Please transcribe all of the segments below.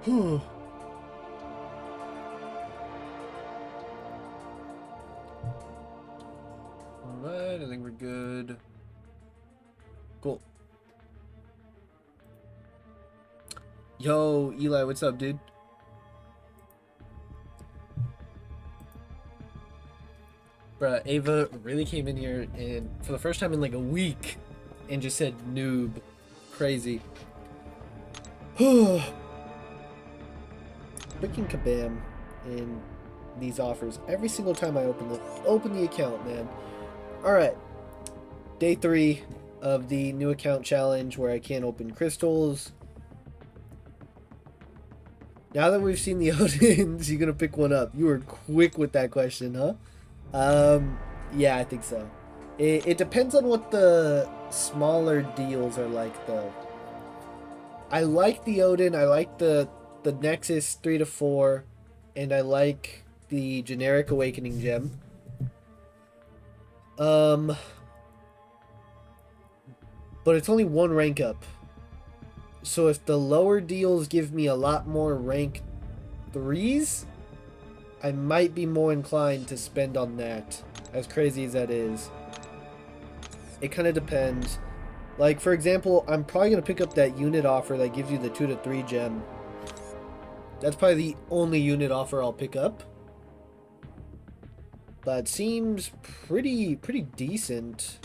Alright, I think we're good. Cool. Yo, Eli, what's up, dude? Bruh, Ava really came in here and for the first time in like a week and just said noob. Crazy. Freaking kabam in these offers every single time I open the account, man. Alright. Day 3 of the new account challenge where I can't open crystals. Now that we've seen the Odins, you're gonna pick one up. You were quick with that question, huh? Yeah, I think so. It depends on what the smaller deals are like, though. I like the Odin, I like the Nexus 3 to 4, and I like the generic Awakening Gem. But it's only one rank up. So if the lower deals give me a lot more rank 3s, I might be more inclined to spend on that, as crazy as that is. It kind of depends. Like, for example, I'm probably going to pick up that unit offer that gives you the 2 to 3 gem. That's probably the only unit offer I'll pick up. But it seems pretty decent.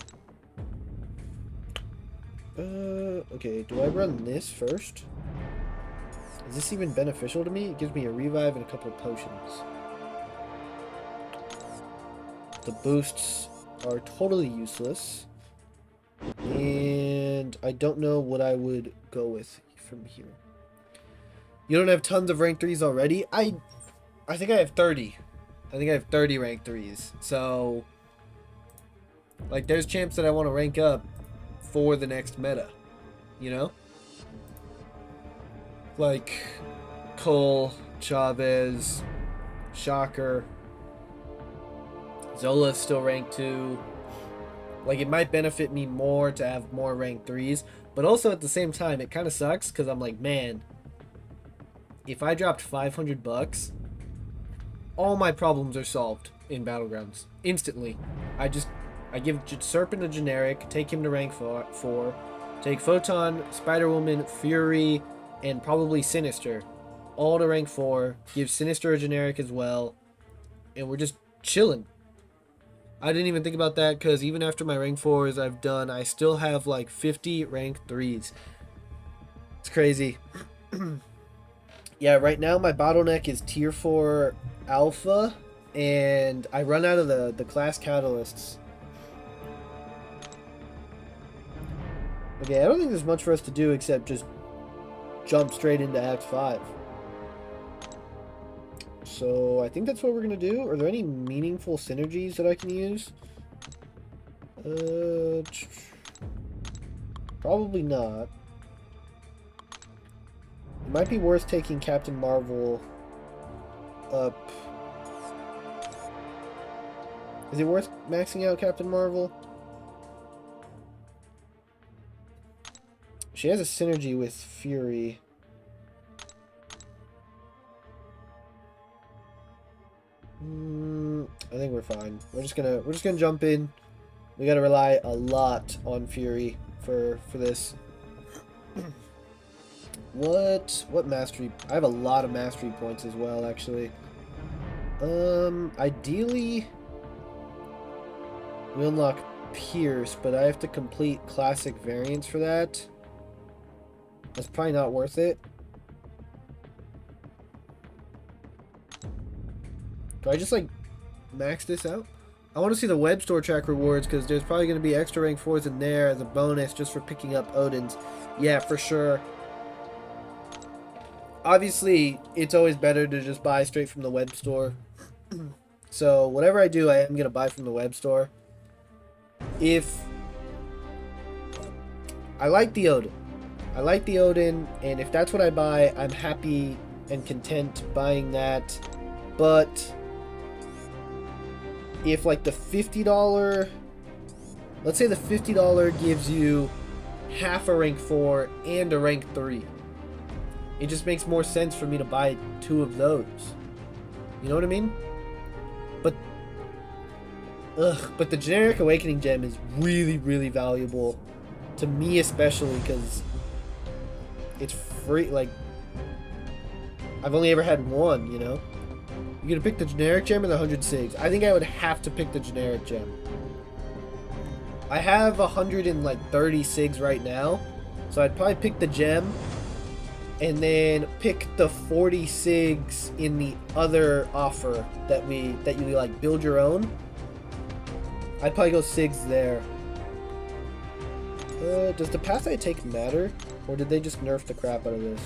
Okay, do I run this first? Is this even beneficial to me? It gives me a revive and a couple of potions. The boosts are totally useless. And I don't know what I would go with from here. You don't have tons of rank 3s already? I think I have 30. I think I have 30 rank 3s. So, like, there's champs that I want to rank up for the next meta. You know? Like, Cole, Chavez, Shocker. Zola's still rank 2. Like, it might benefit me more to have more rank 3s. But also at the same time, it kind of sucks because I'm like, man, if I dropped 500 bucks, all my problems are solved in Battlegrounds. Instantly. I give Serpent a generic, take him to rank 4, take Photon, Spider-Woman, Fury, and probably Sinister. All to rank 4, give Sinister a generic as well, and we're just chilling. I didn't even think about that because even after my rank 4s I've done, I still have like 50 rank 3s. It's crazy. Yeah, right now my bottleneck is tier 4 alpha, and I run out of the class catalysts. Okay, I don't think there's much for us to do except just jump straight into Act 5. So I think that's what we're going to do. Are there any meaningful synergies that I can use? Probably not. It might be worth taking Captain Marvel up. Is it worth maxing out Captain Marvel? She has a synergy with Fury. I think we're fine. We're just gonna jump in. We gotta rely a lot on Fury for this. What mastery? I have a lot of mastery points as well, actually. Ideally, we unlock Pierce, but I have to complete classic variants for that. That's probably not worth it. Do I just, like, max this out? I want to see the web store track rewards because there's probably going to be extra rank 4s in there as a bonus just for picking up Odins. Yeah, for sure. Obviously, it's always better to just buy straight from the web store. So, whatever I do, I am going to buy from the web store. If... I like the Odin. And if that's what I buy, I'm happy and content buying that. But if like the $50, let's say the $50 gives you half a rank 4 and a rank 3. It just makes more sense for me to buy 2 of those. You know what I mean? But the generic awakening gem is really, really valuable to me, especially because it's free. Like, I've only ever had one, you know. You gonna pick the generic gem or the 100 SIGs? I think I would have to pick the generic gem. I have 130 SIGs right now, so I'd probably pick the gem and then pick the 40 SIGs in the other offer that you like build your own. I'd probably go SIGs there. Does the path I take matter? Or did they just nerf the crap out of this?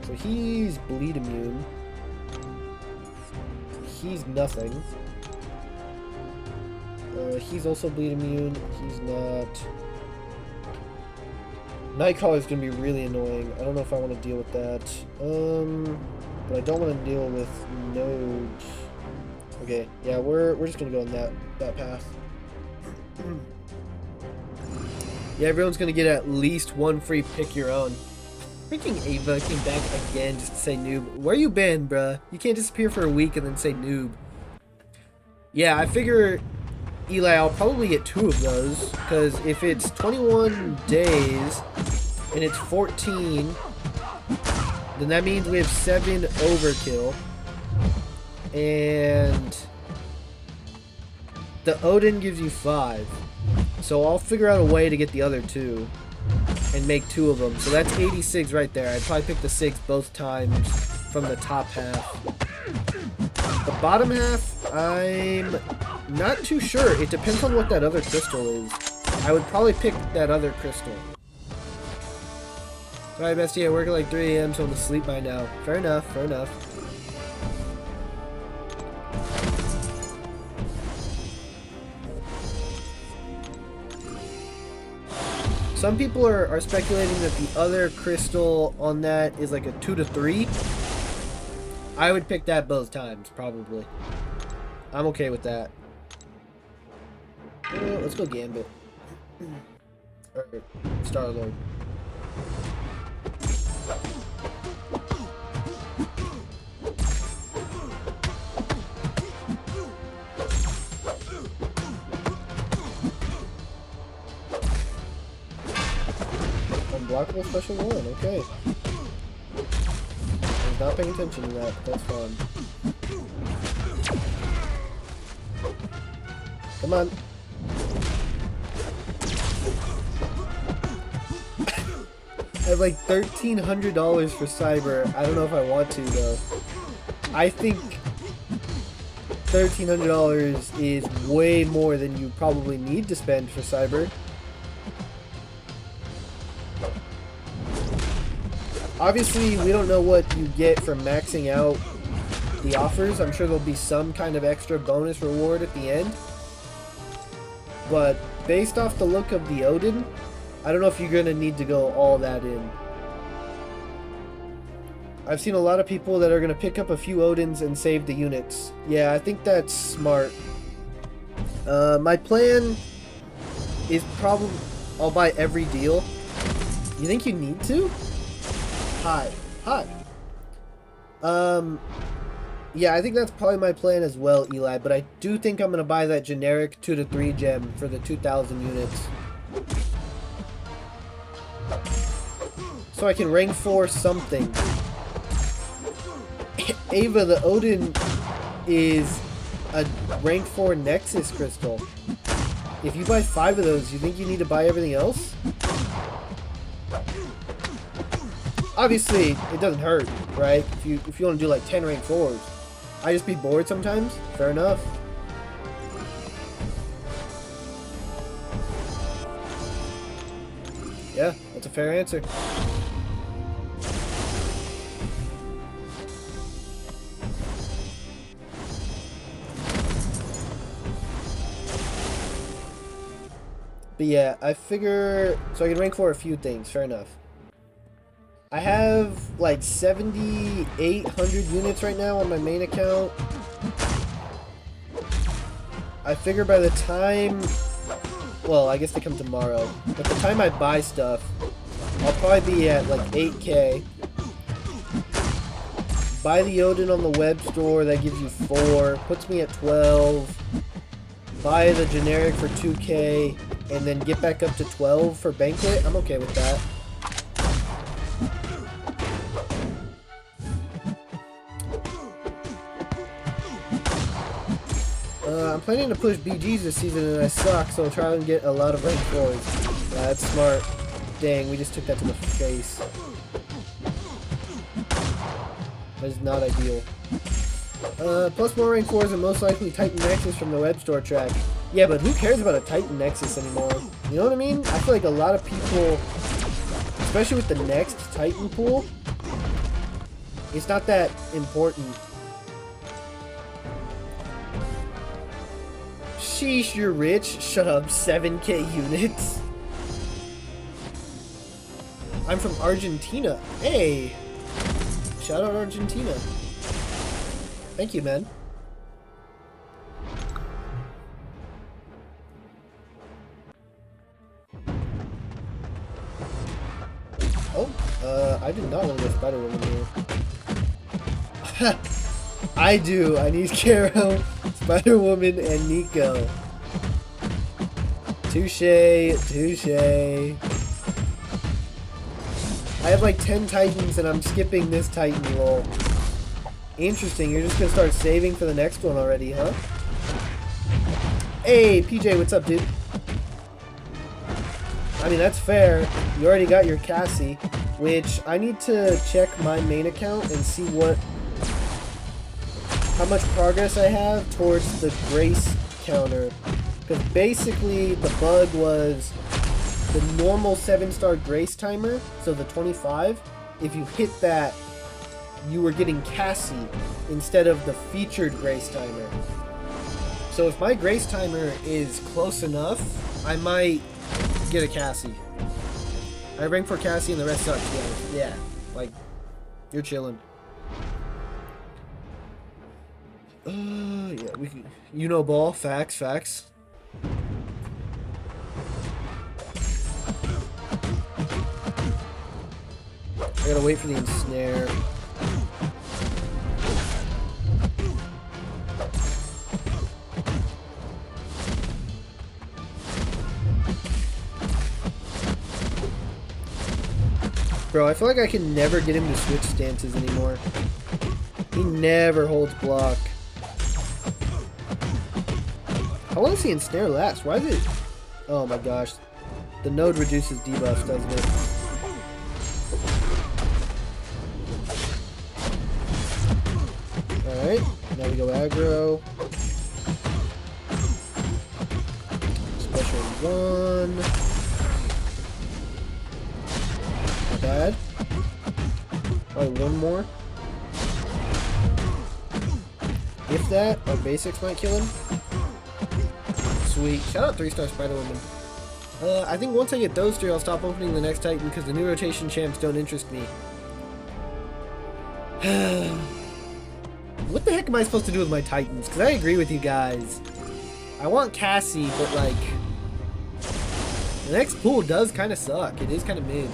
So he's bleed immune. He's nothing. He's also bleed immune. He's not. Nightcrawler is going to be really annoying. I don't know if I want to deal with that. But I don't want to deal with nodes. Okay, yeah, we're just going to go on that path. Yeah, everyone's gonna get at least one free pick your own. Freaking Ava came back again just to say noob. Where you been, bruh? You can't disappear for a week and then say noob. Yeah, I figure, Eli, I'll probably get 2 of those, because if it's 21 days and it's 14, then that means we have 7 overkill. And the Odin gives you 5. So I'll figure out a way to get the other 2 and make 2 of them. So that's 86 right there. I'd probably pick the 6 both times from the top half. The bottom half, I'm not too sure. It depends on what that other crystal is. I would probably pick that other crystal. Alright, bestie, I work at like 3 AM, so I'm asleep by now. Fair enough, fair enough. Some people are speculating that the other crystal on that is like a 2 to 3. I would pick that both times, probably. I'm okay with that. Let's go Gambit. Or Star-Lord. Unblockable special 1, okay. I was not paying attention to that, but that's fun. Come on. I have like $1,300 for Cyber. I don't know if I want to though. I think $1,300 is way more than you probably need to spend for Cyber. Obviously, we don't know what you get from maxing out the offers. I'm sure there'll be some kind of extra bonus reward at the end. But based off the look of the Odin, I don't know if you're going to need to go all that in. I've seen a lot of people that are going to pick up a few Odins and save the units. Yeah, I think that's smart. My plan is probably I'll buy every deal. You think you need to? Hi. Yeah, I think that's probably my plan as well, Eli, but I do think I'm going to buy that generic 2 to 3 gem for the 2,000 units. So I can rank 4 something. Ava, the Odin is a rank 4 Nexus crystal. If you buy 5 of those, you think you need to buy everything else? Obviously, it doesn't hurt, right? If you want to do like 10 rank 4s. I just be bored sometimes. Fair enough. Yeah, that's a fair answer. But yeah, I figure... So I can rank for a few things. Fair enough. I have like 7,800 units right now on my main account. I figure by the time... Well, I guess they come tomorrow. But the time I buy stuff, I'll probably be at like 8K. Buy the Odin on the web store, that gives you 4. Puts me at 12. Buy the generic for 2k, and then get back up to 12 for Banquet. I'm okay with that. I'm planning to push BGs this season and I suck, so I'll try and get a lot of rank 4s. That's smart. Dang, we just took that to the face. That is not ideal. Plus more rank 4s and most likely Titan Nexus from the web store track. Yeah, but who cares about a Titan Nexus anymore? You know what I mean? I feel like a lot of people, especially with the next Titan pool, it's not that important. Sheesh, you're rich. Shut up, 7k units. I'm from Argentina. Hey! Shout out Argentina. Thank you, man. Oh, I did not want to go Spider-Woman here. I do. I need Caro, Spider-Woman, and Nico. Touche, touche. I have like 10 Titans and I'm skipping this Titan roll. Interesting, you're just gonna start saving for the next one already, huh? Hey, PJ, what's up, dude? I mean, that's fair. You already got your Cassie, which I need to check my main account and see how much progress I have towards the Grace counter. Because basically, the bug was the normal 7-star Grace timer, so the 25. If you hit that, you were getting Cassie instead of the featured Grace timer. So if my Grace timer is close enough, I might get a Cassie. I rank for Cassie and the rest suck together. Yeah, like, you're chilling. Yeah, we can, you know ball, facts, facts. I gotta wait for the ensnare. Bro, I feel like I can never get him to switch stances anymore. He never holds block. How long does the ensnare last? Why is it... Oh my gosh. The node reduces debuffs, doesn't it? Alright, now we go aggro. Special 1. Not bad. Probably one more. If that, our basics might kill him. Sweet. Shout out 3-star Spider-Woman. I think once I get those 3, I'll stop opening the next Titan because the new rotation champs don't interest me. What the heck am I supposed to do with my Titans? Because I agree with you guys. I want Cassie, but like... The next pool does kind of suck. It is kind of mid.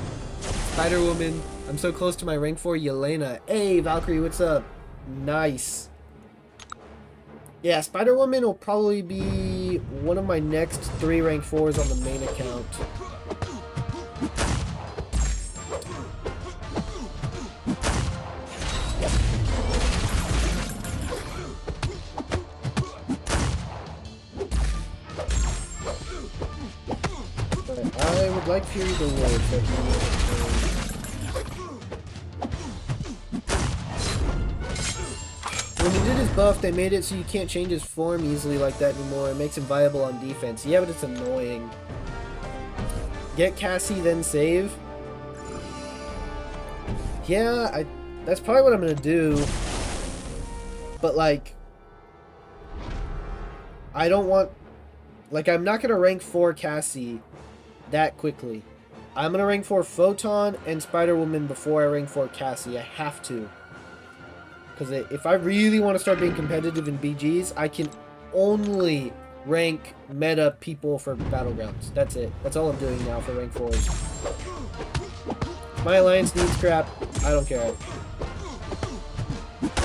Spider-Woman. I'm so close to my rank 4 Yelena. Hey, Valkyrie, what's up? Nice. Yeah, Spider-Woman will probably be one of my next 3 rank 4s on the main account. I would like Fury the Lord. When he did his buff, they made it so you can't change his form easily like that anymore. It makes him viable on defense. Yeah, but it's annoying. Get Cassie, then save. Yeah, that's probably what I'm gonna do. But like, I don't want... Like, I'm not gonna rank 4 Cassie that quickly. I'm gonna rank 4 Photon and Spider-Woman before I rank 4 Cassie. I have to. Because if I really want to start being competitive in BGs, I can only rank meta people for Battlegrounds. That's it. That's all I'm doing now for rank 4s. My alliance needs crap. I don't care.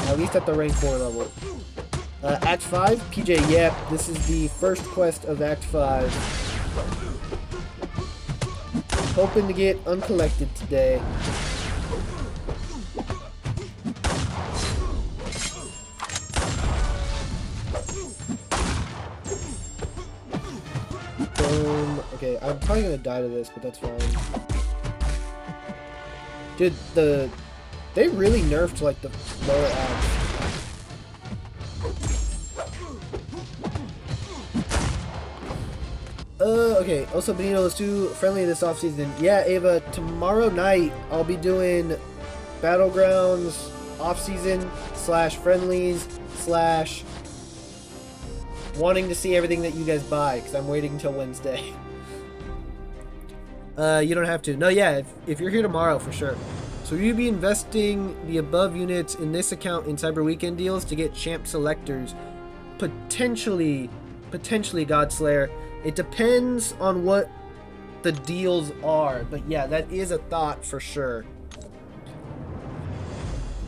At least at the rank 4 level. Act 5, PJ, yep, this is the first quest of Act 5. Hoping to get Uncollected today. Boom. Okay, I'm probably gonna die to this, but that's fine. Dude, they really nerfed like the lower acts. Okay, also Benito, let's do friendly this offseason. Yeah, Ava, tomorrow night I'll be doing Battlegrounds offseason / friendlies / wanting to see everything that you guys buy, because I'm waiting until Wednesday. You don't have to. No, yeah, if you're here tomorrow, for sure. So you'll be investing the above units in this account in Cyber Weekend deals to get champ selectors. Potentially Godslayer. It depends on what the deals are, but yeah, that is a thought for sure.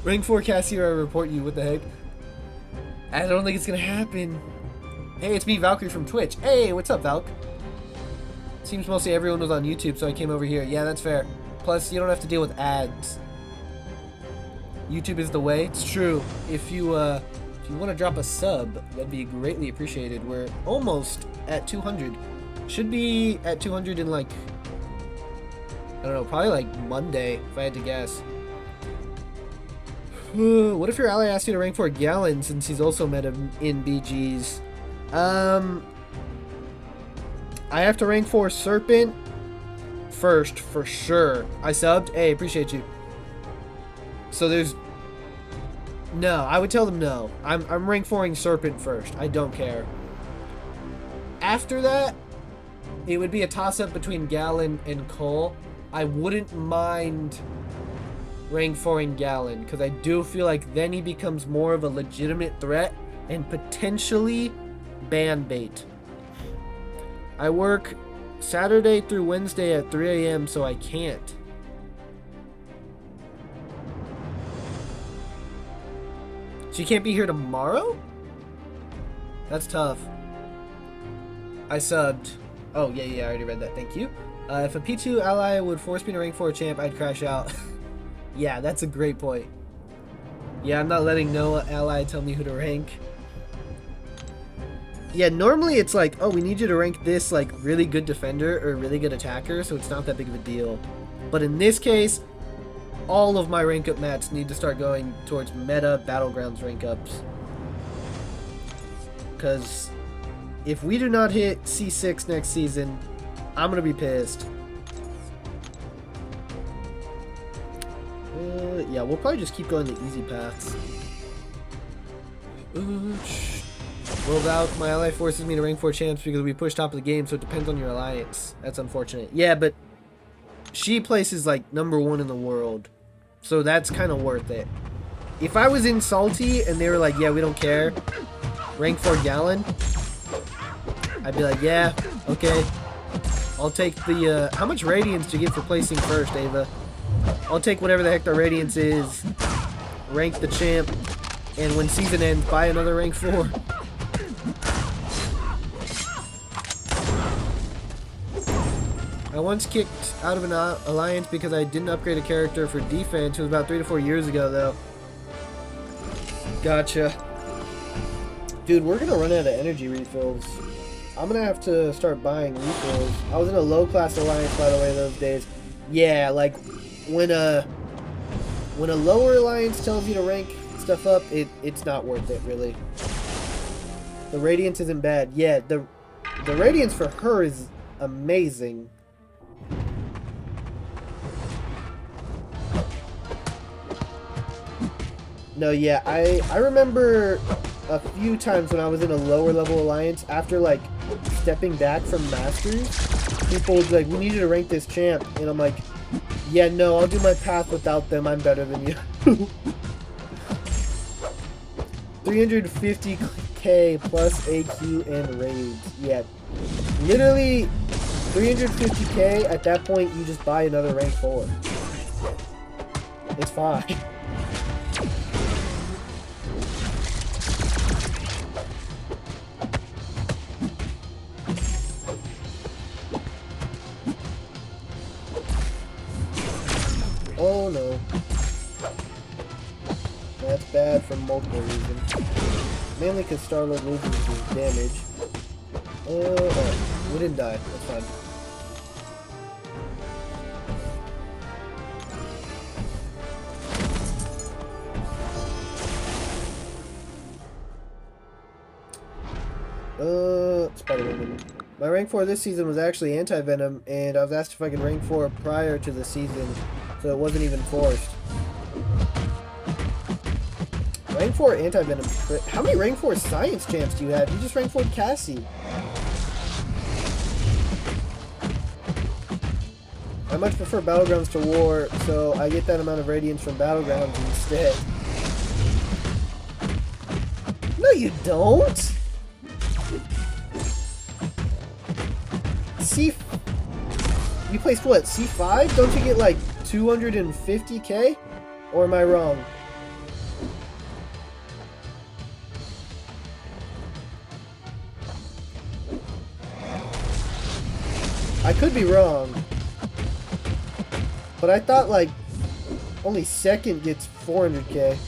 Rank 4 Cassier, I report you. What the heck? I don't think it's gonna happen. Hey, it's me, Valkyrie from Twitch. Hey, what's up, Valk? Seems mostly everyone was on YouTube, so I came over here. Yeah, that's fair. Plus, you don't have to deal with ads. YouTube is the way. It's true. If you want to drop a sub, that'd be greatly appreciated. We're almost at 200. Should be at 200 in like, I don't know, probably like Monday, if I had to guess. What if your ally asked you to rank for Gallon since he's also meta in BGs? I have to rank for Serpent first, for sure. I subbed. Hey, appreciate you. So there's... No, I would tell them no. I'm rank 4ing Serpent first. I don't care. After that, it would be a toss-up between Gallon and Cole. I wouldn't mind rank 4ing Gallon, because I do feel like then he becomes more of a legitimate threat and potentially ban bait. I work Saturday through Wednesday at 3 a.m., so I can't. So you can't be here tomorrow? That's tough. I subbed. Oh, yeah, I already read that. Thank you. If a P2 ally would force me to rank 4 champ, I'd crash out. Yeah, that's a great point. Yeah, I'm not letting no ally tell me who to rank. Yeah, normally it's like, oh, we need you to rank this like really good defender or really good attacker, so it's not that big of a deal. But in this case, all of my rank up mats need to start going towards meta Battlegrounds rank ups. Because if we do not hit C6 next season, I'm going to be pissed. Yeah, we'll probably just keep going the easy paths. Well, Valk, my ally forces me to rank 4 champs because we push top of the game, so it depends on your alliance. That's unfortunate. Yeah, but she places like #1 in the world, so that's kind of worth it. If I was in Salty and they were like, yeah, we don't care, rank 4 Gallon, I'd be like, yeah, okay. I'll take the, how much Radiance do you get for placing first, Ava? I'll take whatever the heck the Radiance is, rank the champ, and when season ends, buy another rank 4. I once kicked out of an alliance because I didn't upgrade a character for defense. It was about 3 to 4 years ago, though. Gotcha. Dude, we're gonna run out of energy refills. I'm gonna have to start buying refills. I was in a low-class alliance, by the way, those days. Yeah, like, when a lower alliance tells you to rank stuff up, it's not worth it, really. The Radiance isn't bad. Yeah, the Radiance for her is amazing. No, yeah, I remember a few times when I was in a lower level alliance, after like stepping back from Masters, people would be like, we need you to rank this champ, and I'm like, yeah, no, I'll do my path without them, I'm better than you. 350k plus AQ and raids. Yeah, literally 350k, at that point you just buy another rank 4. It's fine. Oh no. That's bad for multiple reasons. Mainly because Star-Lord loses his damage. Oh, we didn't die. That's fine. Spider-Woman. My rank 4 this season was actually Anti-Venom, and I was asked if I could rank 4 prior to the season, so it wasn't even forced. Rank 4 Anti-Venom. How many rank 4 science champs do you have? You just rank 4 Cassie. I much prefer Battlegrounds to War, so I get that amount of radiance from Battlegrounds instead. No, you don't! You place what? C5? Don't you get like 250k? Or am I wrong? I could be wrong. But I thought like only second gets 400k.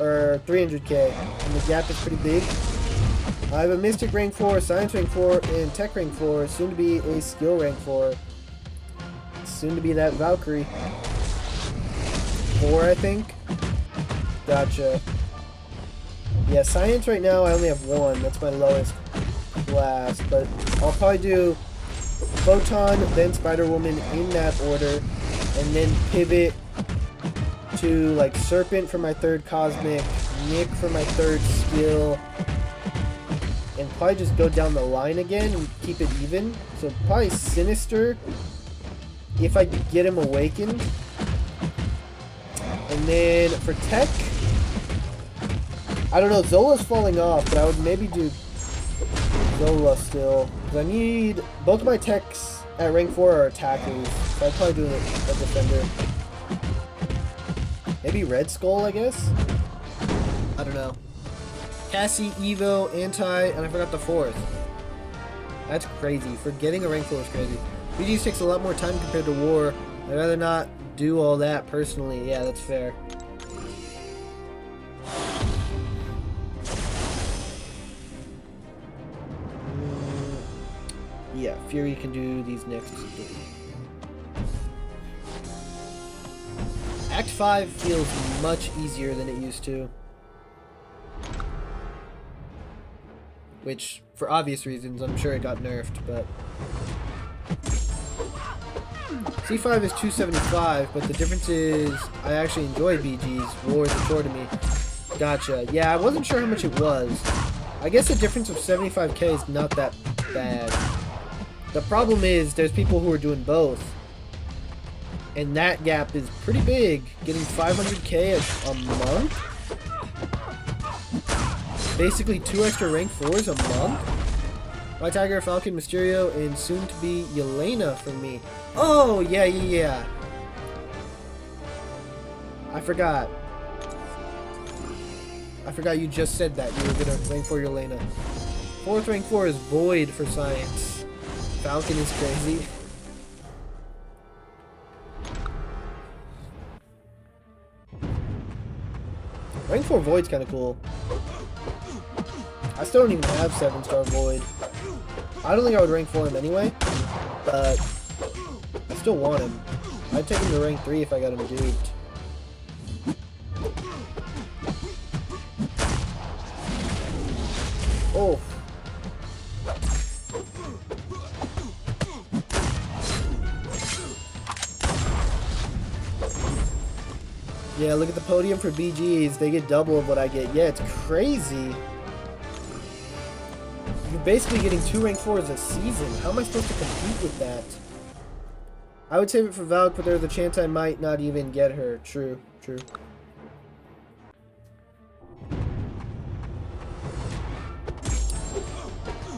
Or 300k. And the gap is pretty big. I have a Mystic rank 4, Science rank 4, and Tech rank 4. Soon to be a Skill rank 4. Soon to be that Valkyrie. 4, I think. Gotcha. Yeah, Science right now I only have 1. That's my lowest class. But I'll probably do Photon, then Spider-Woman in that order. And then pivot to like Serpent for my 3rd Cosmic, Nick for my 3rd Skill. And probably just go down the line again and keep it even. So probably Sinister if I could get him awakened. And then for Tech, I don't know, Zola's falling off, but I would maybe do Zola still. Because I need, both my Techs at rank 4 are attackers. So I'd probably do a defender. Maybe Red Skull, I guess? I don't know. Cassie, Evo, Anti, and I forgot the 4th. That's crazy. Forgetting a rank 4 is crazy. BGs takes a lot more time compared to War. I'd rather not do all that personally. Yeah, that's fair. Yeah, Fury can do these next 3. Act 5 feels much easier than it used to. Which, for obvious reasons, I'm sure it got nerfed, but... C5 is 275, but the difference is I actually enjoy BGs. War is a chore to me. Gotcha. Yeah, I wasn't sure how much it was. I guess the difference of 75k is not that bad. The problem is there's people who are doing both. And that gap is pretty big. Getting 500k a month? Basically 2 extra rank 4s a month? My Tiger, Falcon, Mysterio, and soon to be Yelena for me. Oh, yeah. I forgot you just said that. You were gonna rank 4 Yelena. 4th rank 4 is Void for Science. Falcon is crazy. Rank 4 Void's kinda cool. I still don't even have 7-star Void. I don't think I would rank 4 him anyway, but I still want him. I'd take him to rank 3 if I got him duped. Oh. Yeah, look at the podium for BGs. They get double of what I get. Yeah, it's crazy. You're basically getting 2 rank 4s a season. How am I supposed to compete with that? I would save it for Valk, but there's a chance I might not even get her. True.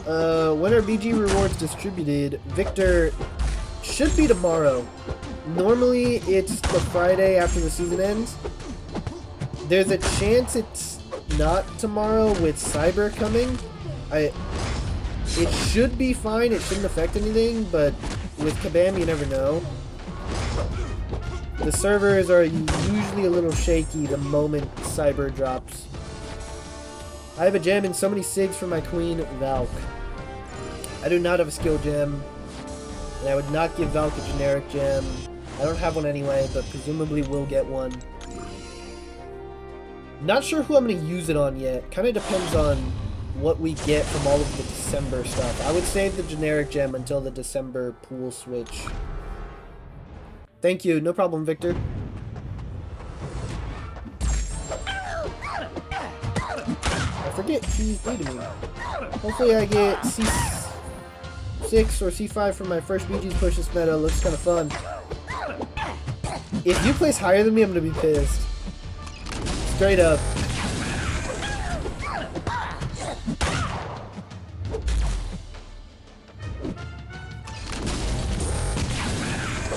When are BG rewards distributed? Victor, should be tomorrow. Normally, it's the Friday after the season ends. There's a chance it's not tomorrow with Cyber coming. It should be fine. It shouldn't affect anything, but with Kabam, you never know. The servers are usually a little shaky the moment Cyber drops. I have a gem and so many SIGs for my queen, Valk. I do not have a skill gem, and I would not give Valk a generic gem. I don't have one anyway, but presumably will get one. Not sure who I'm going to use it on yet. Kind of depends on what we get from all of the December stuff. I would save the generic gem until the December pool switch. Thank you. No problem, Victor. I forget he's beating me. Hopefully I get C6 or C5 for my first BG's push this meta. Looks kind of fun. If you place higher than me, I'm going to be pissed. Straight up.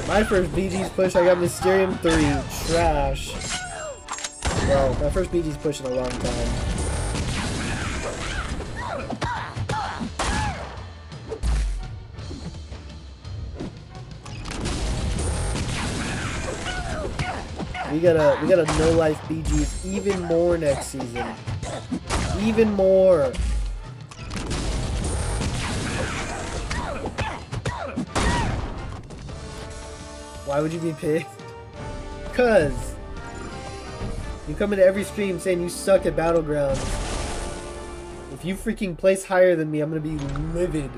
My first BG's push, I got Mysterium 3. Trash. Well, my first BG's push in a long time. We gotta no life BG's even more next season. Even more. Why would you be pissed? Cause you come into every stream saying you suck at Battlegrounds. If you freaking place higher than me, I'm gonna be livid.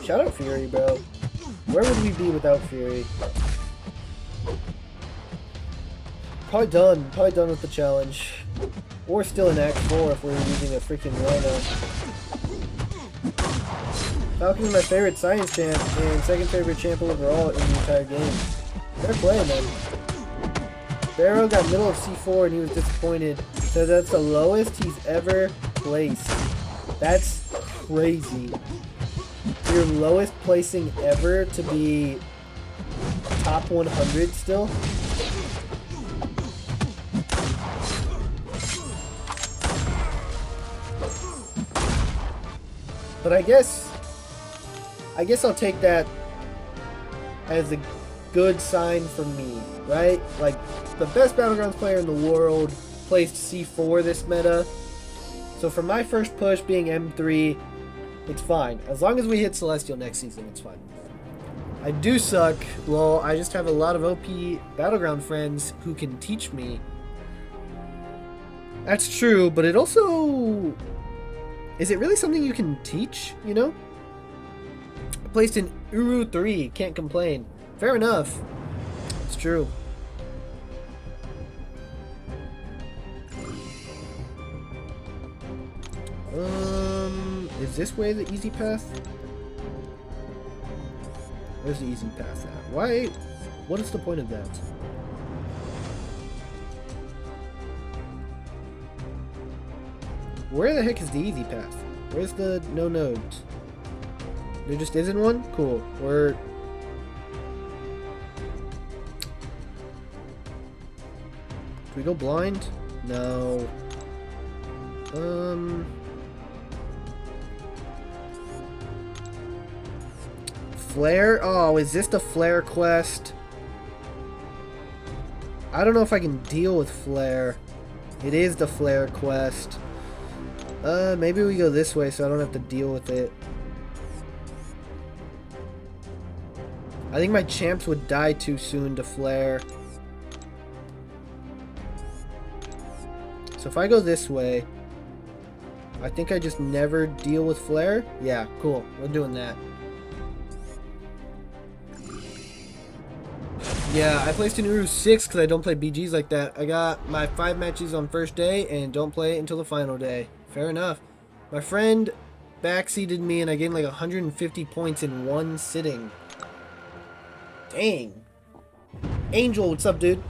Shout out Fury, bro. Where would we be without Fury? Probably done with the challenge. Or still in Act 4 if we're using a freaking Rhino. Falcon's my favorite science champ and second favorite champ overall in the entire game. Better play, man. Barrow got middle of C4 and he was disappointed. So that's the lowest he's ever placed. That's crazy. Your lowest placing ever to be top 100 still? But I guess I'll take that as a good sign for me, right? Like, the best Battlegrounds player in the world placed C4 this meta. So for my first push being M3, it's fine. As long as we hit Celestial next season, it's fine. I do suck. Lol, I just have a lot of OP Battleground friends who can teach me. That's true, but it also... Is it really something you can teach, you know? I placed in Uru 3, can't complain. Fair enough. It's true. Is this way the easy path? Where's the easy path at? Why? What is the point of that? Where the heck is the easy path? Where's the no nodes? There just isn't one? Cool. We're... Do we go blind? No. Flare? Oh, is this the flare quest? I don't know if I can deal with flare. It is the flare quest. Maybe we go this way so I don't have to deal with it. I think my champs would die too soon to flare. So if I go this way, I think I just never deal with flare. Yeah, cool. We're doing that. Yeah, I placed in Uru 6 because I don't play BGs like that. I got my 5 matches on first day and don't play it until the final day. Fair enough. My friend backseated me and I gained like 150 points in one sitting. Dang. Angel, what's up, dude?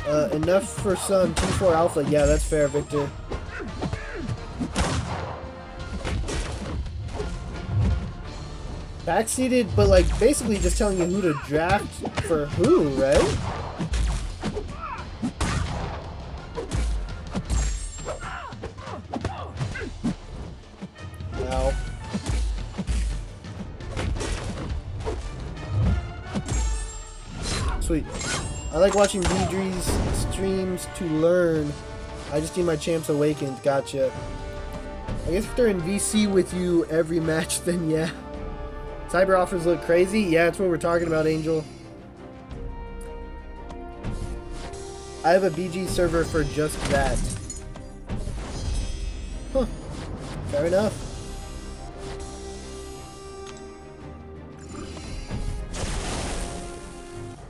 Enough for some T4 Alpha. Yeah, that's fair, Victor. Backseated, but like basically just telling you who to draft for who, right? Ow. Sweet. I like watching Beedree's streams to learn. I just need my champs awakened. Gotcha. I guess if they're in VC with you every match, then yeah. Cyber offers look crazy. Yeah, that's what we're talking about, Angel. I have a BG server for just that. Huh. Fair enough.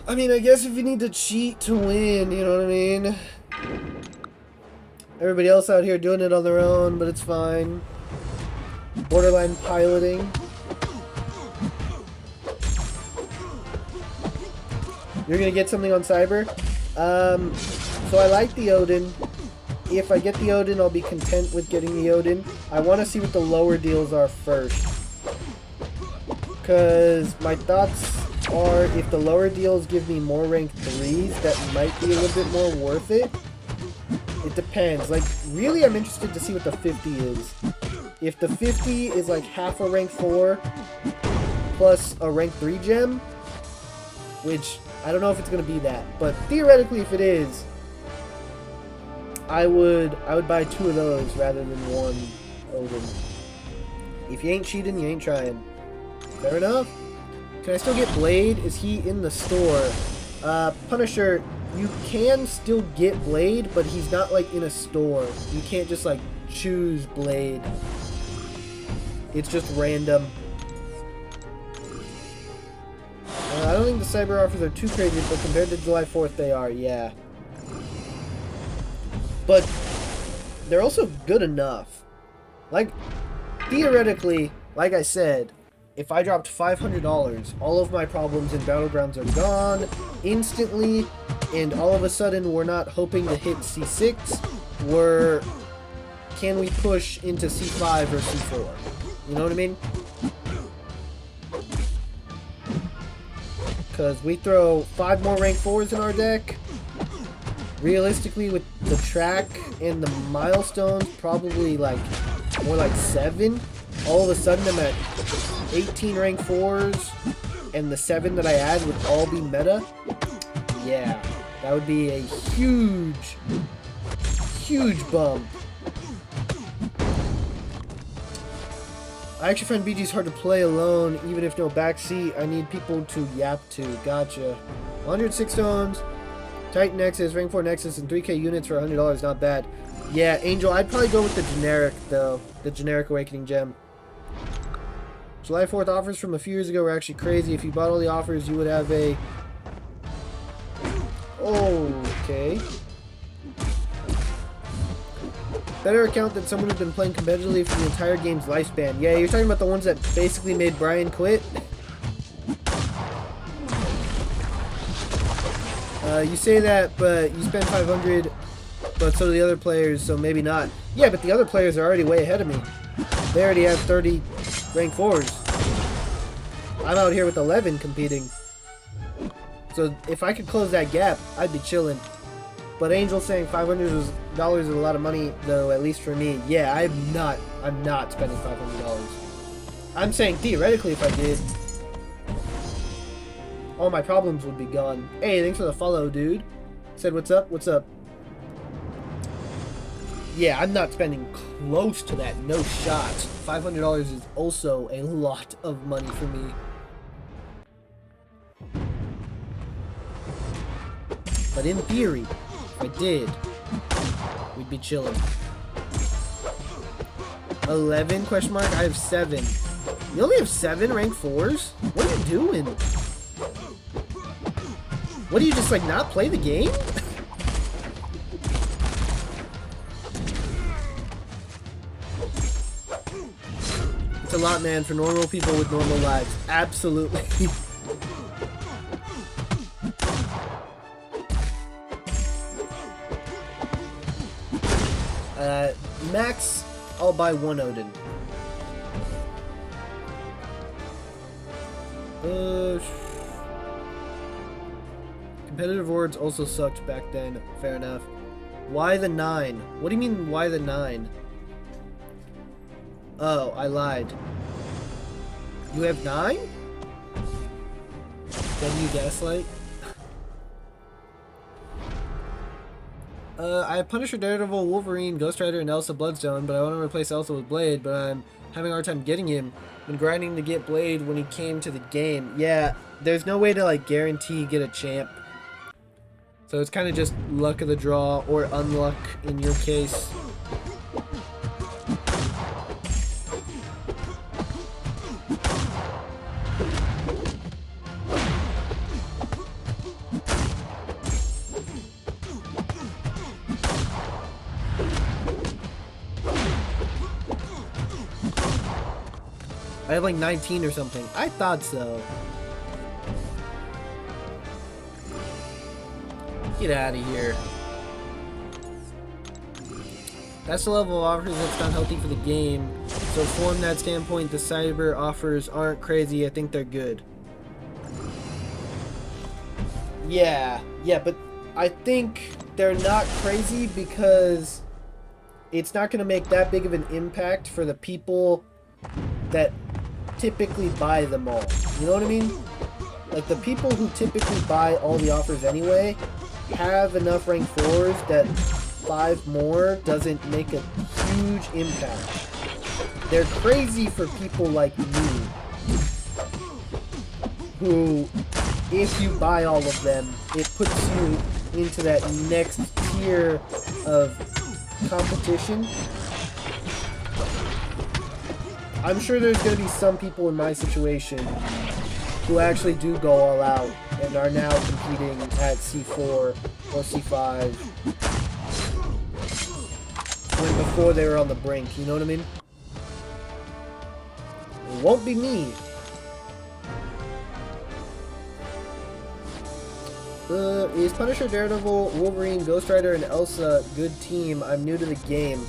I mean, I guess if you need to cheat to win, you know what I mean? Everybody else out here doing it on their own, but it's fine. Borderline piloting. You're gonna get something on Cyber? So I like the Odin. If I get the Odin, I'll be content with getting the Odin. I want to see what the lower deals are first. Because my thoughts are, if the lower deals give me more rank 3s, that might be a little bit more worth it. It depends. Like, really, I'm interested to see what the 50 is. If the 50 is like half a rank 4 plus a rank 3 gem, which I don't know if it's going to be that, but theoretically if it is, I would buy 2 of those rather than 1 Odin. If you ain't cheating, you ain't trying. Fair enough. Can I still get Blade? Is he in the store? Punisher, you can still get Blade, but he's not like in a store. You can't just like choose Blade. It's just random. I don't think the cyber offers are too crazy, but compared to July 4th, they are, yeah. But they're also good enough. Like, theoretically, like I said, if I dropped $500, all of my problems in Battlegrounds are gone instantly, and all of a sudden we're not hoping to hit C6, we're... Can we push into C5 or C4? You know what I mean? Because we throw 5 more rank 4s in our deck. Realistically, with the track and the milestones, probably like more like 7. All of a sudden, I'm at 18 rank 4s, and the 7 that I add would all be meta. Yeah, that would be a huge, huge bump. I actually find BG's hard to play alone, even if no backseat. I need people to yap to. Gotcha. 106 stones, Titan Nexus, rank 4 Nexus, and 3k units for $100. Not bad. Yeah, Angel, I'd probably go with the generic, though. The generic Awakening Gem. July 4th offers from a few years ago were actually crazy. If you bought all the offers, you would have a... Okay. Better account than someone who's been playing competitively for the entire game's lifespan. Yeah, you're talking about the ones that basically made Brian quit? You say that, but you spent 500, but so do the other players, so maybe not. Yeah, but the other players are already way ahead of me. They already have 30 rank 4s. I'm out here with 11 competing. So if I could close that gap, I'd be chilling. But Angel's saying $500 is a lot of money, though, at least for me. Yeah, I'm not spending $500. I'm saying theoretically if I did, all my problems would be gone. Hey, thanks for the follow, dude. Said, what's up? What's up? Yeah, I'm not spending close to that. No shot. $500 is also a lot of money for me. But in theory, if I did, we'd be chilling. 11 question mark? I have 7. You only have 7 rank 4s? What are you doing? What do you just like not play the game? It's a lot, man, for normal people with normal lives. Absolutely. Max, I'll buy 1 Odin. Competitive words also sucked back then. Fair enough. Why the 9? What do you mean, why the 9? Oh, I lied. You have 9? W Gaslight? I have Punisher, Daredevil, Wolverine, Ghost Rider, and Elsa Bloodstone, but I want to replace Elsa with Blade, but I'm having a hard time getting him. Been grinding to get Blade when he came to the game. Yeah, there's no way to, like, guarantee get a champ. So it's kind of just luck of the draw, or unluck in your case. I have like 19 or something. I thought so. Get out of here. That's the level of offers that's not healthy for the game. So from that standpoint, the cyber offers aren't crazy. I think they're good. Yeah, but I think they're not crazy because it's not going to make that big of an impact for the people that typically buy them all. You know what I mean? Like, the people who typically buy all the offers anyway have enough rank 4s that 5 more doesn't make a huge impact. They're crazy for people like me, who, if you buy all of them, it puts you into that next tier of competition. I'm sure there's going to be some people in my situation who actually do go all out and are now competing at C4 or C5 when before they were on the brink, you know what I mean? It won't be me. Is Punisher, Daredevil, Wolverine, Ghost Rider, and Elsa good team? I'm new to the game.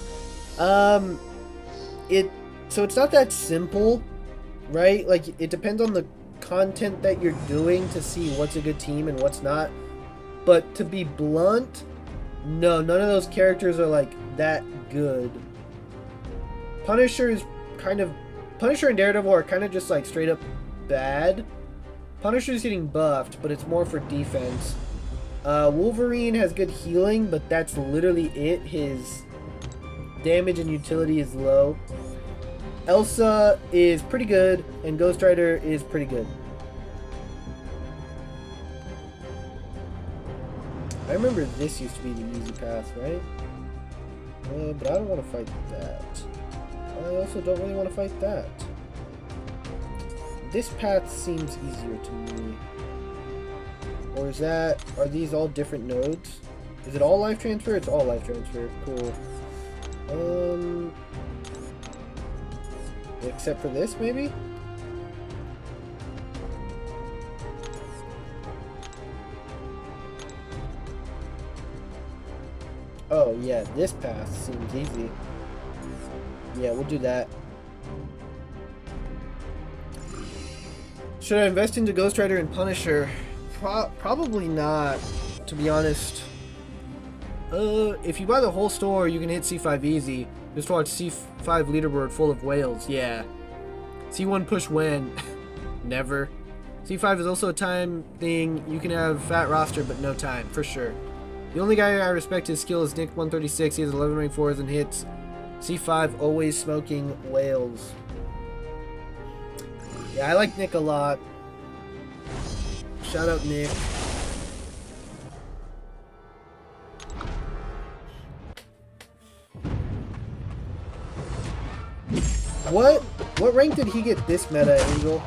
So it's not that simple, right? Like, it depends on the content that you're doing to see what's a good team and what's not. But to be blunt, no, none of those characters are like that good. Punisher and Daredevil are kind of just like straight up bad. Punisher's getting buffed, but it's more for defense. Wolverine has good healing, but that's literally it. His damage and utility is low. Elsa is pretty good, and Ghost Rider is pretty good. I remember this used to be the easy path, right? But I don't want to fight that. I also don't really want to fight that. This path seems easier to me. Or are these all different nodes? Is it all life transfer? It's all life transfer. Cool. Except for this, maybe? Oh, yeah, this path seems easy. Yeah, we'll do that. Should I invest into Ghost Rider and Punisher? Probably not, to be honest. If you buy the whole store, you can hit C5 easy. Just watch C5 leaderboard full of whales. Yeah. C1 push when? Never. C5 is also a time thing. You can have fat roster, but no time, for sure. The only guy I respect his skill is Nick 136. He has 11 rank 4s and hits. C5 always smoking whales. Yeah, I like Nick a lot. Shout out Nick. What rank did he get this meta, Angel?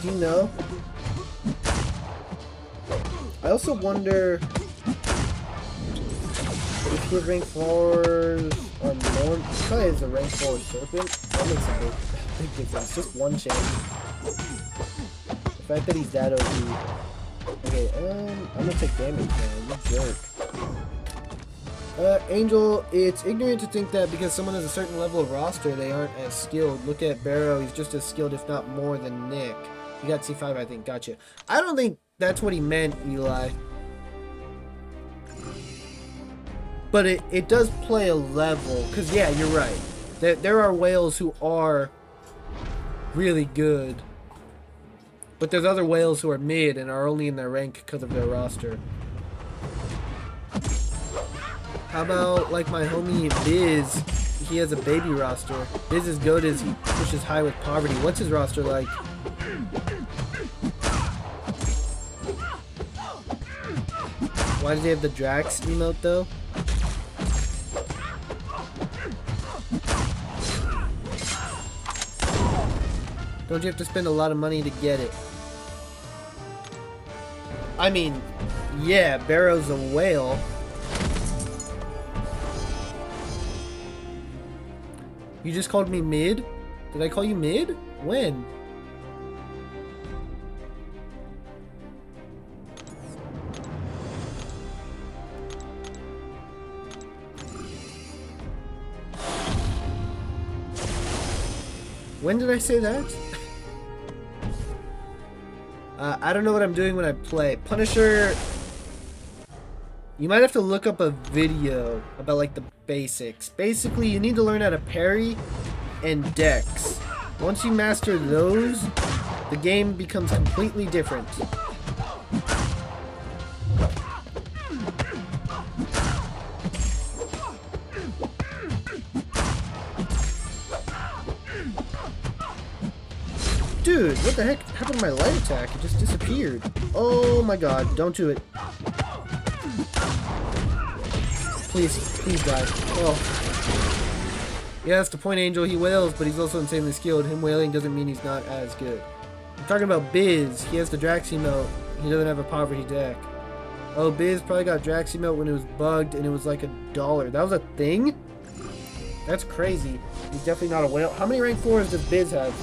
Do you know? I also wonder if his rank 4s are more. He probably has a rank 4 serpent. That makes a big difference. Just one change. The fact that he's that OP. Okay, I'm gonna take damage, man. You jerk. Angel, it's ignorant to think that because someone has a certain level of roster, they aren't as skilled. Look at Barrow, he's just as skilled, if not more, than Nick. You got C5, I think. Gotcha. I don't think that's what he meant, Eli. But it does play a level, because, yeah, you're right. There are whales who are really good. But there's other whales who are mid and are only in their rank because of their roster. How about, like, my homie Biz? He has a baby roster. Biz is good as he pushes high with poverty. What's his roster like? Why does he have the Drax emote, though? Don't you have to spend a lot of money to get it? I mean, yeah, Barrow's a whale. You just called me mid? Did I call you mid? When? When did I say that? I don't know what I'm doing when I play. Punisher... You might have to look up a video about, like, the basics. Basically, you need to learn how to parry and dex. Once you master those, the game becomes completely different. Dude, what the heck happened to my light attack? It just disappeared. Oh my god, don't do it. Please die. Oh. Yeah, that's the point, Angel. He wails, but he's also insanely skilled. Him wailing doesn't mean he's not as good. I'm talking about Biz. He has the Drax emote. He doesn't have a poverty deck. Oh, Biz probably got Drax emote when it was bugged and it was like $1. That was a thing? That's crazy. He's definitely not a whale. How many rank 4s does Biz have?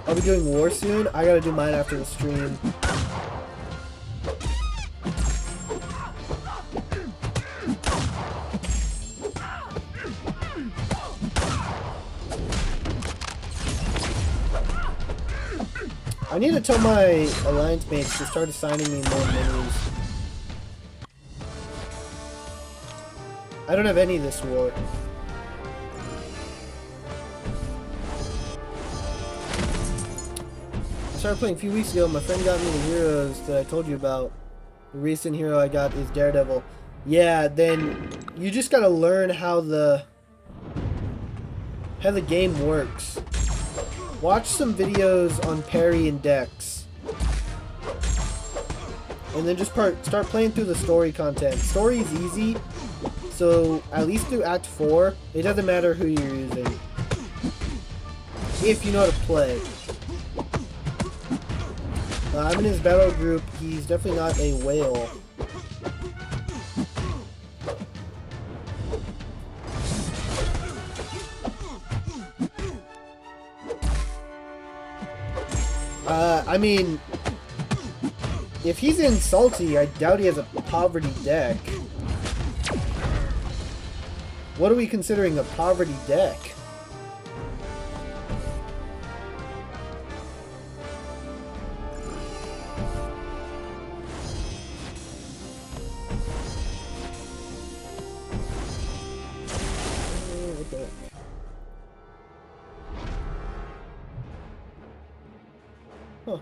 I'll be doing war soon. I gotta do mine after the stream. I need to tell my alliance mates to start assigning me more minis. I don't have any this war. I started playing a few weeks ago. My friend got me the heroes that I told you about. The recent hero I got is Daredevil. Yeah, then you just gotta learn how the game works. Watch some videos on parry and dex. And then just start playing through the story content. Story is easy, so at least through Act 4, it doesn't matter who you're using. If you know how to play. I'm in his battle group. He's definitely not a whale. I mean, if he's in Salty, I doubt he has a poverty deck. What are we considering a poverty deck? Huh.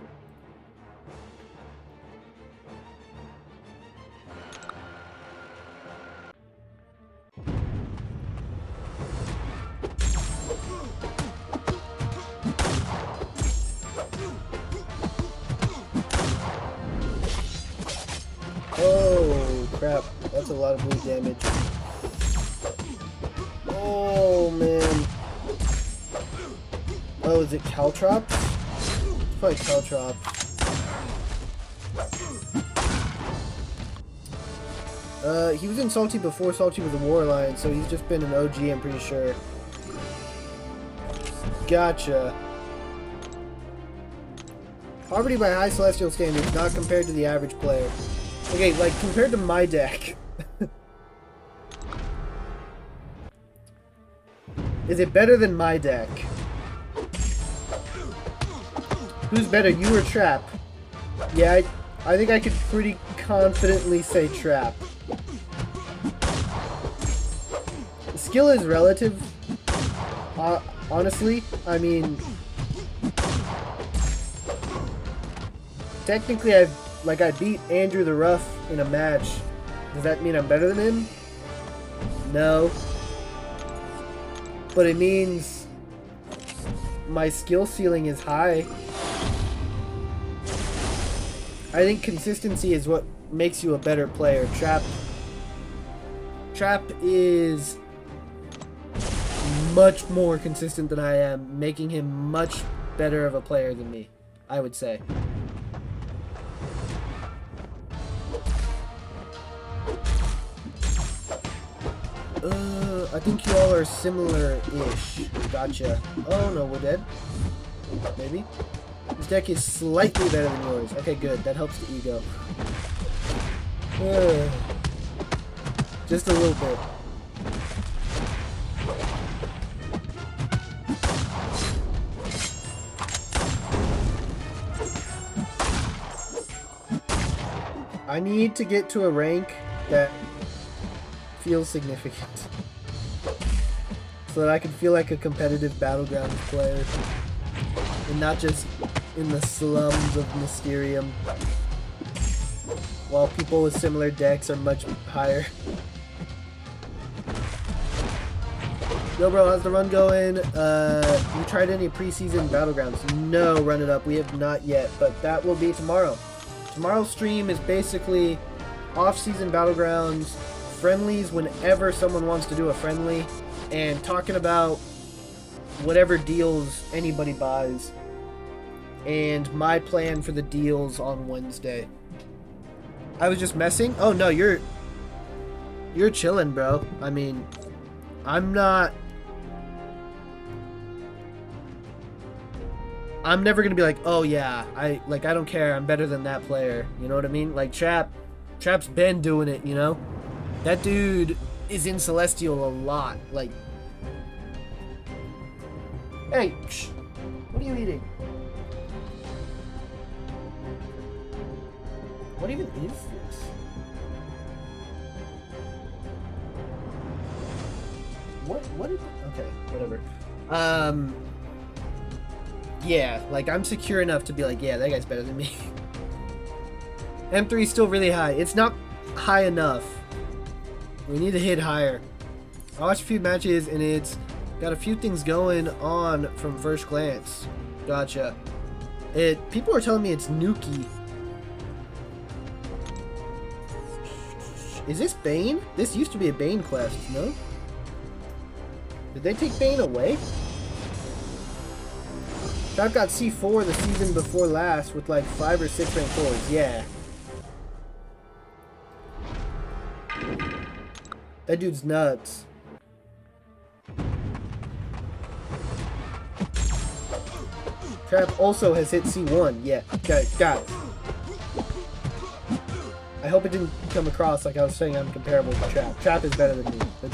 Oh crap, that's a lot of blue damage. Oh man. Oh, is it Caltrops? It's probably Caltrops. He was in Salty before Salty was a War Alliance, so he's just been an OG, I'm pretty sure. Gotcha. Poverty by high Celestial standards, not compared to the average player. Okay, like, compared to my deck. Is it better than my deck? Who's better, you or Trap? Yeah, I think I could pretty confidently say Trap. Skill is relative. Honestly, I mean... Technically, I beat Andrew the Rough in a match. Does that mean I'm better than him? No. But it means my skill ceiling is high. I think consistency is what makes you a better player. Trap is much more consistent than I am, making him much better of a player than me, I would say. I think you all are similar-ish. Gotcha. Oh no, we're dead? Maybe? This deck is slightly better than yours. Okay, good. That helps the ego. Just a little bit. I need to get to a rank that feels significant. So that I can feel like a competitive Battlegrounds player. And not just in the slums of Mysterium. While people with similar decks are much higher. Yo bro, how's the run going? You tried any preseason Battlegrounds? No, Run It Up, we have not yet, but that will be tomorrow. Tomorrow's stream is basically off-season Battlegrounds, friendlies whenever someone wants to do a friendly, and talking about whatever deals anybody buys, and my plan for the deals on Wednesday. I was just messing? Oh no, you're chilling, bro. I mean, I'm never gonna be like, oh yeah, I don't care, I'm better than that player. You know what I mean? Like Trap's been doing it, you know? That dude is in Celestial a lot. Like, hey, shh, what are you eating? What even is this? What is it? Okay, whatever. Yeah, like, I'm secure enough to be like, yeah, that guy's better than me. M3 is still really high. It's not high enough. We need to hit higher. I watched a few matches, and it's got a few things going on from first glance. Gotcha. People are telling me it's Nuki. Is this Bane? This used to be a Bane quest, no? Did they take Bane away? Trap got C4 the season before last with like 5 or 6 rank 4s. Yeah. That dude's nuts. Trap also has hit C1. Yeah, got it. I hope it didn't come across like I was saying I'm comparable to Trap. Trap is better than me. But...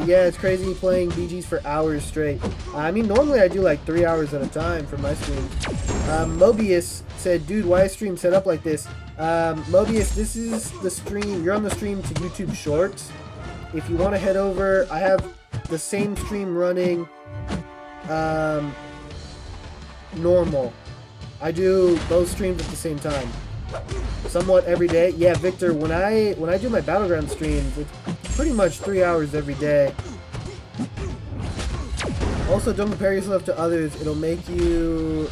yeah, it's crazy playing BGs for hours straight. I mean, normally I do like 3 hours at a time for my streams. Mobius said, dude, why is stream set up like this? Mobius, this is the stream. You're on the stream to YouTube Shorts. If you want to head over, I have the same stream running normal. I do both streams at the same time. Somewhat every day. Yeah, Victor, when I do my Battleground streams, it's pretty much 3 hours every day. Also, don't compare yourself to others. It'll make you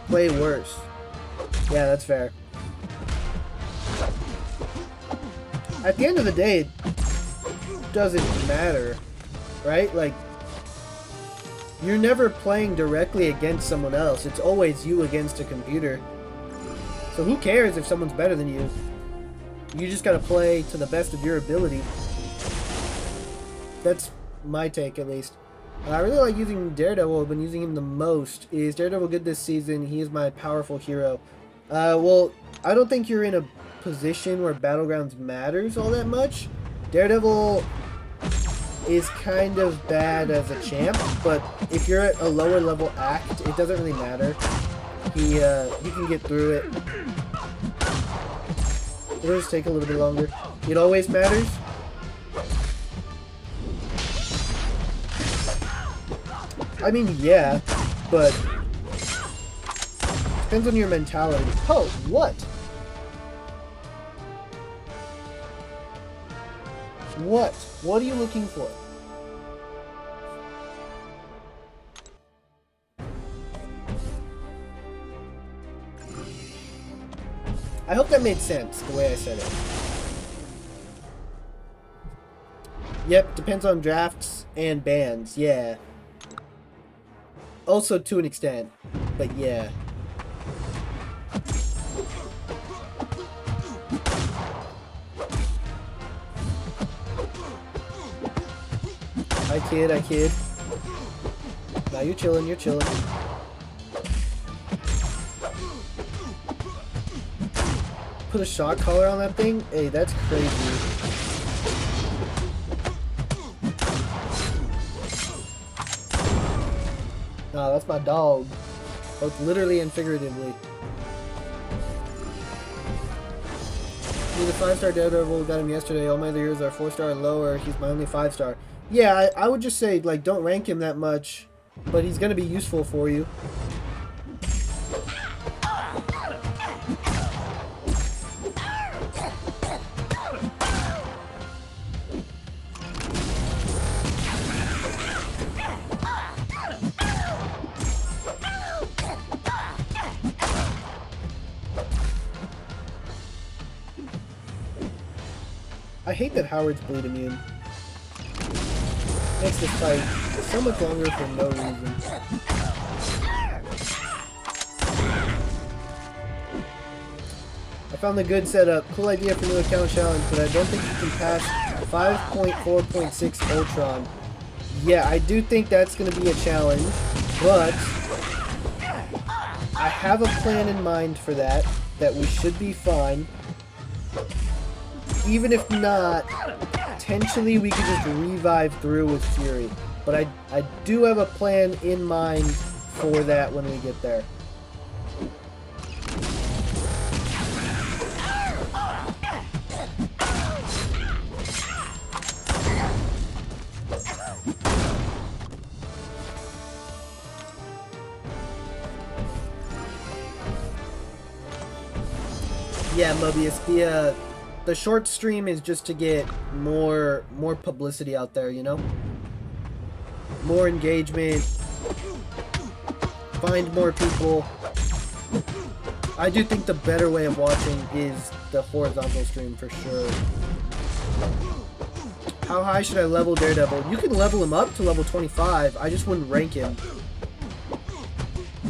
play worse. Yeah, that's fair. At the end of the day, it doesn't matter, right? Like, you're never playing directly against someone else. It's always you against a computer. So who cares if someone's better than you? You just gotta play to the best of your ability. That's my take, at least. I really like using Daredevil. I've been using him the most. Is Daredevil good this season? He is my powerful hero. Well, I don't think you're in a position where Battlegrounds matters all that much. Daredevil is kind of bad as a champ, but if you're at a lower level act, it doesn't really matter. He can get through it. It'll just take a little bit longer. It always matters. I mean, yeah, but depends on your mentality. Oh, what? What? What are you looking for? I hope that made sense, the way I said it. Yep, depends on drafts and bans, yeah. Also to an extent, but yeah. I kid. Now you're chilling, Put a shock collar on that thing? Hey, that's crazy. Nah, that's my dog. Both literally and figuratively. He's a 5-star Daredevil, got him yesterday. All my other heroes are 4-star or lower. He's my only 5-star. Yeah, I would just say, like, don't rank him that much, but he's gonna be useful for you. I hate that Howard's bleed immune. Makes this fight so much longer for no reason. I found the good setup. Cool idea for new account challenge, but I don't think you can pass 5.4.6 Ultron. Yeah, I do think that's going to be a challenge, but I have a plan in mind for that we should be fine. Even if not, potentially we could just revive through with Fury. But I do have a plan in mind for that when we get there. Yeah, Mobius, the short stream is just to get more publicity out there, you know? More engagement, find more people. I do think the better way of watching is the horizontal stream for sure. How high should I level Daredevil? You can level him up to level 25. I just wouldn't rank him.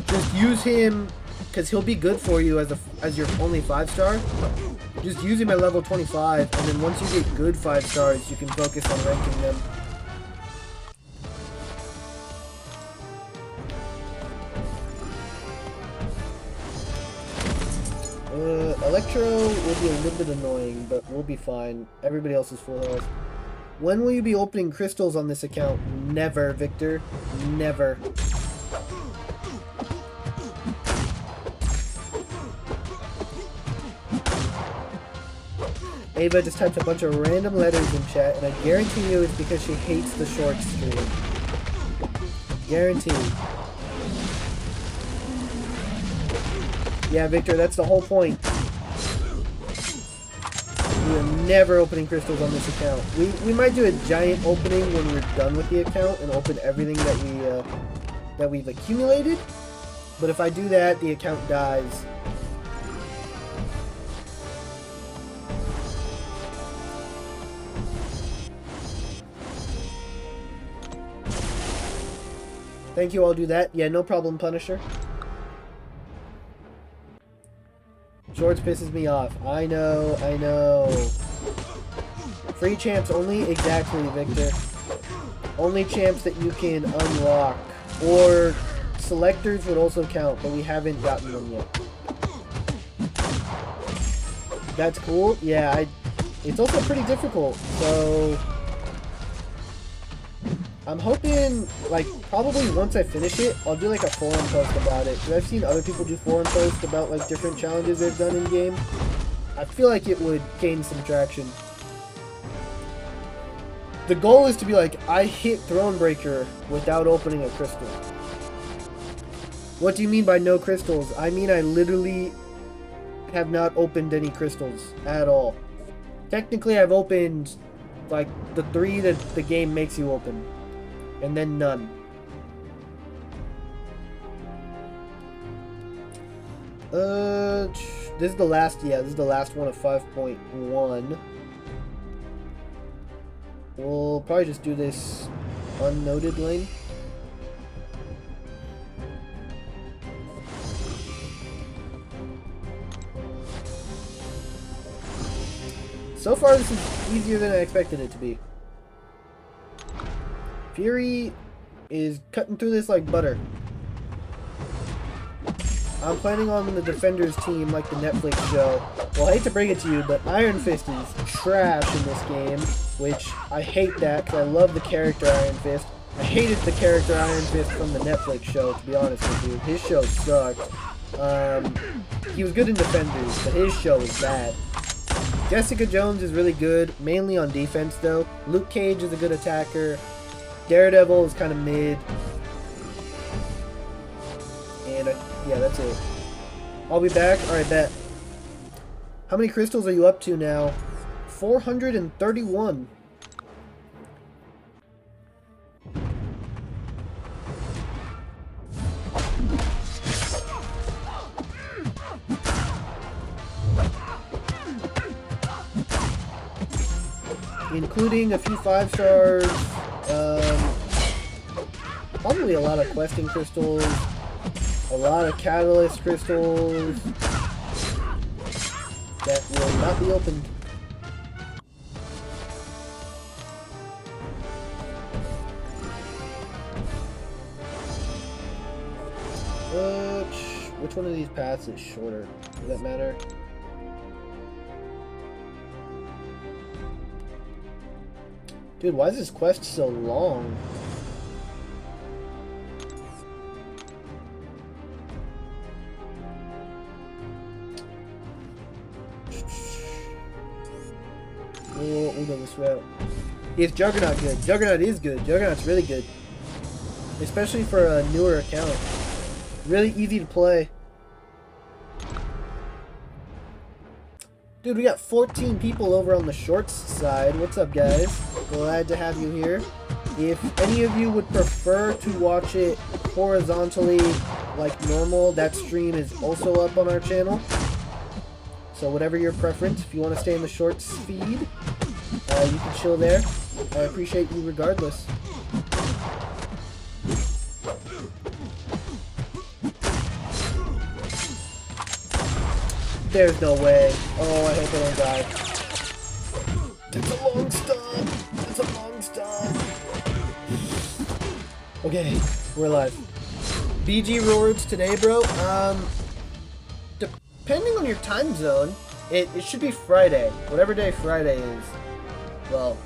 Just use him because he'll be good for you as your only 5-star. Just use him at level 25, and then once you get good 5 stars, you can focus on ranking them. Electro will be a little bit annoying, but we'll be fine. Everybody else is full health. When will you be opening crystals on this account? Never, Victor. Never. Ava just typed a bunch of random letters in chat, and I guarantee you it's because she hates the short stream. Guaranteed. Yeah, Victor, that's the whole point. We are never opening crystals on this account. We might do a giant opening when we're done with the account and open everything that we've accumulated. But if I do that, the account dies. Thank you, I'll do that. Yeah, no problem, Punisher. Shorts pisses me off. I know, I know. Free champs only? Exactly, Victor. Only champs that you can unlock. Or selectors would also count, but we haven't gotten them yet. That's cool. Yeah, it's also pretty difficult, so I'm hoping, like, probably once I finish it, I'll do like a forum post about it. Because I've seen other people do forum posts about like different challenges they've done in game. I feel like it would gain some traction. The goal is to be like, I hit Thronebreaker without opening a crystal. What do you mean by no crystals? I mean I literally have not opened any crystals at all. Technically I've opened like the 3 that the game makes you open. And then none. This is the last, yeah, this is the last one of 5.1. We'll probably just do this unnoted lane. So far, this is easier than I expected it to be. Fury is cutting through this like butter. I'm planning on the Defenders team like the Netflix show. Well, I hate to bring it to you, but Iron Fist is trash in this game, which I hate that because I love the character Iron Fist. I hated the character Iron Fist from the Netflix show, to be honest with you. His show sucked. He was good in Defenders, but his show was bad. Jessica Jones is really good, mainly on defense though. Luke Cage is a good attacker. Daredevil is kind of mid. And yeah, that's it. I'll be back. Alright, bet. How many crystals are you up to now? 431. Including a few 5 stars, probably a lot of questing crystals, a lot of catalyst crystals that will not be opened. Which one of these paths is shorter? Does that matter? Dude, why is this quest so long? We'll go this route. Is Juggernaut good? Juggernaut is good. Juggernaut's really good. Especially for a newer account. Really easy to play. Dude, we got 14 people over on the shorts side. What's up, guys? Glad to have you here. If any of you would prefer to watch it horizontally like normal, that stream is also up on our channel. So whatever your preference, if you want to stay in the shorts feed, you can chill there. I appreciate you regardless. There's no way. Oh, I hope I don't die. That's a long stop. That's a long stop. Okay, we're alive. BG rewards today, bro. Depending on your time zone, it should be Friday. Whatever day Friday is. Well,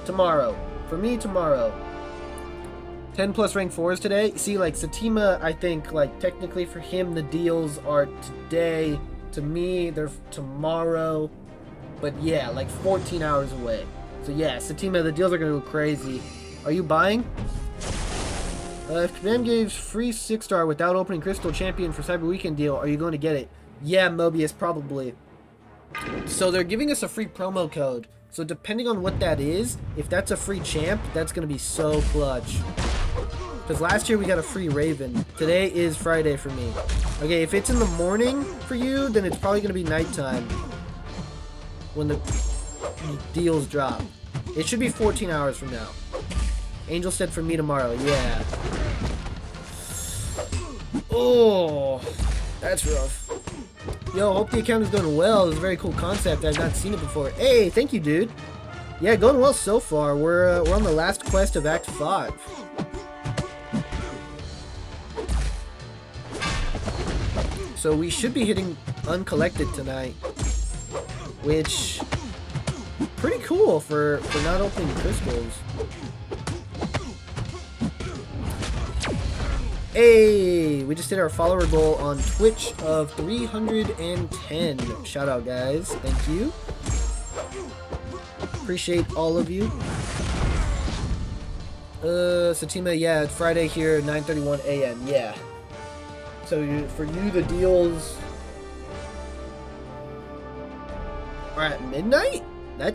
tomorrow. For me, tomorrow. 10 plus rank 4s today. See, like, Satima, I think, like, technically for him, the deals are today. To me, they're tomorrow. But yeah, like 14 hours away. So yeah, Satima, the deals are going to go crazy. Are you buying? If Command gives free 6-star without opening Crystal Champion for Cyber Weekend deal, are you going to get it? Yeah, Mobius, probably. So they're giving us a free promo code. So depending on what that is, if that's a free champ, that's going to be so clutch. Because last year we got a free Raven. Today is Friday for me. Okay, if it's in the morning for you, then it's probably going to be nighttime when the deals drop. It should be 14 hours from now. Angel said for me tomorrow. Yeah. Oh, that's rough. Yo, hope the account is going well. It's a very cool concept. I've not seen it before. Hey, thank you, dude. Yeah, going well so far. We're on the last quest of Act 5. So we should be hitting Uncollected tonight, which pretty cool for not opening crystals. Hey, we just hit our follower goal on Twitch of 310. Shout out, guys. Thank you. Appreciate all of you. Satima, yeah, it's Friday here, 9:31 a.m. Yeah. So for you, the deals are at midnight? That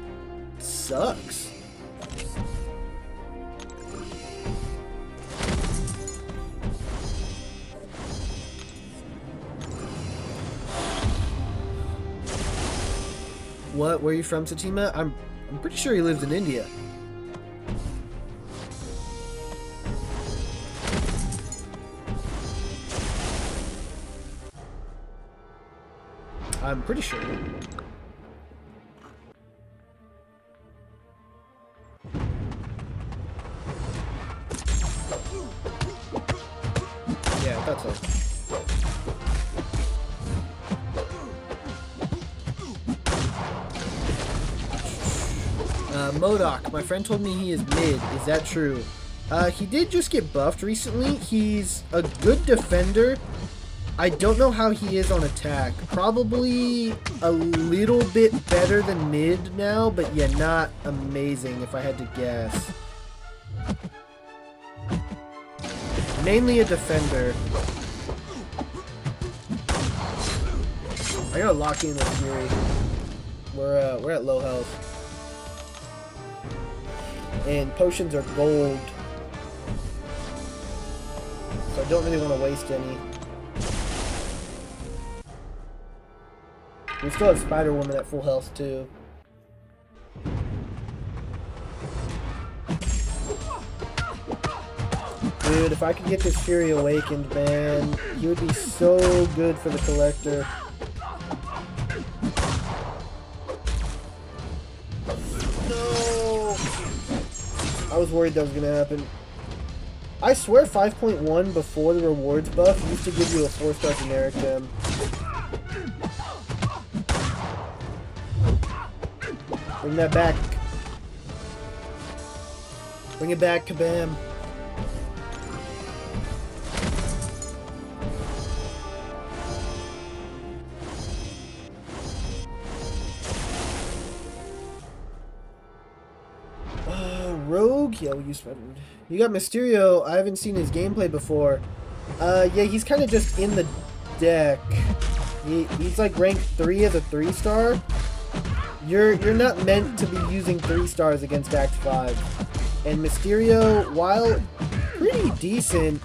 sucks. What? Where are you from, Satima? I'm pretty sure he lives in India. I'm pretty sure. Yeah, I thought so. MODOK, my friend told me he is mid. Is that true? He did just get buffed recently. He's a good defender. I don't know how he is on attack. Probably a little bit better than mid now, but yeah, not amazing if I had to guess. Mainly a defender. I gotta lock in with Fury. We're at low health. And potions are gold. So I don't really want to waste any. We still have Spider-Woman at full health too. Dude, if I could get this Fury awakened, man, he would be so good for the Collector. No! I was worried that was gonna happen. I swear 5.1 before the rewards buff used to give you a 4-star generic gem. Bring that back. Bring it back, kabam. Rogue? Yeah, we use Spider-Man. You got Mysterio. I haven't seen his gameplay before. Yeah, he's kind of just in the deck. He's like rank 3 as a 3-star. You're not meant to be using 3 stars against Act 5. And Mysterio, while pretty decent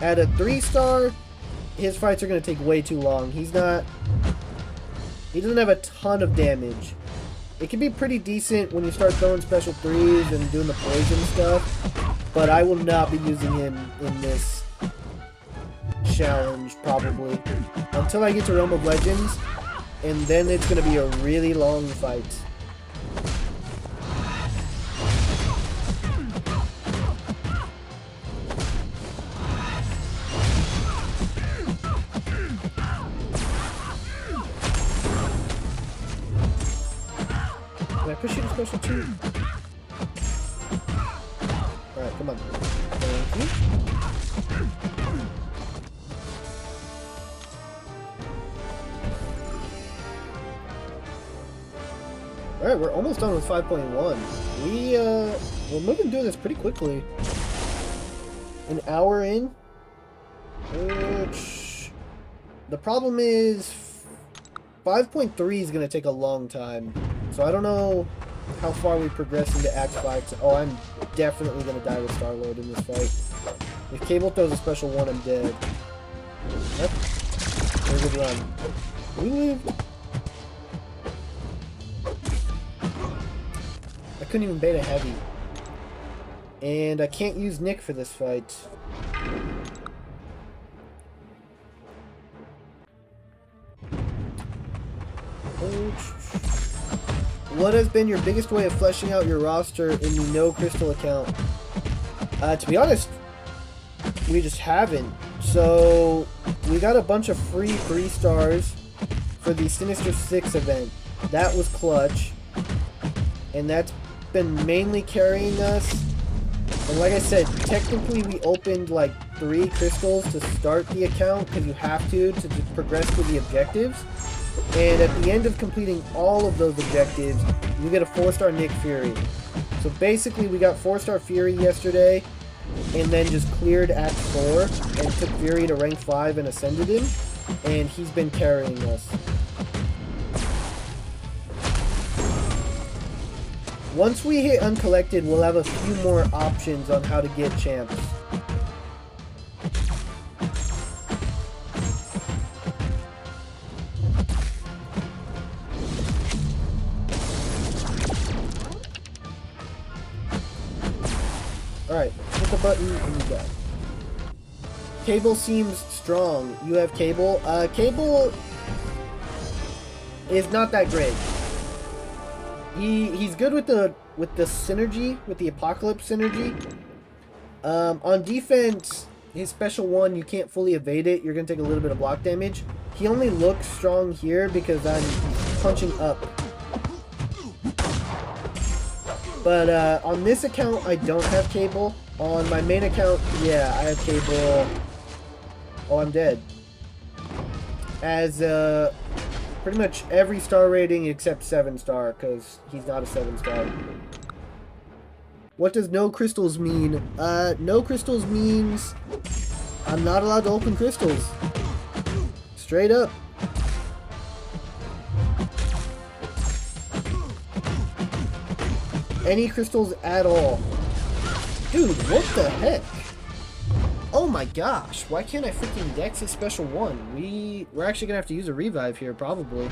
at a 3-star, his fights are going to take way too long. He doesn't have a ton of damage. It can be pretty decent when you start throwing special 3s and doing the poison stuff, but I will not be using him in this challenge, probably. Until I get to Realm of Legends, and then it's going to be a really long fight. Can I push you to special 2? Alright, come on. Thank you. Alright, we're almost done with 5.1. We're moving through this pretty quickly. An hour in? Which... The problem is... 5.3 is going to take a long time. So I don't know how far we progress into Act 5. Oh, I'm definitely going to die with Star-Lord in this fight. If Cable throws a special 1, I'm dead. Yep. Very good run. We lived. I couldn't even bait a heavy. And I can't use Nick for this fight. What has been your biggest way of fleshing out your roster in the no crystal account? To be honest, we just haven't. So we got a bunch of free 3 stars for the Sinister 6 event. That was clutch. And that's been mainly carrying us. And like I said, technically we opened like 3 crystals to start the account because you have to progress through the objectives. And at the end of completing all of those objectives, you get a 4-star Nick Fury. So basically we got 4-star Fury yesterday, and then just cleared Act 4 and took Fury to rank 5 and ascended him, and he's been carrying us. Once we hit Uncollected, we'll have a few more options on how to get champs. Alright, hit the button and you go. Cable seems strong. You have Cable. Cable is not that great. He's good with the synergy, with the Apocalypse synergy. On defense, his special 1, you can't fully evade it. You're going to take a little bit of block damage. He only looks strong here because I'm punching up. But on this account, I don't have Cable. On my main account, yeah, I have Cable. Oh, I'm dead. As pretty much every star rating except 7-star, because he's not a 7-star. What does no crystals mean? No crystals means I'm not allowed to open crystals. Straight up. Any crystals at all. Dude, what the heck? Oh my gosh, why can't I freaking dex his special 1? We're actually gonna have to use a revive here, probably.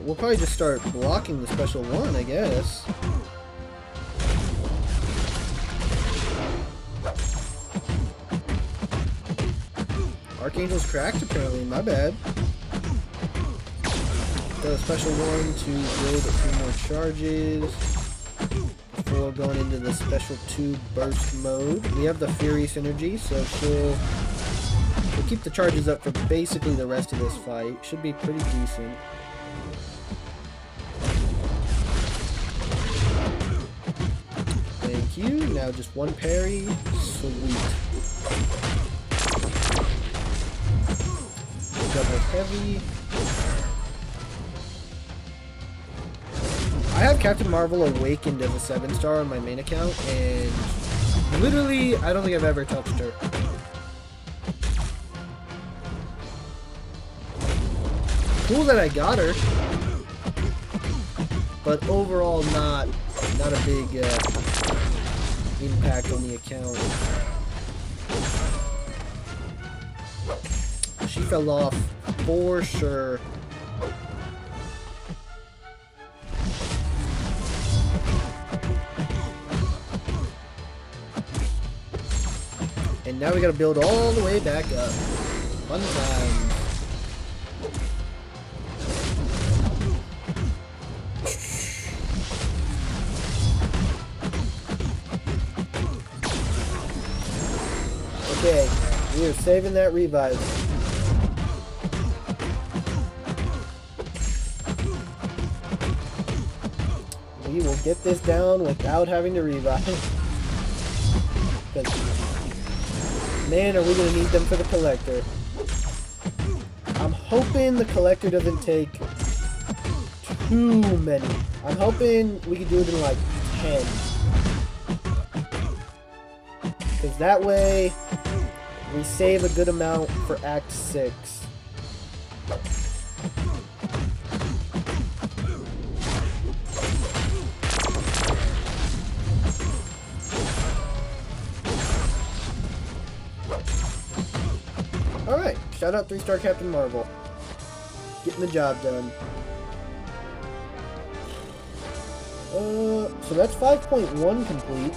We'll probably just start blocking the special 1, I guess. Archangel's cracked, apparently. My bad. Got a special 1 to build a few more charges before going into the special 2 burst mode. We have the Fury synergy, so she'll keep the charges up for basically the rest of this fight. Should be pretty decent. Thank you. Now just 1 parry. Sweet. Double heavy. I have Captain Marvel Awakened as a 7-star on my main account, and literally, I don't think I've ever touched her. Cool that I got her, but overall not a big impact on the account. She fell off for sure. And now we gotta build all the way back up. Fun time. Okay, we are saving that revive. We will get this down without having to revive. Man, are we going to need them for the Collector. I'm hoping the Collector doesn't take too many. I'm hoping we can do it in like 10. Because that way, we save a good amount for Act 6. Alright, shout out 3-star Captain Marvel. Getting the job done. So that's 5.1 complete.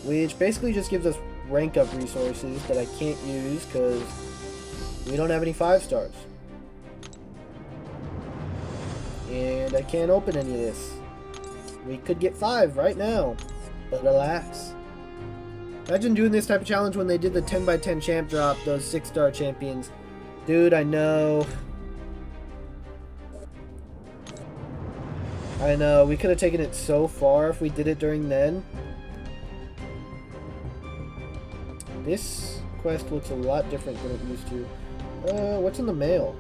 which basically just gives us rank up resources that I can't use because we don't have any 5 stars. And I can't open any of this. We could get 5 right now, but alas. Imagine doing this type of challenge when they did the 10x10 champ drop, those 6-star champions. Dude, I know. I know, we could have taken it so far if we did it during then. This quest looks a lot different than it used to. What's in the mail?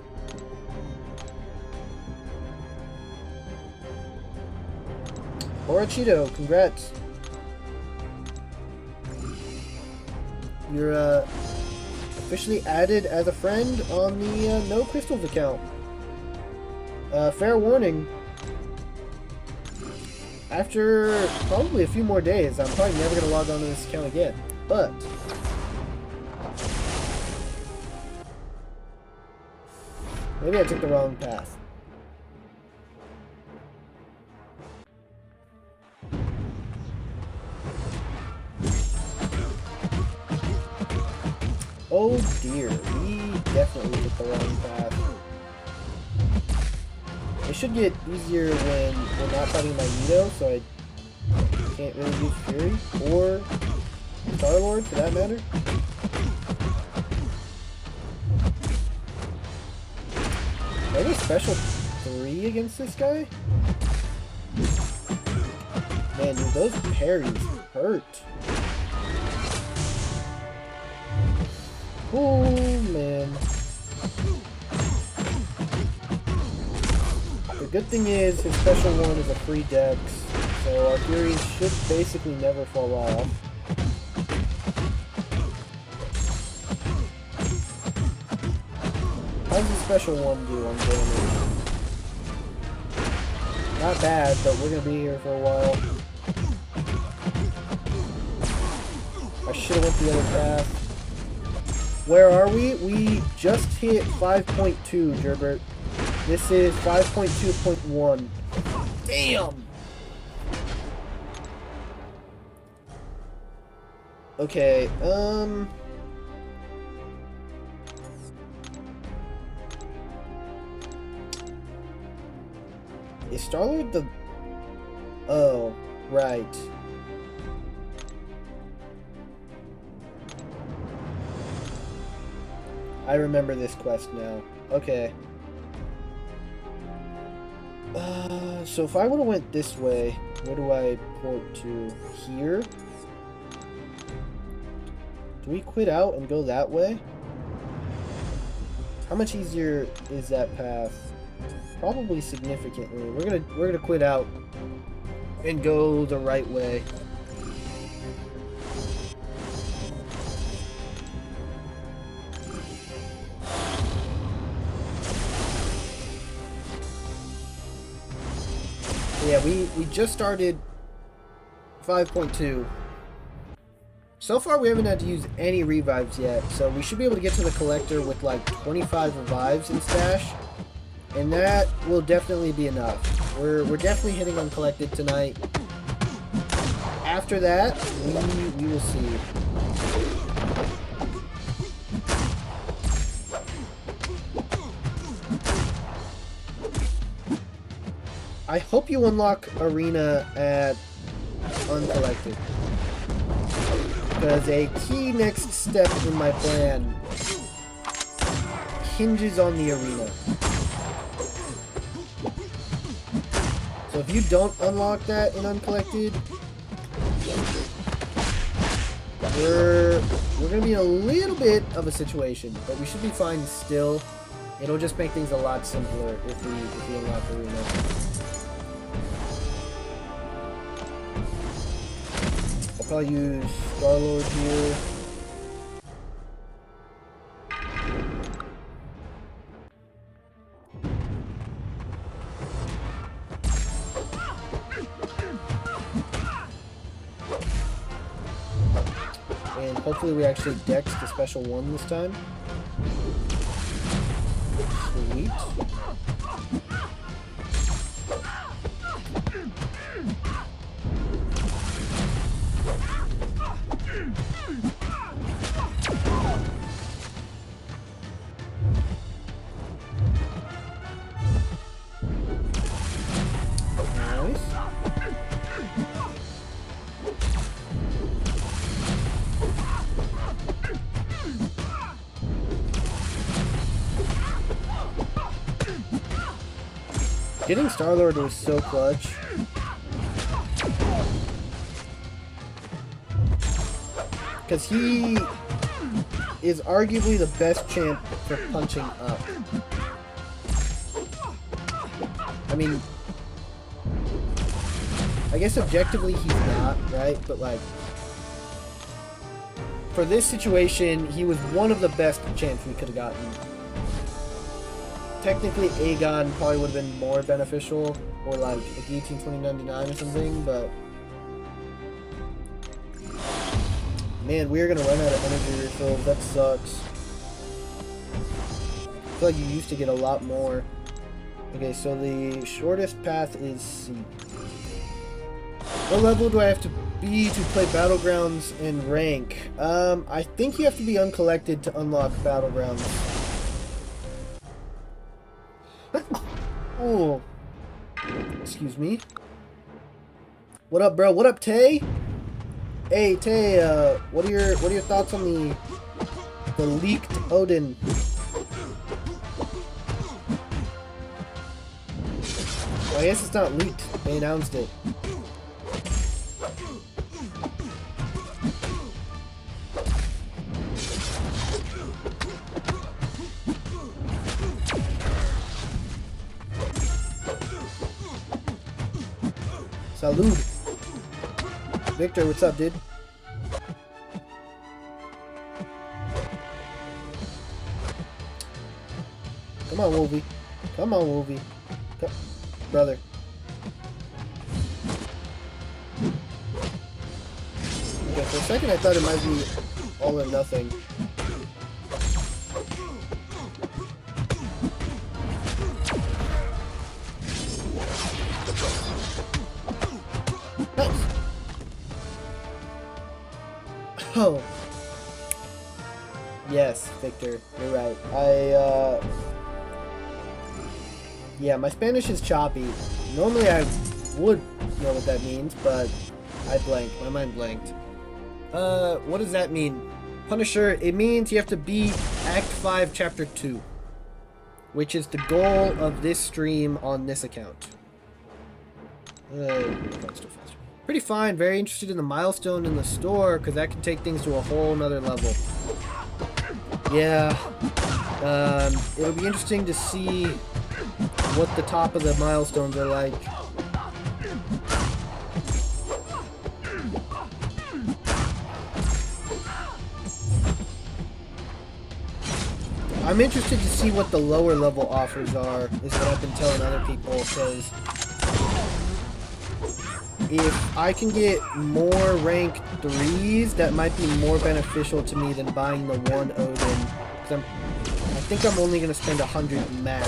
Borachito, congrats. You're officially added as a friend on the No Crystals account. Fair warning. After probably a few more days, I'm probably never going to log on to this account again. But maybe I took the wrong path. Oh dear, we definitely took the wrong path. It should get easier when we're not fighting Magneto, so I can't really use Fury, or Star-Lord for that matter. Are they special 3 against this guy? Man, dude, those parries hurt. Oh, man. The good thing is, his special one is a free dex, so our Furies should basically never fall off. How does the special one do on damage? Not bad, but we're going to be here for a while. I should have went the other path. Where are we? We just hit 5.2, Gerbert. This is 5.2.1. Damn! Okay, is Star-Lord the... Oh, right. I remember this quest now. Okay. So if I would have went this way, where do I port to? Here? Do we quit out and go that way? How much easier is that path? Probably significantly. We're gonna quit out and go the right way. Yeah, we just started 5.2. So far we haven't had to use any revives yet, so we should be able to get to the collector with like 25 revives in stash, and that will definitely be enough. We're definitely hitting Uncollected tonight. After that, we will see. I hope you unlock Arena at Uncollected, because a key next step in my plan hinges on the Arena. So if you don't unlock that in Uncollected, we're gonna be in a little bit of a situation, but we should be fine still. It'll just make things a lot simpler if we unlock Arena. I'll use Star-Lord here. And hopefully we actually dex the special one this time. Sweet. Getting Star-Lord was so clutch. Because he is arguably the best champ for punching up. I mean, I guess objectively he's not, right? But like, for this situation, he was one of the best champs we could have gotten. Technically, Aegon probably would have been more beneficial, or like a Guillotine 2099 or something, but man, we're gonna run out of energy refills. That sucks. I feel like you used to get a lot more. Okay, so the shortest path is C. What level do I have to be to play Battlegrounds and rank? I think you have to be uncollected to unlock Battlegrounds. Oh. Excuse me. What up, bro? What up, Tay? Hey, Tay, what are your thoughts on the leaked Odin? I guess it's not leaked. They announced it. Salud. Victor, what's up, dude? Come on, Wolvie. Come on, Wolvie. Brother. Okay, for a second I thought it might be all or nothing. Nice. Oh. Yes, Victor, you're right. Yeah, my Spanish is choppy. Normally I would know what that means, but I blanked. My mind blanked. What does that mean? Punisher, it means you have to beat Act 5, Chapter 2. Which is the goal of this stream on this account. Pretty fine. Very interested in the milestone in the store, because that can take things to a whole nother level. Yeah. It'll be interesting to see what the top of the milestones are like. I'm interested to see what the lower level offers are, is what I've been telling other people, because if I can get more rank 3s, that might be more beneficial to me than buying the one Odin. Because I think I'm only going to spend 100 max.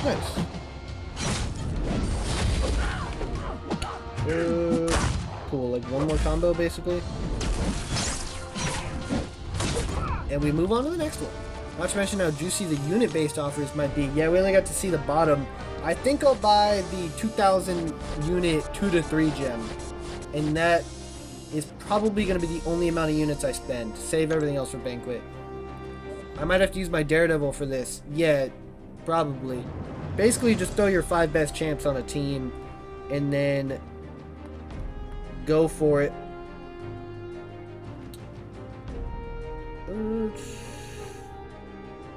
Nice. Cool, like one more combo basically. And we move on to the next one. Not to mention how juicy the unit-based offers might be. Yeah, we only got to see the bottom. I think I'll buy the 2000 unit 2 to 3 gem. And that is probably going to be the only amount of units I spend. Save everything else for Banquet. I might have to use my Daredevil for this. Yeah, probably. Basically, just throw your 5 best champs on a team and then go for it.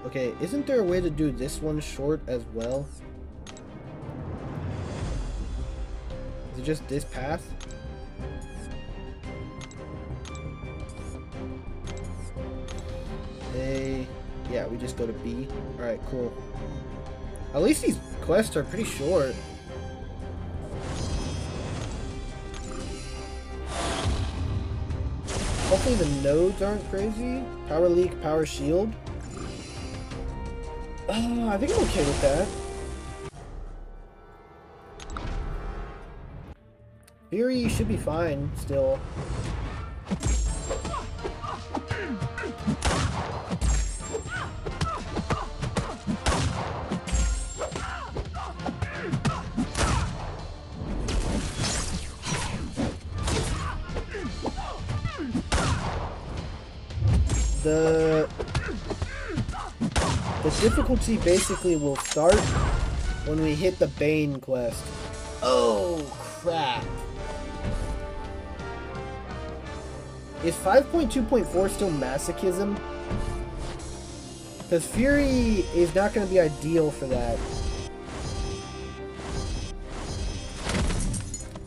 Okay, isn't there a way to do this one short as well? Is it just this path? A, yeah, we just go to B. Alright, cool. At least these quests are pretty short. Hopefully the nodes aren't crazy. Power leak, power shield. I think I'm okay with that. Fury should be fine still. The difficulty basically will start when we hit the Bane quest. Oh, crap. Is 5.2.4 still masochism? Because Fury is not going to be ideal for that.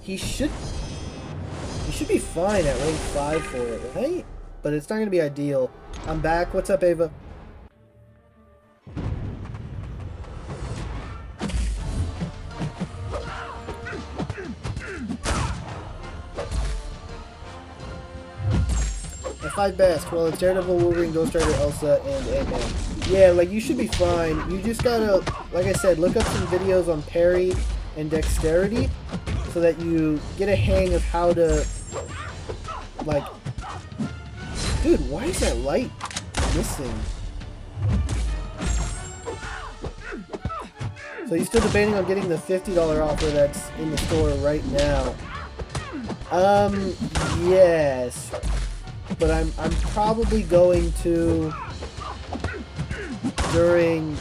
He should be fine at rank 5 for it, right? But it's not going to be ideal. I'm back. What's up, Ava? F5 best. Well, it's Daredevil, Wolverine, Ghost Rider, Elsa, and Ant-Man. Yeah, like, you should be fine. You just gotta, like I said, look up some videos on parry and dexterity so that you get a hang of how to, like... Dude, why is that light missing? So you're still debating on getting the $50 offer that's in the store right now. Yes. But I'm probably going to during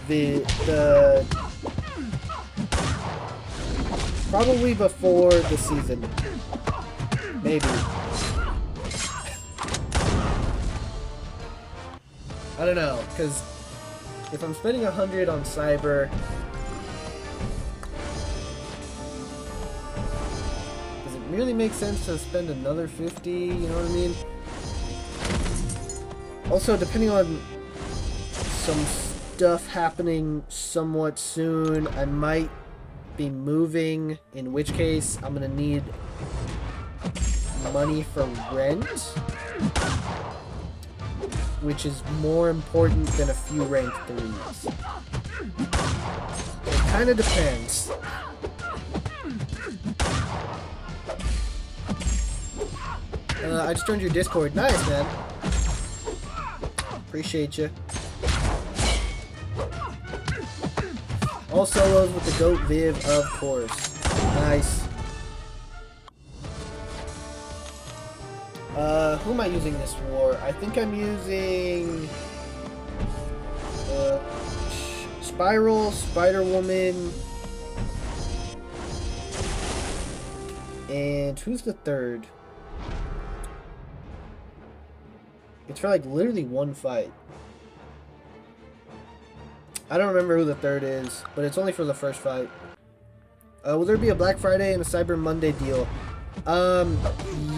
the probably before the season. Maybe. I don't know, because if I'm spending 100 on Cyber, does it really make sense to spend another 50? You know what I mean? Also, depending on some stuff happening somewhat soon, I might be moving, in which case I'm gonna need money for rent, which is more important than a few rank 3s. It kind of depends. I just joined your Discord. Nice, man. Appreciate you. All solos with the GOAT Viv, of course. Nice. Who am I using this for? I think I'm using Spiral, Spider-Woman, and who's the third? It's for like literally one fight. I don't remember who the third is, but it's only for the first fight. Will there be a Black Friday and a Cyber Monday deal?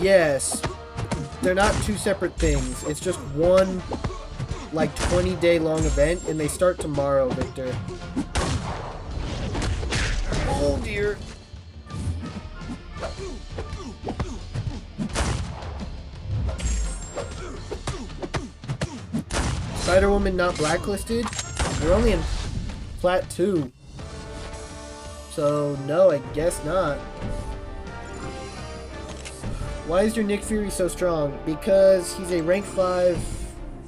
Yes. They're not two separate things. It's just one, like, 20-day long event, and they start tomorrow, Victor. Oh, dear. Spider-Woman not blacklisted? We're only in Plat 2. So, no, I guess not. Why is your Nick Fury so strong? Because he's a rank 5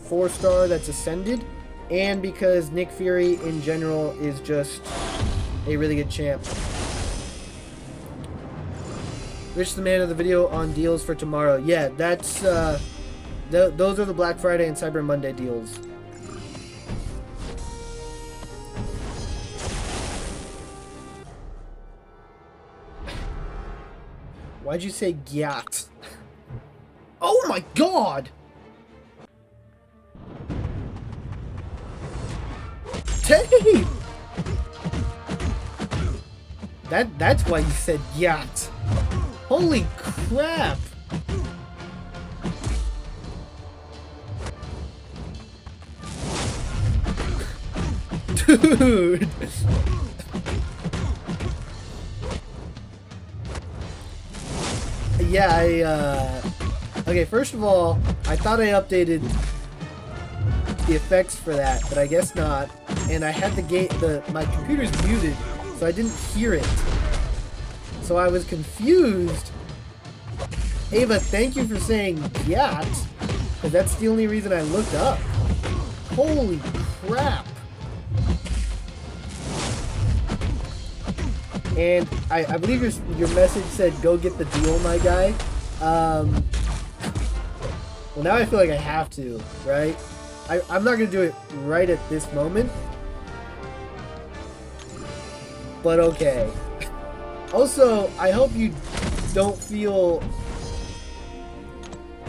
4-star that's ascended, and because Nick Fury in general is just a really good champ. Rich the man of the video on deals for tomorrow. Yeah, that's those are the Black Friday and Cyber Monday deals. Why'd you say gyat? Oh my god! Tape! That's why you said gyat. Holy crap! Dude! Yeah, okay, first of all, I thought I updated the effects for that, but I guess not. And I had my computer's muted, so I didn't hear it. So I was confused. Ava, thank you for saying yacht, because that's the only reason I looked up. Holy crap. And I believe your message said, go get the deal, my guy. Well, now I feel like I have to, right? I'm not going to do it right at this moment. But okay. Also, I hope you don't feel...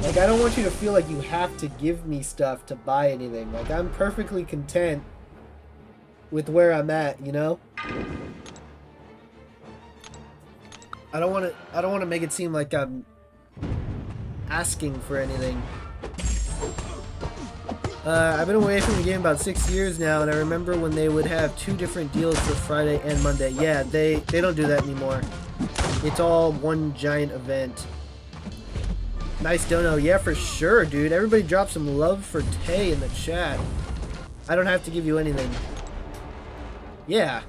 Like, I don't want you to feel like you have to give me stuff to buy anything. Like, I'm perfectly content with where I'm at, you know? I don't want to make it seem like I'm asking for anything. I've been away from the game about 6 years now, and I remember when they would have 2 different deals for Friday and Monday. Yeah, they don't do that anymore. It's all one giant event. Nice dono. Yeah, for sure, dude. Everybody drop some love for Tay in the chat. I don't have to give you anything. Yeah.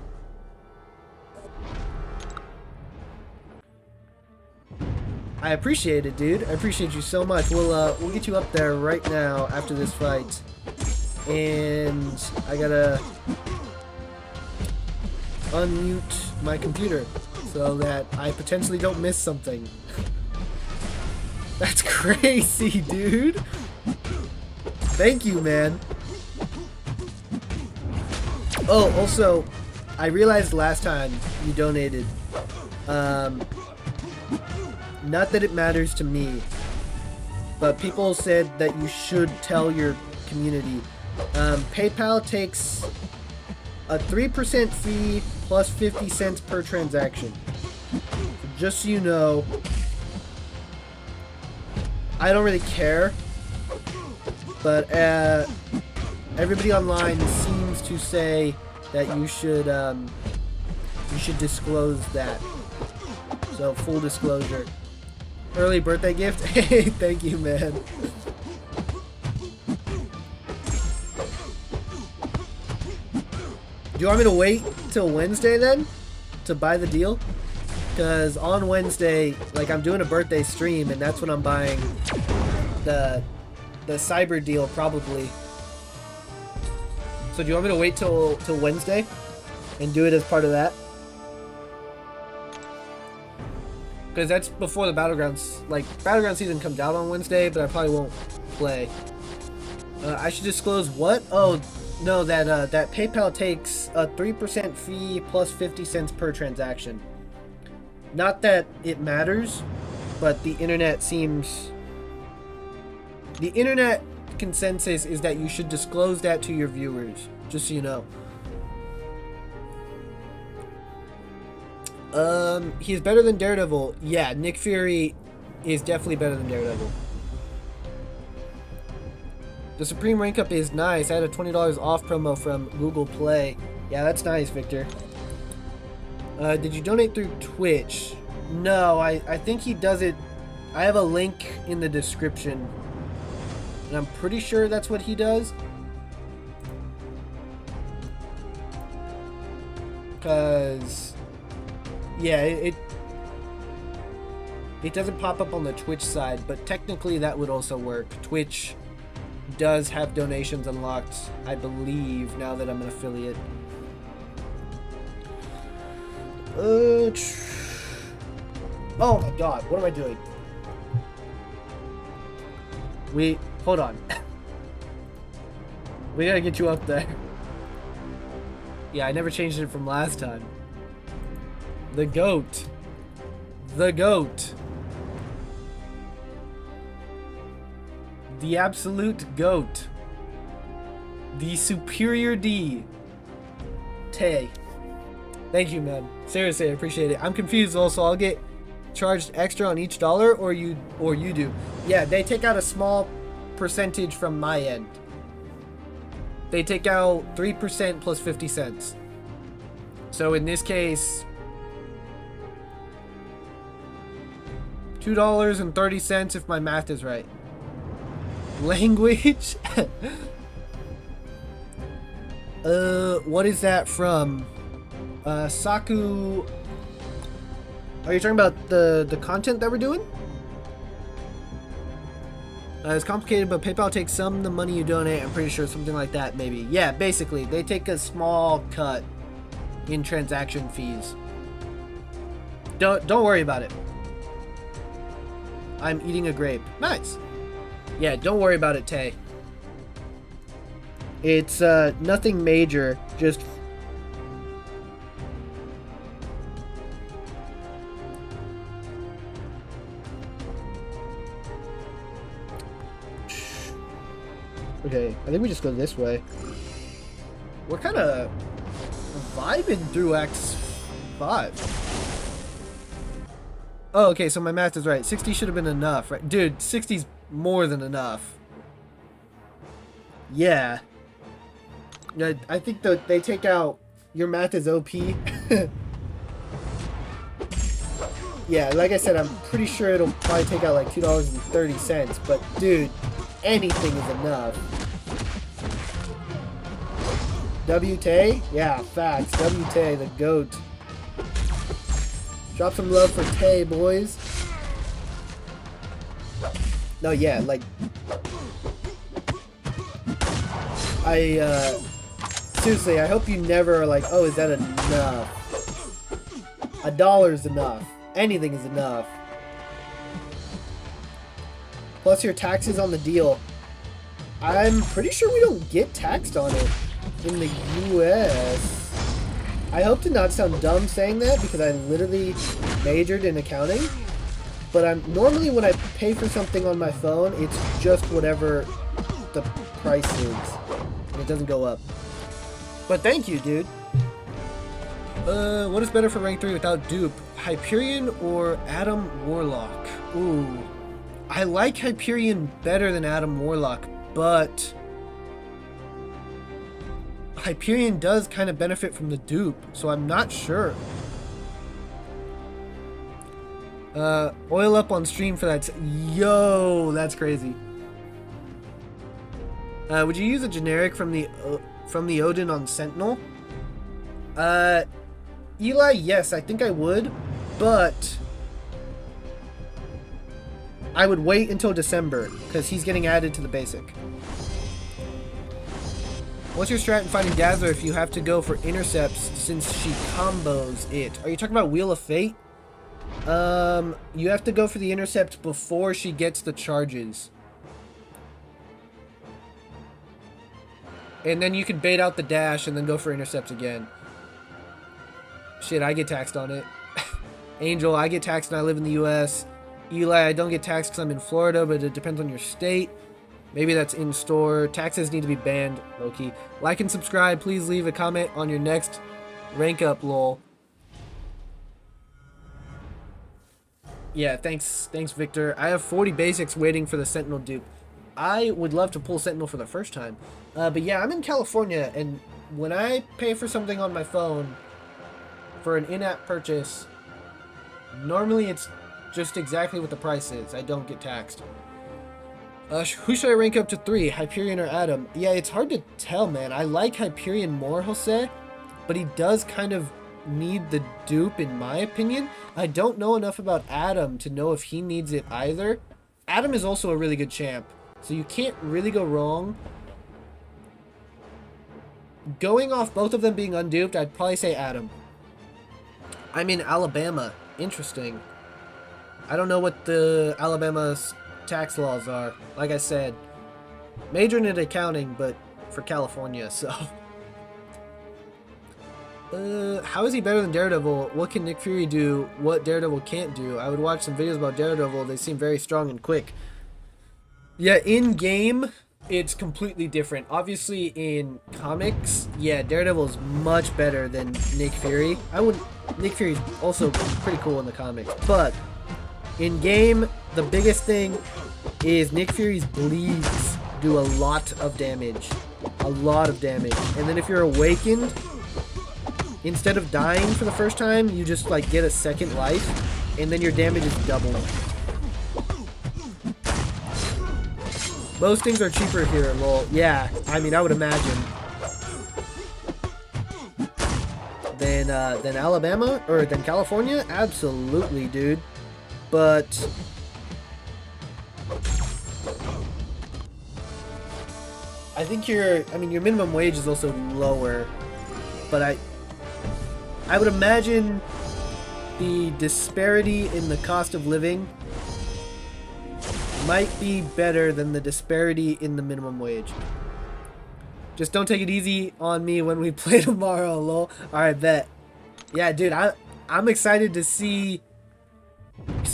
I appreciate it, dude. I appreciate you so much. We'll get you up there right now after this fight. And I gotta unmute my computer so that I potentially don't miss something. That's crazy, dude. Thank you, man. Oh, also, I realized last time you donated, not that it matters to me, but people said that you should tell your community. PayPal takes a 3% fee plus 50 cents per transaction. Just so you know, I don't really care, but everybody online seems to say that you should disclose that. So full disclosure. Early birthday gift? Hey, thank you, man. Do you want me to wait till Wednesday then to buy the deal? Because on Wednesday, like, I'm doing a birthday stream, and that's when I'm buying the cyber deal probably. So do you want me to wait till Wednesday and do it as part of that? Because that's before the Battlegrounds, like, Battleground season comes out on Wednesday, but I probably won't play. I should disclose what? Oh, no, that PayPal takes a 3% fee plus 50 cents per transaction. Not that it matters, but the internet seems... The internet consensus is that you should disclose that to your viewers, just so you know. He's better than Daredevil. Yeah, Nick Fury is definitely better than Daredevil. The Supreme Rank Up is nice. I had a $20 off promo from Google Play. Yeah, that's nice, Victor. Did you donate through Twitch? No, I think he does it. I have a link in the description, and I'm pretty sure that's what he does. Because... yeah, it doesn't pop up on the Twitch side, but technically that would also work. Twitch does have donations unlocked, I believe, now that I'm an affiliate. Oh my god, what am I doing? Hold on. We gotta get you up there. Yeah, I never changed it from last time. The GOAT. The GOAT. The absolute GOAT. The superior D. Tay. Thank you, man. Seriously, I appreciate it. I'm confused also. I'll get charged extra on each dollar, or you do. Yeah, they take out a small percentage from my end. They take out 3% plus 50 cents. So in this case, $2.30 if my math is right. Language? What is that from? Saku... Are you talking about the content that we're doing? It's complicated, but PayPal takes some of the money you donate. I'm pretty sure something like that, maybe. Yeah, basically, they take a small cut in transaction fees. Don't worry about it. I'm eating a grape. Nice. Yeah, don't worry about it, Tay. It's nothing major, just okay, I think we just go this way. We're kind of vibing through Act 5. Oh, okay, so my math is right. 60 should have been enough, right? Dude, 60's more than enough. Yeah. I think that they take out your math is OP. Yeah, like I said, I'm pretty sure it'll probably take out like $2.30, but dude, anything is enough. W-Tay? Yeah, facts. W-Tay, the GOAT. Drop some love for Tay, boys. No, yeah, like... Seriously, I hope you never are like, oh, is that enough? $1's enough. Anything is enough. Plus your taxes on the deal. I'm pretty sure we don't get taxed on it in the US. I hope to not sound dumb saying that because I literally majored in accounting. But normally when I pay for something on my phone, it's just whatever the price is. And it doesn't go up. But thank you, dude. What is better for rank 3 without dupe? Hyperion or Adam Warlock? Ooh. I like Hyperion better than Adam Warlock, but Hyperion does kind of benefit from the dupe, so I'm not sure. Oil up on stream for that. Yo, that's crazy. Would you use a generic from the Odin on Sentinel? Eli, yes, I think I would, but I would wait until December because he's getting added to the basic. What's your strat in fighting Dazzler if you have to go for intercepts since she combos it? Are you talking about Wheel of Fate? You have to go for the intercept before she gets the charges. And then you can bait out the dash and then go for intercepts again. Shit, I get taxed on it. Angel, I get taxed and I live in the US. Eli, I don't get taxed because I'm in Florida, but it depends on your state. Maybe that's in store. Taxes need to be banned, low-key. Like and subscribe. Please leave a comment on your next rank up, lol. Yeah, thanks, Victor. I have 40 basics waiting for the Sentinel dupe. I would love to pull Sentinel for the first time. But yeah, I'm in California, and when I pay for something on my phone for an in-app purchase, normally it's just exactly what the price is. I don't get taxed. Who should I rank up to 3? Hyperion or Adam? Yeah, it's hard to tell, man. I like Hyperion more, Jose, but he does kind of need the dupe, in my opinion. I don't know enough about Adam to know if he needs it either. Adam is also a really good champ, so you can't really go wrong. Going off both of them being unduped, I'd probably say Adam. I'm in Alabama. Interesting. I don't know what the Alabama's tax laws are. Like I said, majoring in accounting, but for California, so. How is he better than Daredevil? What can Nick Fury do what Daredevil can't do? I would watch some videos about Daredevil. They seem very strong and quick. Yeah, in game, it's completely different. Obviously, in comics, yeah, Daredevil is much better than Nick Fury. Nick Fury's also pretty cool in the comics, but in game, the biggest thing is Nick Fury's bleeds do a lot of damage. A lot of damage. And then if you're awakened, instead of dying for the first time, you just like get a second life, and then your damage is doubled. Most things are cheaper here, lol. Yeah, I mean, I would imagine. Than Alabama, or than California? Absolutely, dude. But I think your minimum wage is also lower, but I would imagine the disparity in the cost of living might be better than the disparity in the minimum wage. Just don't take it easy on me when we play tomorrow, lol. Alright, bet. Yeah, dude, I'm excited to see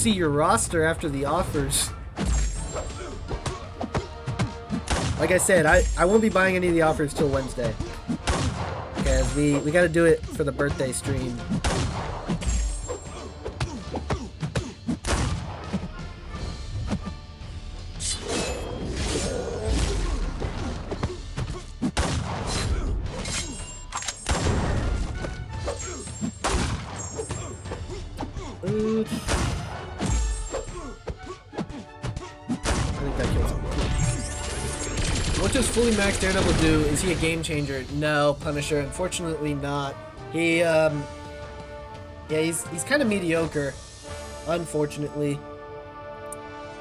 your roster after the offers. Like I said, I won't be buying any of the offers till Wednesday. Because we gotta do it for the birthday stream. What does fully maxed Daredevil do? Is he a game changer? No, Punisher, unfortunately not. He, yeah, he's kind of mediocre, unfortunately.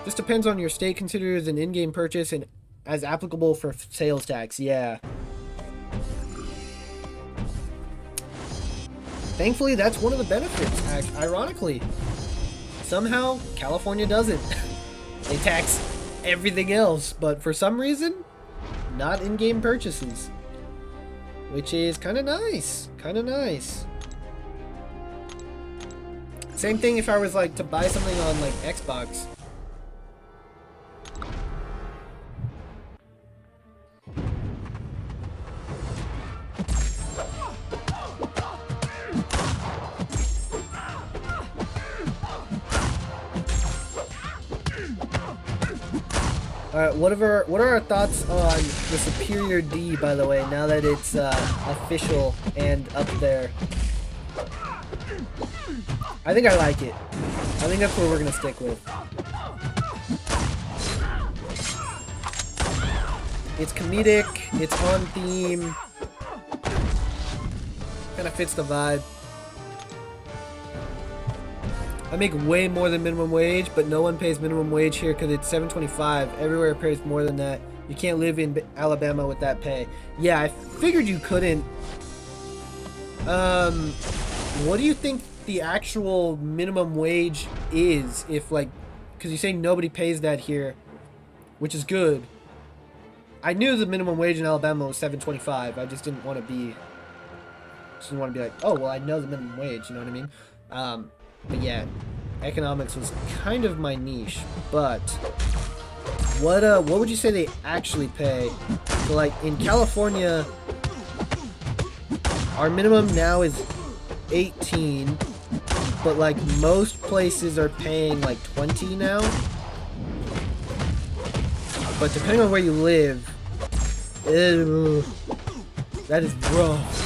Just depends on your state considered as an in-game purchase and as applicable for sales tax, yeah. Thankfully, that's one of the benefits, ironically. Somehow, California doesn't. They tax everything else, but for some reason, not in-game purchases. Which is kind of nice. Kind of nice. Same thing if I was like to buy something on like Xbox. Alright, what are our thoughts on the Superior D, by the way, now that it's official and up there? I think I like it. I think that's what we're going to stick with. It's comedic, it's on theme, kind of fits the vibe. I make way more than minimum wage, but no one pays minimum wage here because it's $7.25. Everywhere it pays more than that. You can't live in Alabama with that pay. Yeah, I figured you couldn't. What do you think the actual minimum wage is? If like, because you say nobody pays that here, which is good. I knew the minimum wage in Alabama was $7.25. I just didn't want to be like, oh well, I know the minimum wage. You know what I mean? But yeah, economics was kind of my niche. But what would you say they actually pay? So like in California, our minimum now is 18, but like most places are paying like 20 now. But depending on where you live, that is rough.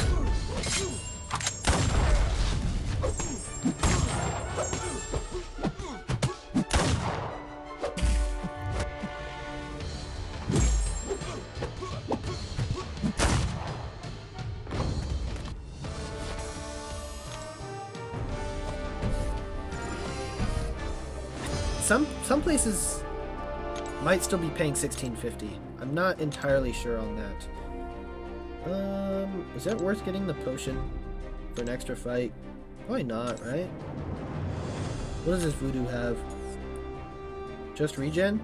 Some places might still be paying $16.50. I'm not entirely sure on that. Is that worth getting the potion for an extra fight? Probably not, right? What does this voodoo have? Just regen?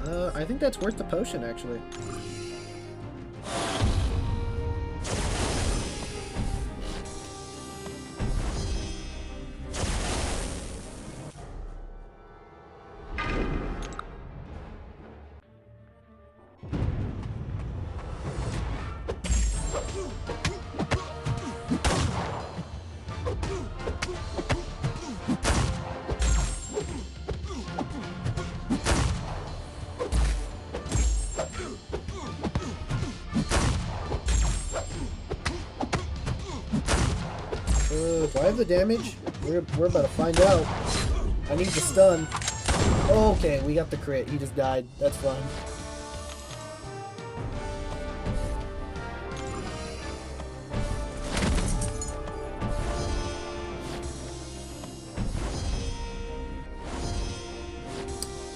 I think that's worth the potion, actually. Do I have the damage? We're about to find out. I need the stun. Oh, okay, we got the crit. He just died. That's fine.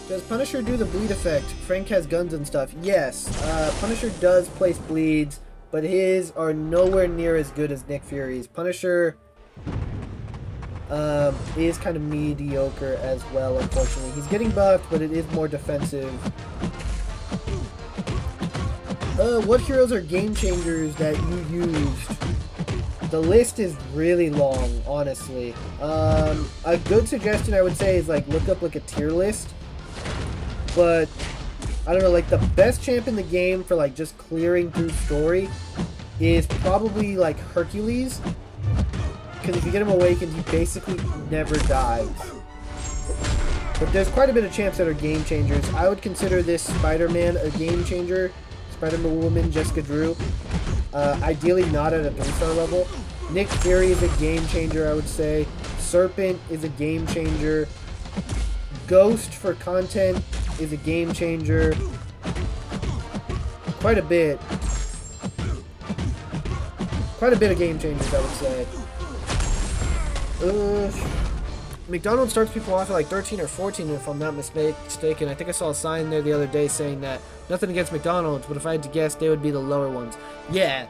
Does Punisher do the bleed effect? Frank has guns and stuff. Yes, Punisher does place bleeds, but his are nowhere near as good as Nick Fury's. Punisher is kind of mediocre as well, unfortunately. He's getting buffed, but it is more defensive. What heroes are game changers that you used? The list is really long, honestly. A good suggestion I would say is like look up like a tier list. But I don't know, like the best champ in the game for like just clearing through story is probably like Hercules. Because if you get him awakened, he basically never dies. But there's quite a bit of champs that are game changers. I would consider this Spider-Man a game changer. Spider-Woman, Jessica Drew. Ideally not at a 3-star level. Nick Fury is a game changer, I would say. Serpent is a game changer. Ghost for content is a game changer. Quite a bit. Quite a bit of game changers, I would say. McDonald's starts people off at like 13 or 14 if I'm not mistaken. I think I saw a sign there the other day saying that nothing against McDonald's, but if I had to guess, they would be the lower ones. Yeah,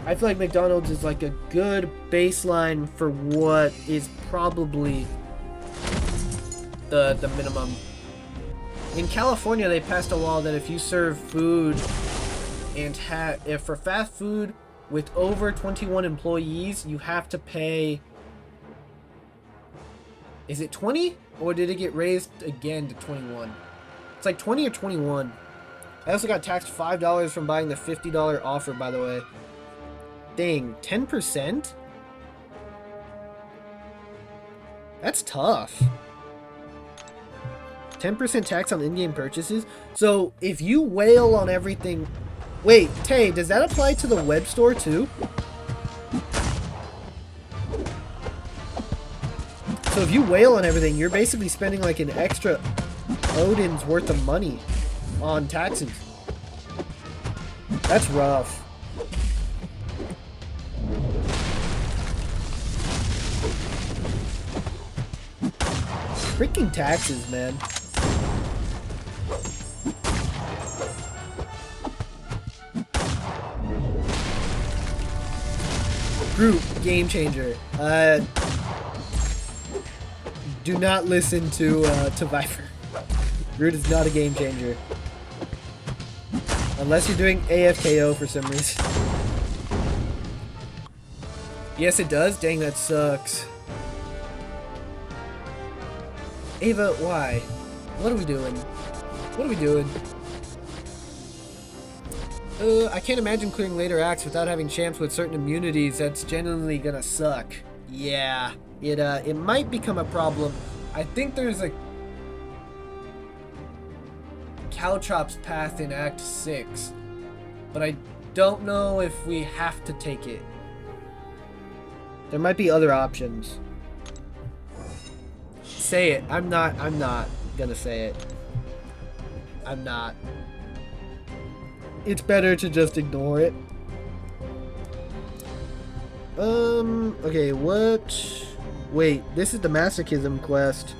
I feel like McDonald's is like a good baseline for what is probably the minimum. In California, they passed a law that if you serve food and if for fast food with over 21 employees, you have to pay. Is it 20? Or did it get raised again to 21? It's like 20 or 21. I also got taxed $5 from buying the $50 offer, by the way. Dang, 10%? That's tough. 10% tax on in-game purchases? So, if you whale on everything... Wait, Tay, does that apply to the web store too? So if you whale on everything, you're basically spending like an extra Odin's worth of money on taxes. That's rough. Freaking taxes, man. Groot, game changer. Do not listen to Viper. Groot is not a game changer. Unless you're doing AFKO for some reason. Yes, it does? Dang, that sucks. Ava, why? What are we doing? What are we doing? I can't imagine clearing later acts without having champs with certain immunities. That's genuinely gonna suck. Yeah. It might become a problem. I think there's a Caltrops path in Act 6, but I don't know if we have to take it. There might be other options. Say it. I'm not gonna say it. I'm not. It's better to just ignore it. Okay, what? Wait, this is the masochism quest.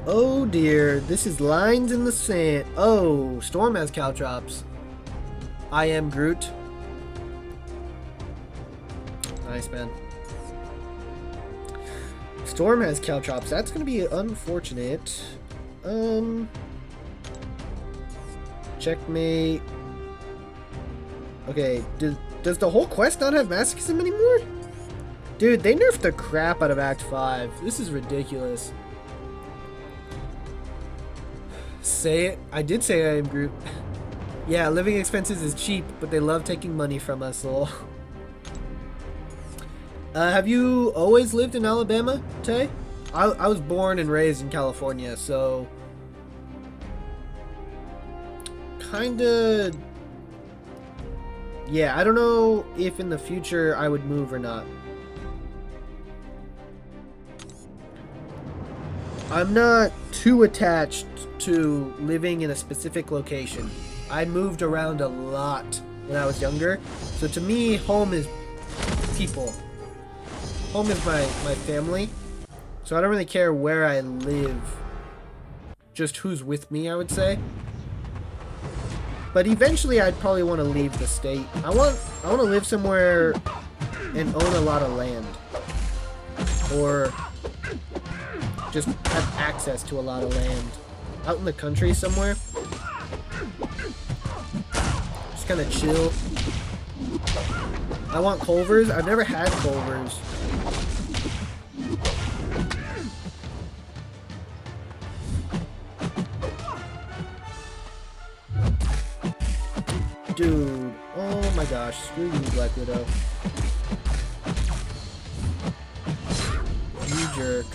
Oh dear, this is lines in the sand. Oh, Storm has Caltrops. I am Groot. Nice, man. Storm has Caltrops. That's gonna be unfortunate. Checkmate. Okay, does the whole quest not have masochism anymore? Dude, they nerfed the crap out of Act 5. This is ridiculous. Say it. I did say I am Groot. Yeah, living expenses is cheap, but they love taking money from us, lol. Have you always lived in Alabama, Tay? I was born and raised in California, so... Kinda... Yeah, I don't know if in the future I would move or not. I'm not too attached to living in a specific location. I moved around a lot when I was younger. So to me, home is people. Home is my family. So I don't really care where I live. Just who's with me, I would say. But eventually I'd probably want to leave the state. I want to live somewhere and own a lot of land. or just have access to a lot of land. Out in the country somewhere. Just kind of chill. I want Culvers. I've never had Culvers. Dude. Oh my gosh. Screw you, Black Widow. You jerk.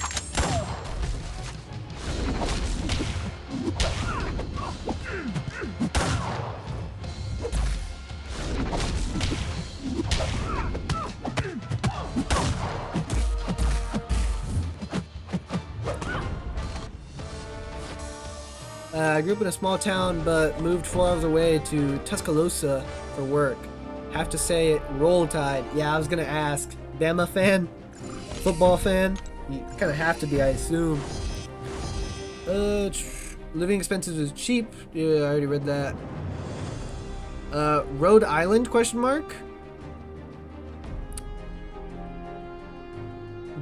I grew up in a small town, but moved 4 hours away to Tuscaloosa for work. Have to say it, Roll Tide. Yeah, I was gonna ask. Bama fan? Football fan? You kind of have to be, I assume. Living expenses is cheap. Yeah, I already read that. Rhode Island? Question mark.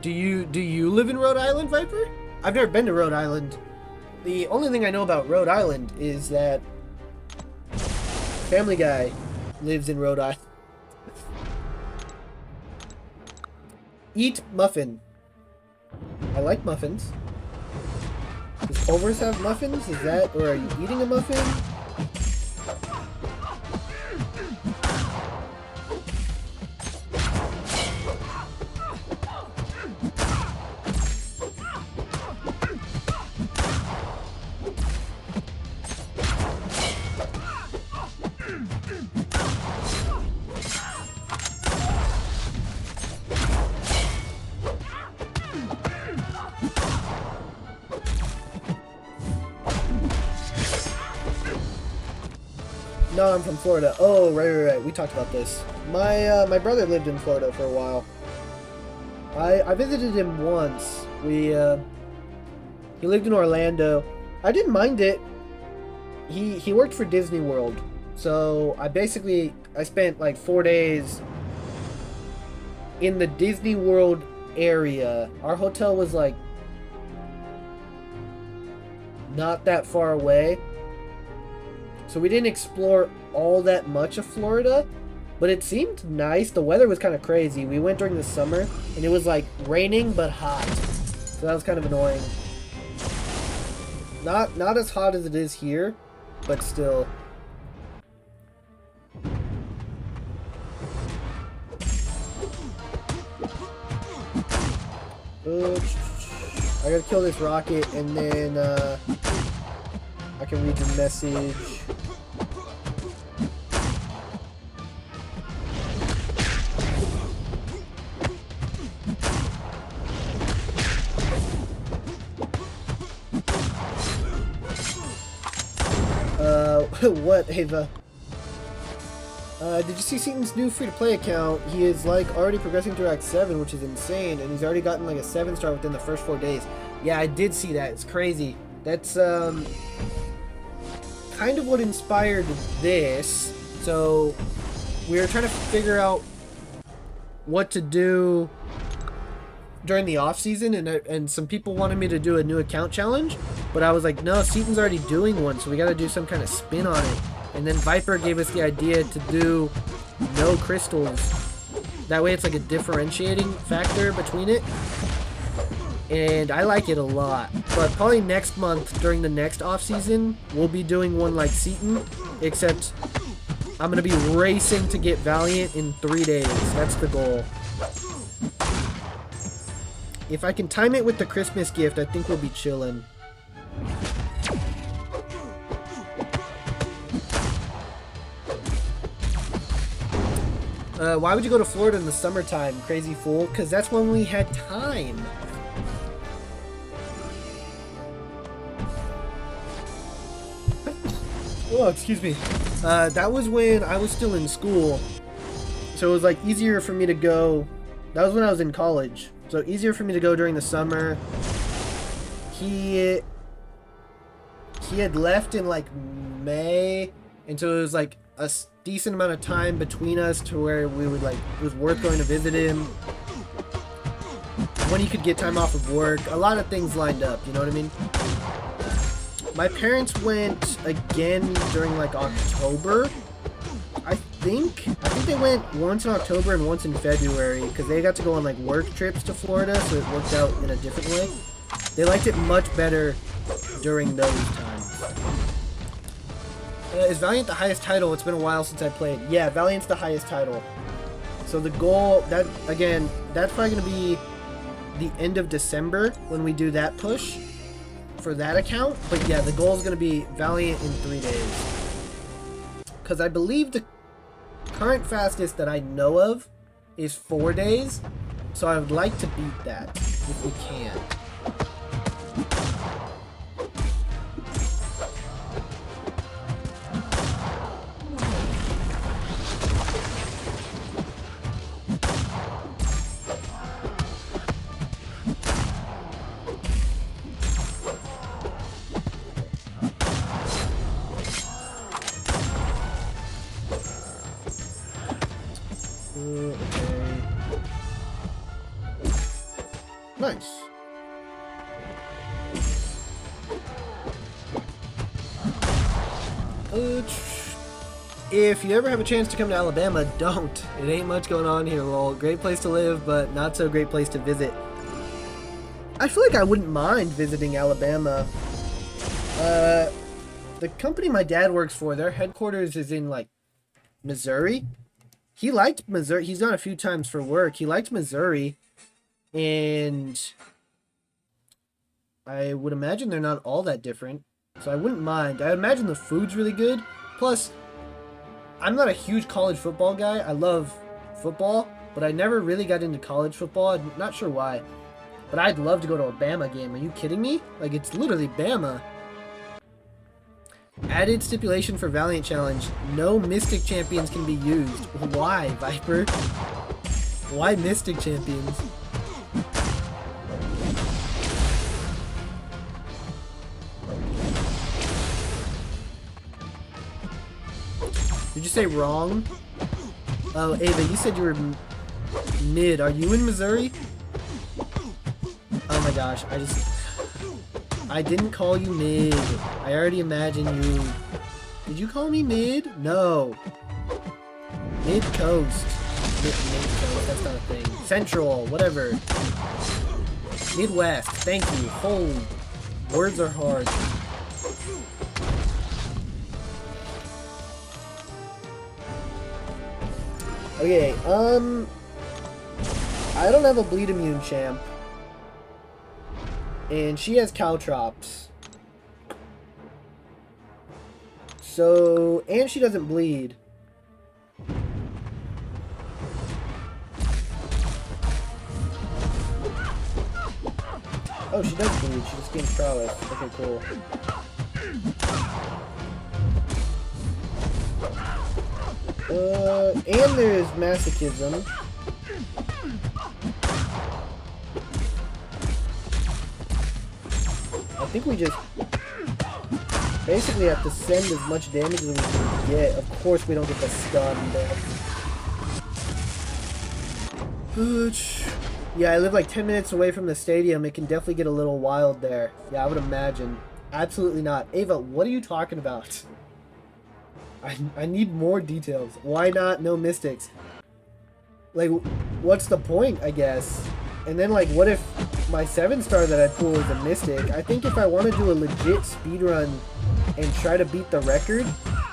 Do you live in Rhode Island, Viper? I've never been to Rhode Island. The only thing I know about Rhode Island is that Family Guy lives in Rhode Island. Eat muffin. I like muffins. Does Culver's have muffins? Is that, or are you eating a muffin? No, I'm from Florida. Oh, right. We talked about this. My brother lived in Florida for a while. I visited him once. He lived in Orlando. I didn't mind it. He worked for Disney World. So I spent like 4 days in the Disney World area. Our hotel was like not that far away. So we didn't explore all that much of Florida, but it seemed nice. The weather was kind of crazy. We went during the summer, and it was like raining but hot. So that was kind of annoying. Not as hot as it is here, but still. I gotta kill this rocket, and then I can read the message. What, Ava? Did you see Seaton's new free-to-play account? He is like already progressing through Act 7, which is insane, and he's already gotten like a 7-star within the first 4 days. Yeah, I did see that. It's crazy. That's kind of what inspired this. So we were trying to figure out what to do during the off season, and some people wanted me to do a new account challenge, but I was like, no, Seaton's already doing one, so we got to do some kind of spin on it. And then Viper gave us the idea to do no crystals. That way it's like a differentiating factor between it. And I like it a lot. But probably next month, during the next off season, we'll be doing one like Seaton, except I'm going to be racing to get Valiant in 3 days. That's the goal. If I can time it with the Christmas gift, I think we'll be chilling. Why would you go to Florida in the summertime, crazy fool? Because that's when we had time. Oh, excuse me. That was when I was still in school. So it was like easier for me to go. That was when I was in college. So easier for me to go during the summer. He had left in like May, and so it was like a decent amount of time between us to where we would like, it was worth going to visit him. when he could get time off of work. A lot of things lined up, you know what I mean? My parents went again during like October. I think they went once in October and once in February because they got to go on like work trips to Florida, so it worked out in a different way. They liked it much better during those times. Is Valiant the highest title? It's been a while since I played. Yeah, Valiant's the highest title. So the goal, that again, that's probably going to be the end of December when we do that push for that account. But yeah, the goal is going to be Valiant in 3 days. Because I believe the current fastest that I know of is 4 days. So I would like to beat that if we can. Okay. Nice. If you ever have a chance to come to Alabama, don't. It ain't much going on here, lol. Great place to live, but not so great place to visit. I feel like I wouldn't mind visiting Alabama. The company my dad works for, their headquarters is in, like, Missouri. He liked Missouri. He's gone a few times for work. He liked Missouri. And I would imagine they're not all that different. So I wouldn't mind. I imagine the food's really good. Plus, I'm not a huge college football guy. I love football, but I never really got into college football. I'm not sure why. But I'd love to go to a Bama game. Are you kidding me? Like, it's literally Bama. Added stipulation for Valiant Challenge. No Mystic Champions can be used. Why, Viper? Why Mystic Champions? Did you say wrong? Oh, Ava, you said you were mid. Are you in Missouri? Oh my gosh, I didn't call you mid. I already imagine you. Did you call me mid? No. Mid coast. Mid coast, that's not a thing. Central, whatever. Midwest, thank you. Holy, words are hard. Okay, I don't have a bleed immune champ. And she has caltrops. So, and she doesn't bleed. Oh, she does bleed. She just gains prowess. Okay, cool. And there's masochism. I think we just basically have to send as much damage as we can get. Of course we don't get the stun, but yeah, I live like 10 minutes away from the stadium. It can definitely get a little wild there. Yeah, I would imagine. Absolutely not. Ava, what are you talking about? I need more details. Why not no mystics? Like, what's the point, I guess? And then, like, what if my 7-star that I pull is a mystic? I think if I want to do a legit speedrun and try to beat the record,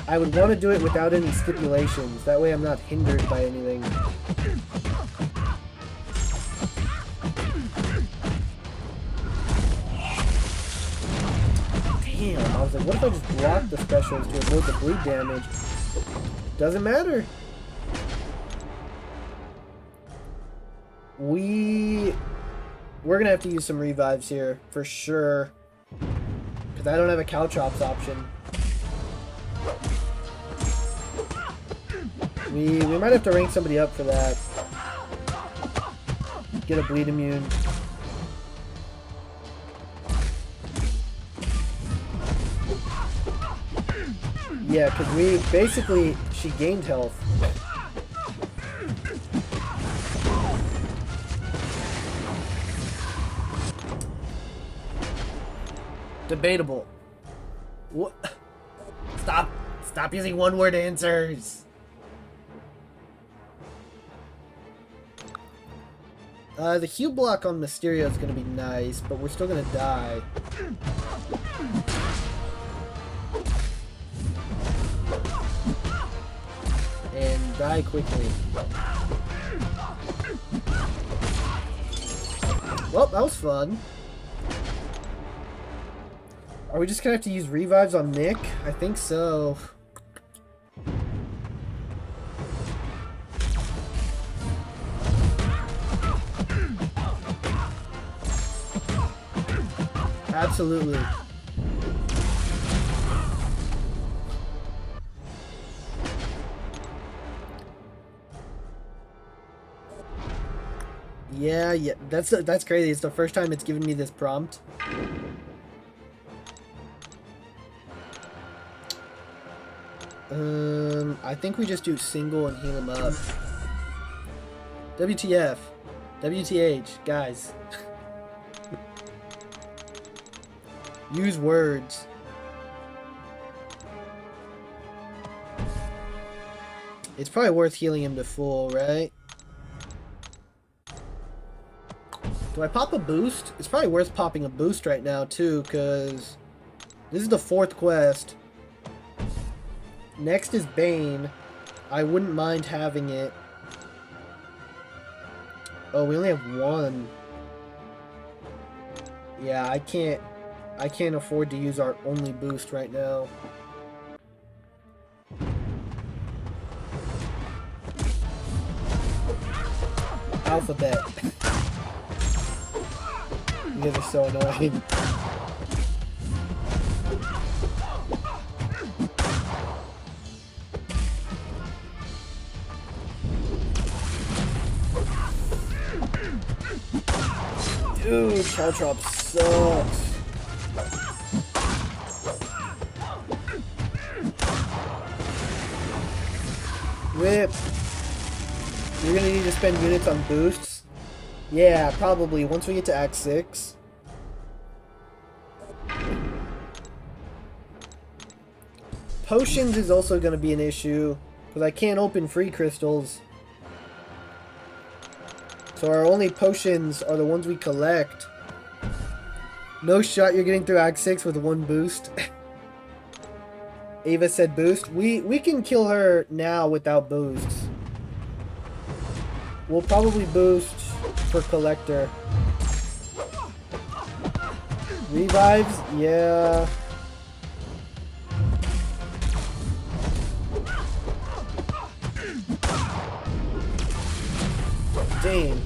I would want to do it without any stipulations. That way I'm not hindered by anything. Damn, I was like, what if I just block the specials to avoid the bleed damage? Doesn't matter. We're gonna have to use some revives here, for sure. Because I don't have a caltrops option. We might have to rank somebody up for that. Get a bleed immune. Yeah, because we basically, she gained health. Debatable. What? Stop using one-word answers. The heal block on Mysterio is gonna be nice, but we're still gonna die. And die quickly. Well, that was fun. Are we just gonna have to use revives on Nick? I think so. Absolutely. Yeah, that's crazy. It's the first time it's given me this prompt. I think we just do single and heal him up. WTF. WTH, guys. Use words. It's probably worth healing him to full, right? Do I pop a boost? It's probably worth popping a boost right now, too, because this is the 4th quest. Next is Bane. I wouldn't mind having it. Oh, we only have 1. Yeah, I can't afford to use our only boost right now. Alphabet. You guys are so annoying. Dude, Caltrop sucks. Whip. You're gonna need to spend units on boosts? Yeah, probably once we get to Act 6. Potions is also gonna be an issue, because I can't open free crystals. So our only potions are the ones we collect. No shot you're getting through Act 6 with 1 boost. Ava said boost. We can kill her now without boosts. We'll probably boost for Collector. Revives? Yeah. Dang.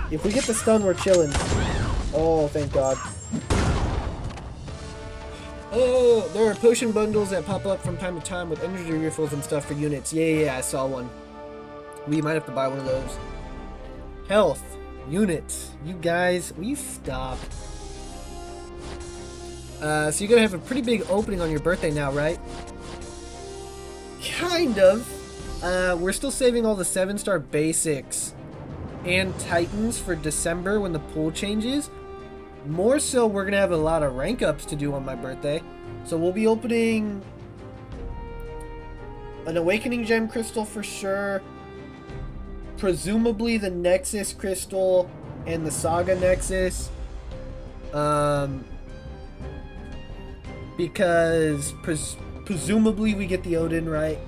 If we get the stun, we're chilling. Oh, thank God. Oh, there are potion bundles that pop up from time to time with energy refills and stuff for units. Yeah, I saw one. We might have to buy one of those. Health. Units. You guys, will you stop? So you're gonna have a pretty big opening on your birthday now, right? Kind of. We're still saving all the 7-star basics and Titans for December when the pool changes. More so, we're going to have a lot of rank ups to do on my birthday. So we'll be opening an Awakening Gem Crystal for sure. Presumably the Nexus Crystal and the Saga Nexus. Because presumably we get the Odin, right?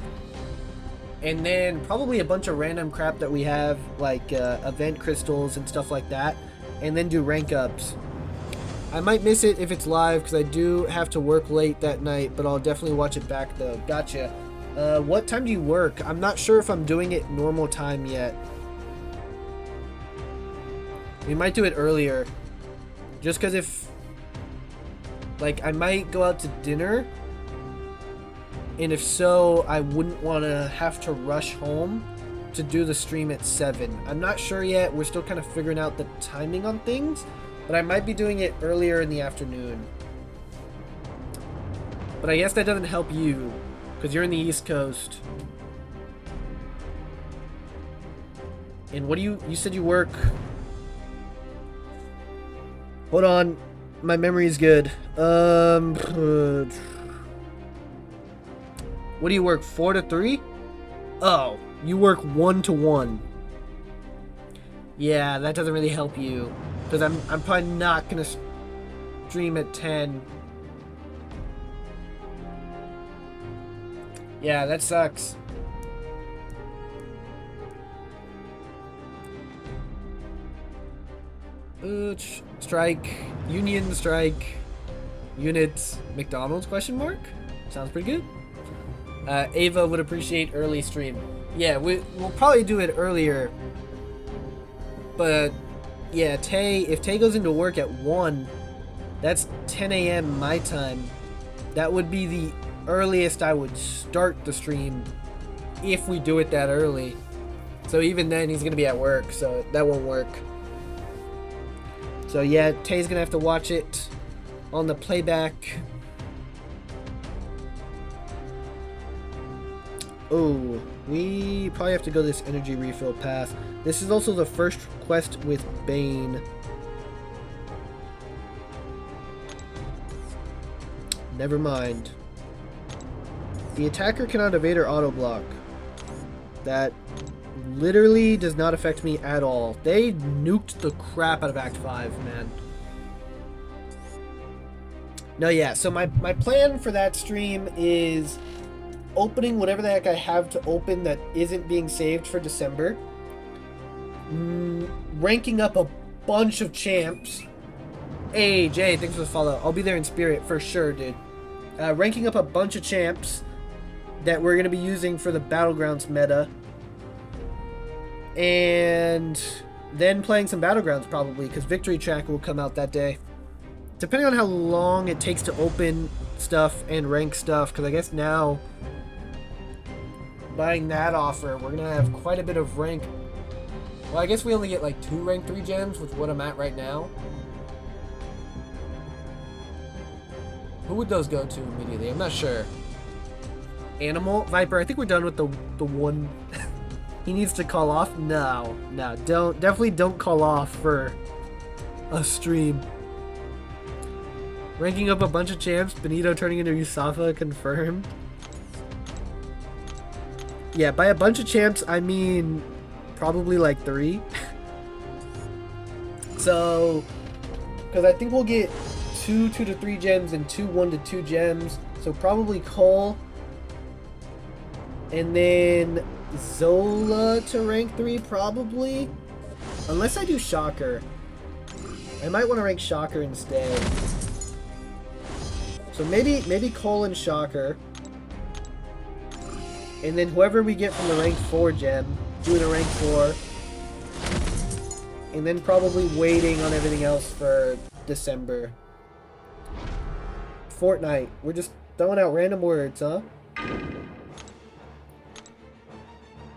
And then probably a bunch of random crap that we have, like event crystals and stuff like that. And then do rank ups. I might miss it if it's live because I do have to work late that night, but I'll definitely watch it back though. Gotcha. What time do you work? I'm not sure if I'm doing it normal time yet. We might do it earlier. Just because if... like, I might go out to dinner. And if so, I wouldn't want to have to rush home to do the stream at 7. I'm not sure yet. We're still kind of figuring out the timing on things. But I might be doing it earlier in the afternoon. But I guess that doesn't help you. Because you're in the East Coast. And what do you said you work? Hold on. My memory is good. What do you work, 4 to 3? Oh, you work 1 to 1. Yeah, that doesn't really help you. Because I'm probably not going to stream at 10. Yeah, that sucks. Strike. Union strike. Units. McDonald's question mark? Sounds pretty good. Ava would appreciate early stream. Yeah, we'll probably do it earlier. But yeah, if Tay goes into work at 1, that's 10 a.m. my time. That would be the earliest I would start the stream if we do it that early. So even then he's gonna be at work, so that won't work. So yeah, Tay's gonna have to watch it on the playback. Oh, we probably have to go this energy refill path. This is also the first quest with Bane. Never mind. The attacker cannot evade or auto block. That literally does not affect me at all. They nuked the crap out of Act 5, man. No, yeah, so my plan for that stream is opening whatever the heck I have to open that isn't being saved for December. Ranking up a bunch of champs. Hey, Jay, thanks for the follow. I'll be there in spirit for sure, dude. Ranking up a bunch of champs that we're going to be using for the Battlegrounds meta. And then playing some Battlegrounds probably, because Victory Track will come out that day. Depending on how long it takes to open stuff and rank stuff, because I guess now, buying that offer, we're going to have quite a bit of rank. Well, I guess we only get like 2 rank 3 gems with what I'm at right now. Who would those go to immediately? I'm not sure. Animal? Viper, I think we're done with the one... He needs to call off? No, definitely don't call off for a stream. Ranking up a bunch of champs, Benito turning into Yusafa, confirmed. Yeah, by a bunch of champs, I mean probably like 3. So, because I think we'll get 2 to 3 gems and 2 1 to 2 gems. So probably Cole. And then Zola to rank 3 probably. Unless I do Shocker. I might want to rank Shocker instead. So maybe Cole and Shocker. And then whoever we get from the rank 4 gem, doing a rank 4. And then probably waiting on everything else for December. Fortnite. We're just throwing out random words, huh?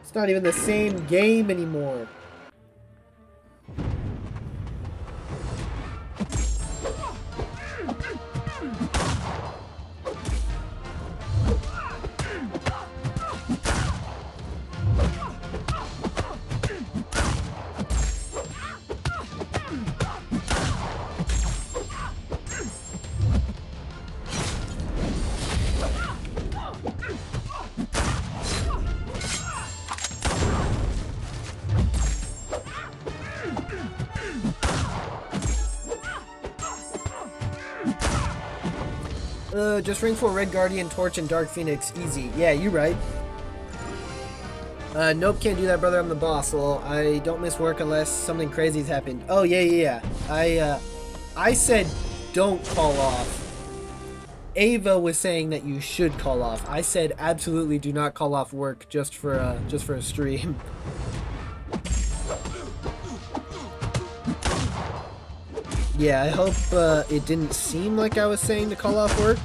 It's not even the same game anymore. Just rank 4 Red Guardian, Torch, and Dark Phoenix. Easy. Yeah, you right. Nope, can't do that, brother. I'm the boss. Well, I don't miss work unless something crazy's happened. Oh, yeah. I said don't call off. Ava was saying that you should call off. I said absolutely do not call off work just for a stream. Yeah, I hope it didn't seem like I was saying to call off work.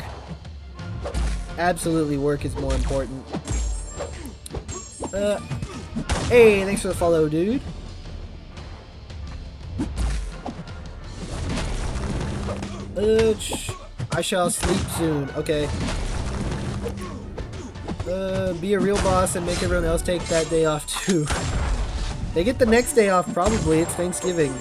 Absolutely, work is more important. Hey, thanks for the follow, dude. I shall sleep soon. Okay. Be a real boss and make everyone else take that day off too. They get the next day off, probably. It's Thanksgiving.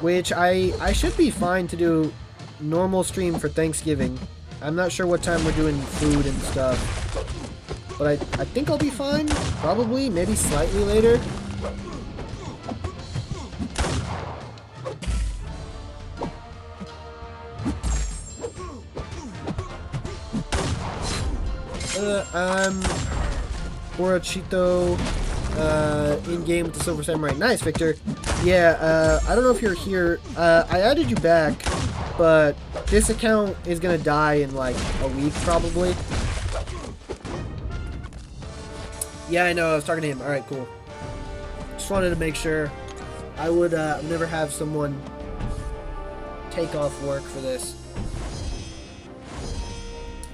Which I should be fine to do normal stream for Thanksgiving. I'm not sure what time we're doing food and stuff. But I think I'll be fine. Probably. Maybe slightly later. Borachito, in-game with the Silver Samurai. Nice, Victor. Yeah, I don't know if you're here. I added you back, but this account is gonna die in like a week, probably. Yeah, I know, I was talking to him. Alright, cool. Just wanted to make sure. I would never have someone take off work for this.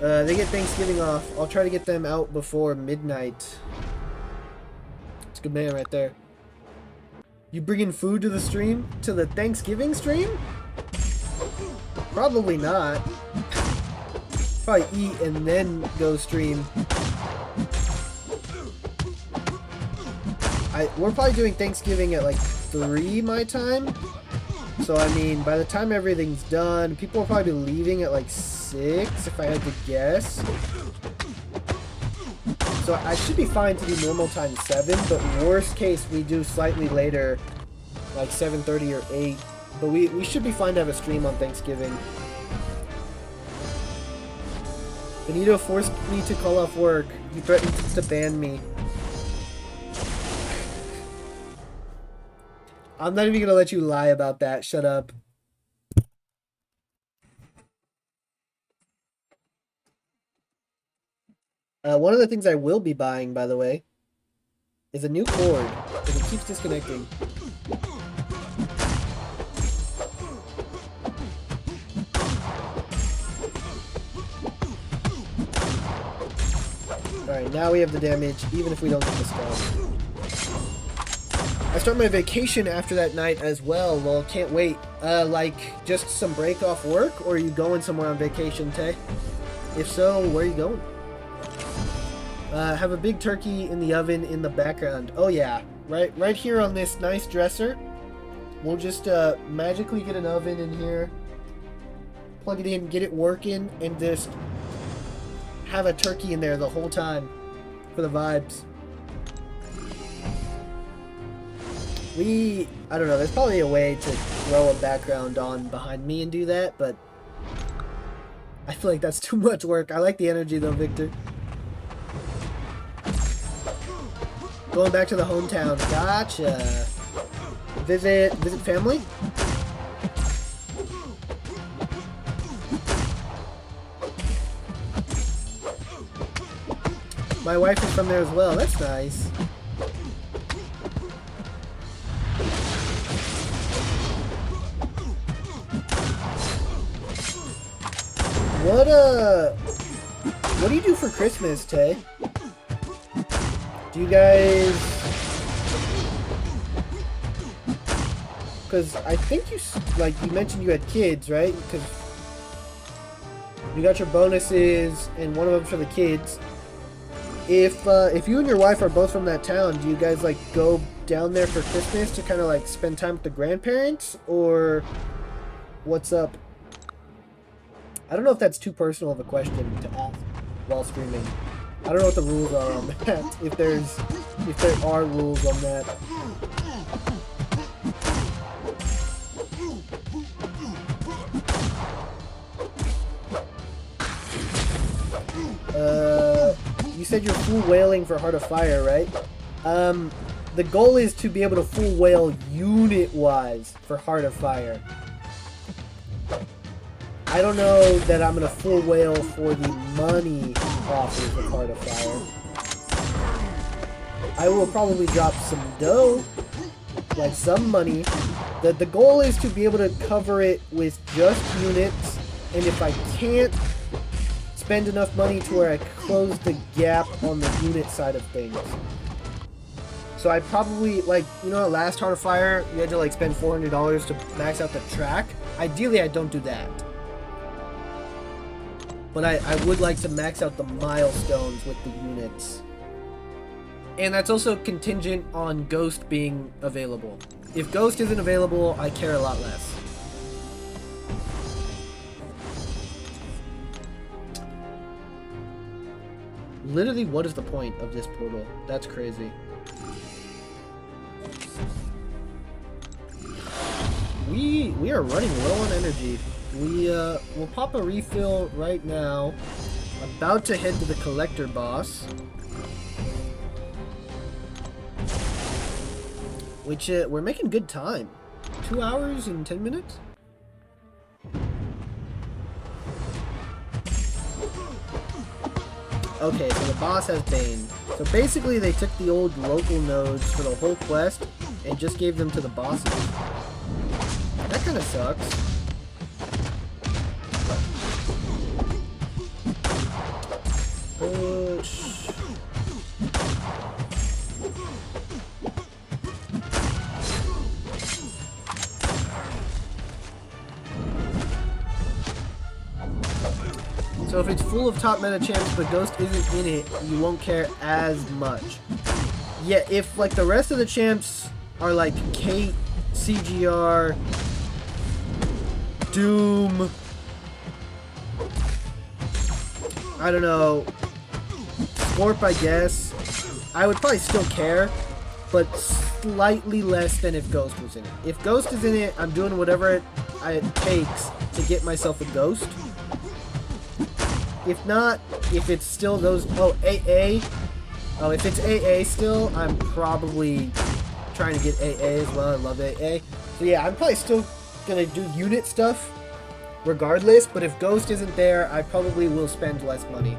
They get Thanksgiving off. I'll try to get them out before midnight. It's a good man right there. You bringing food to the stream? To the Thanksgiving stream? Probably not. Probably eat and then go stream. We're probably doing Thanksgiving at like 3 my time. So I mean, by the time everything's done, people will probably be leaving at like 6 if I had to guess. So I should be fine to do normal time 7, but worst case we do slightly later, like 7:30 or 8. But we should be fine to have a stream on Thanksgiving. Benito forced me to call off work. He threatened to ban me. I'm not even gonna let you lie about that. Shut up. One of the things I will be buying, by the way, is a new cord, because it keeps disconnecting. Alright, now we have the damage, even if we don't get the skull. I start my vacation after that night as well. Well, can't wait. Like, just some break off work, or are you going somewhere on vacation, Tay? If so, where are you going? Have a big turkey in the oven in the background. Oh yeah, right here on this nice dresser. We'll just magically get an oven in here, plug it in, get it working, and just have a turkey in there the whole time for the vibes. I don't know, there's probably a way to throw a background on behind me and do that, but I feel like that's too much work. I like the energy though, Victor. Going back to the hometown. Gotcha. Visit family? My wife is from there as well. That's nice. What do you do for Christmas, Tay? Do you guys... Because I think you mentioned you had kids, right? Because you got your bonuses and one of them's for the kids. If you and your wife are both from that town, do you guys like go down there for Christmas to kind of like spend time with the grandparents, or what's up? I don't know if that's too personal of a question to ask while streaming. I don't know what the rules are on that. If there are rules on that. You said you're full whaling for Heart of Fire, right? The goal is to be able to full whale unit-wise for Heart of Fire. I don't know that I'm gonna full whale for the money offers of Heart of Fire. I will probably drop some dough, like some money. The goal is to be able to cover it with just units, and if I can't spend enough money to where I close the gap on the unit side of things. So I probably, like, you know, last Heart of Fire, you had to like spend $400 to max out the track. Ideally, I don't do that. But I would like to max out the milestones with the units. And that's also contingent on Ghost being available. If Ghost isn't available, I care a lot less. Literally, what is the point of this portal? That's crazy. We are running low on energy. We'll pop a refill right now. About to head to the collector boss. Which, we're making good time. 2 hours and 10 minutes? Okay, so the boss has Bane. So basically they took the old local nodes for the whole quest and just gave them to the bosses. That kind of sucks. So if it's full of top meta champs but Ghost isn't in it, you won't care as much. Yeah, if like the rest of the champs are like Kate, CGR, Doom, I don't know, Scorp, I guess, I would probably still care, but slightly less than if Ghost was in it. If Ghost is in it, I'm doing whatever it takes to get myself a Ghost. If not, if it's still those... Oh, AA. Oh, if it's AA still, I'm probably trying to get AA as well. I love AA. So yeah, I'm probably still going to do unit stuff regardless. But if Ghost isn't there, I probably will spend less money.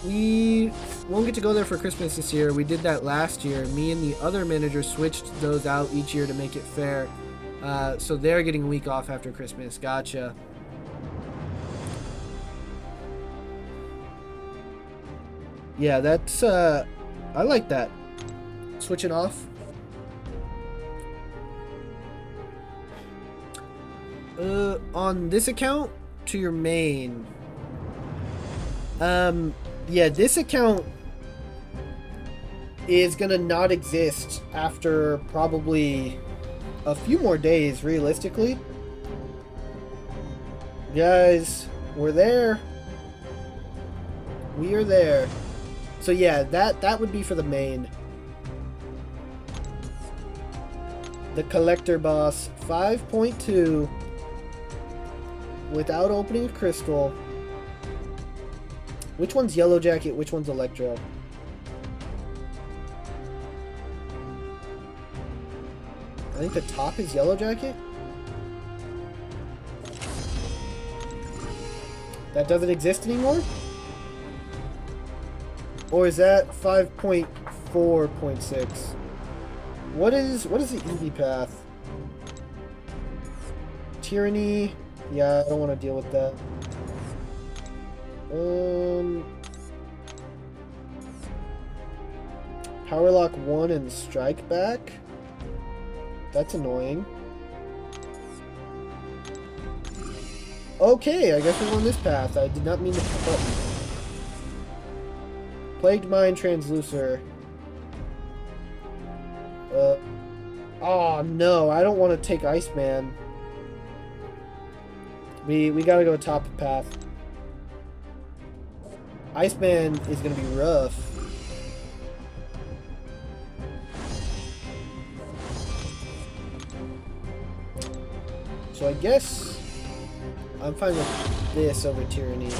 We won't get to go there for Christmas this year. We did that last year. Me and the other manager switched those out each year to make it fair. So they're getting a week off after Christmas. Gotcha. Yeah, that's, I like that. Switching off. On this account, to your main. Yeah, this account is gonna not exist after probably a few more days, realistically. Guys, we're there. We are there. So yeah, that would be for the main. The collector boss 5.2 without opening a crystal. Which one's Yellow Jacket? Which one's Electro? I think the top is Yellow Jacket. That doesn't exist anymore? Or is that 5.4.6? What is the easy path? Tyranny. Yeah, I don't want to deal with that. Powerlock 1 and Strike Back. That's annoying. Okay, I guess we're on this path. I did not mean to hit the button. Plagued Mind Translucer. Oh no, I don't want to take Iceman. We gotta go top of path. Iceman is gonna be rough. So I guess I'm fine with this over Tyranny.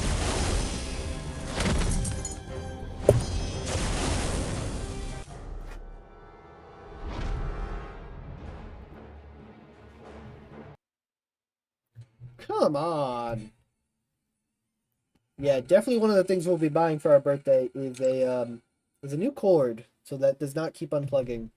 Come on. Yeah, definitely one of the things we'll be buying for our birthday is a new cord, so that does not keep unplugging.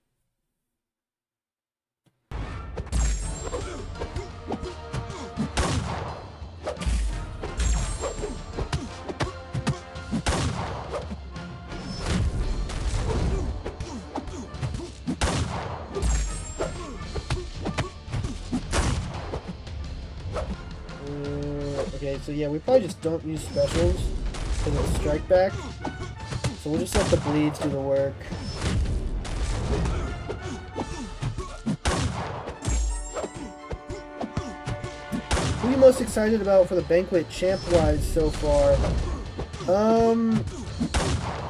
Okay, so yeah, we probably just don't use specials for the strike back. So we'll just let the bleeds do the work. Who are you most excited about for the banquet champ-wise so far?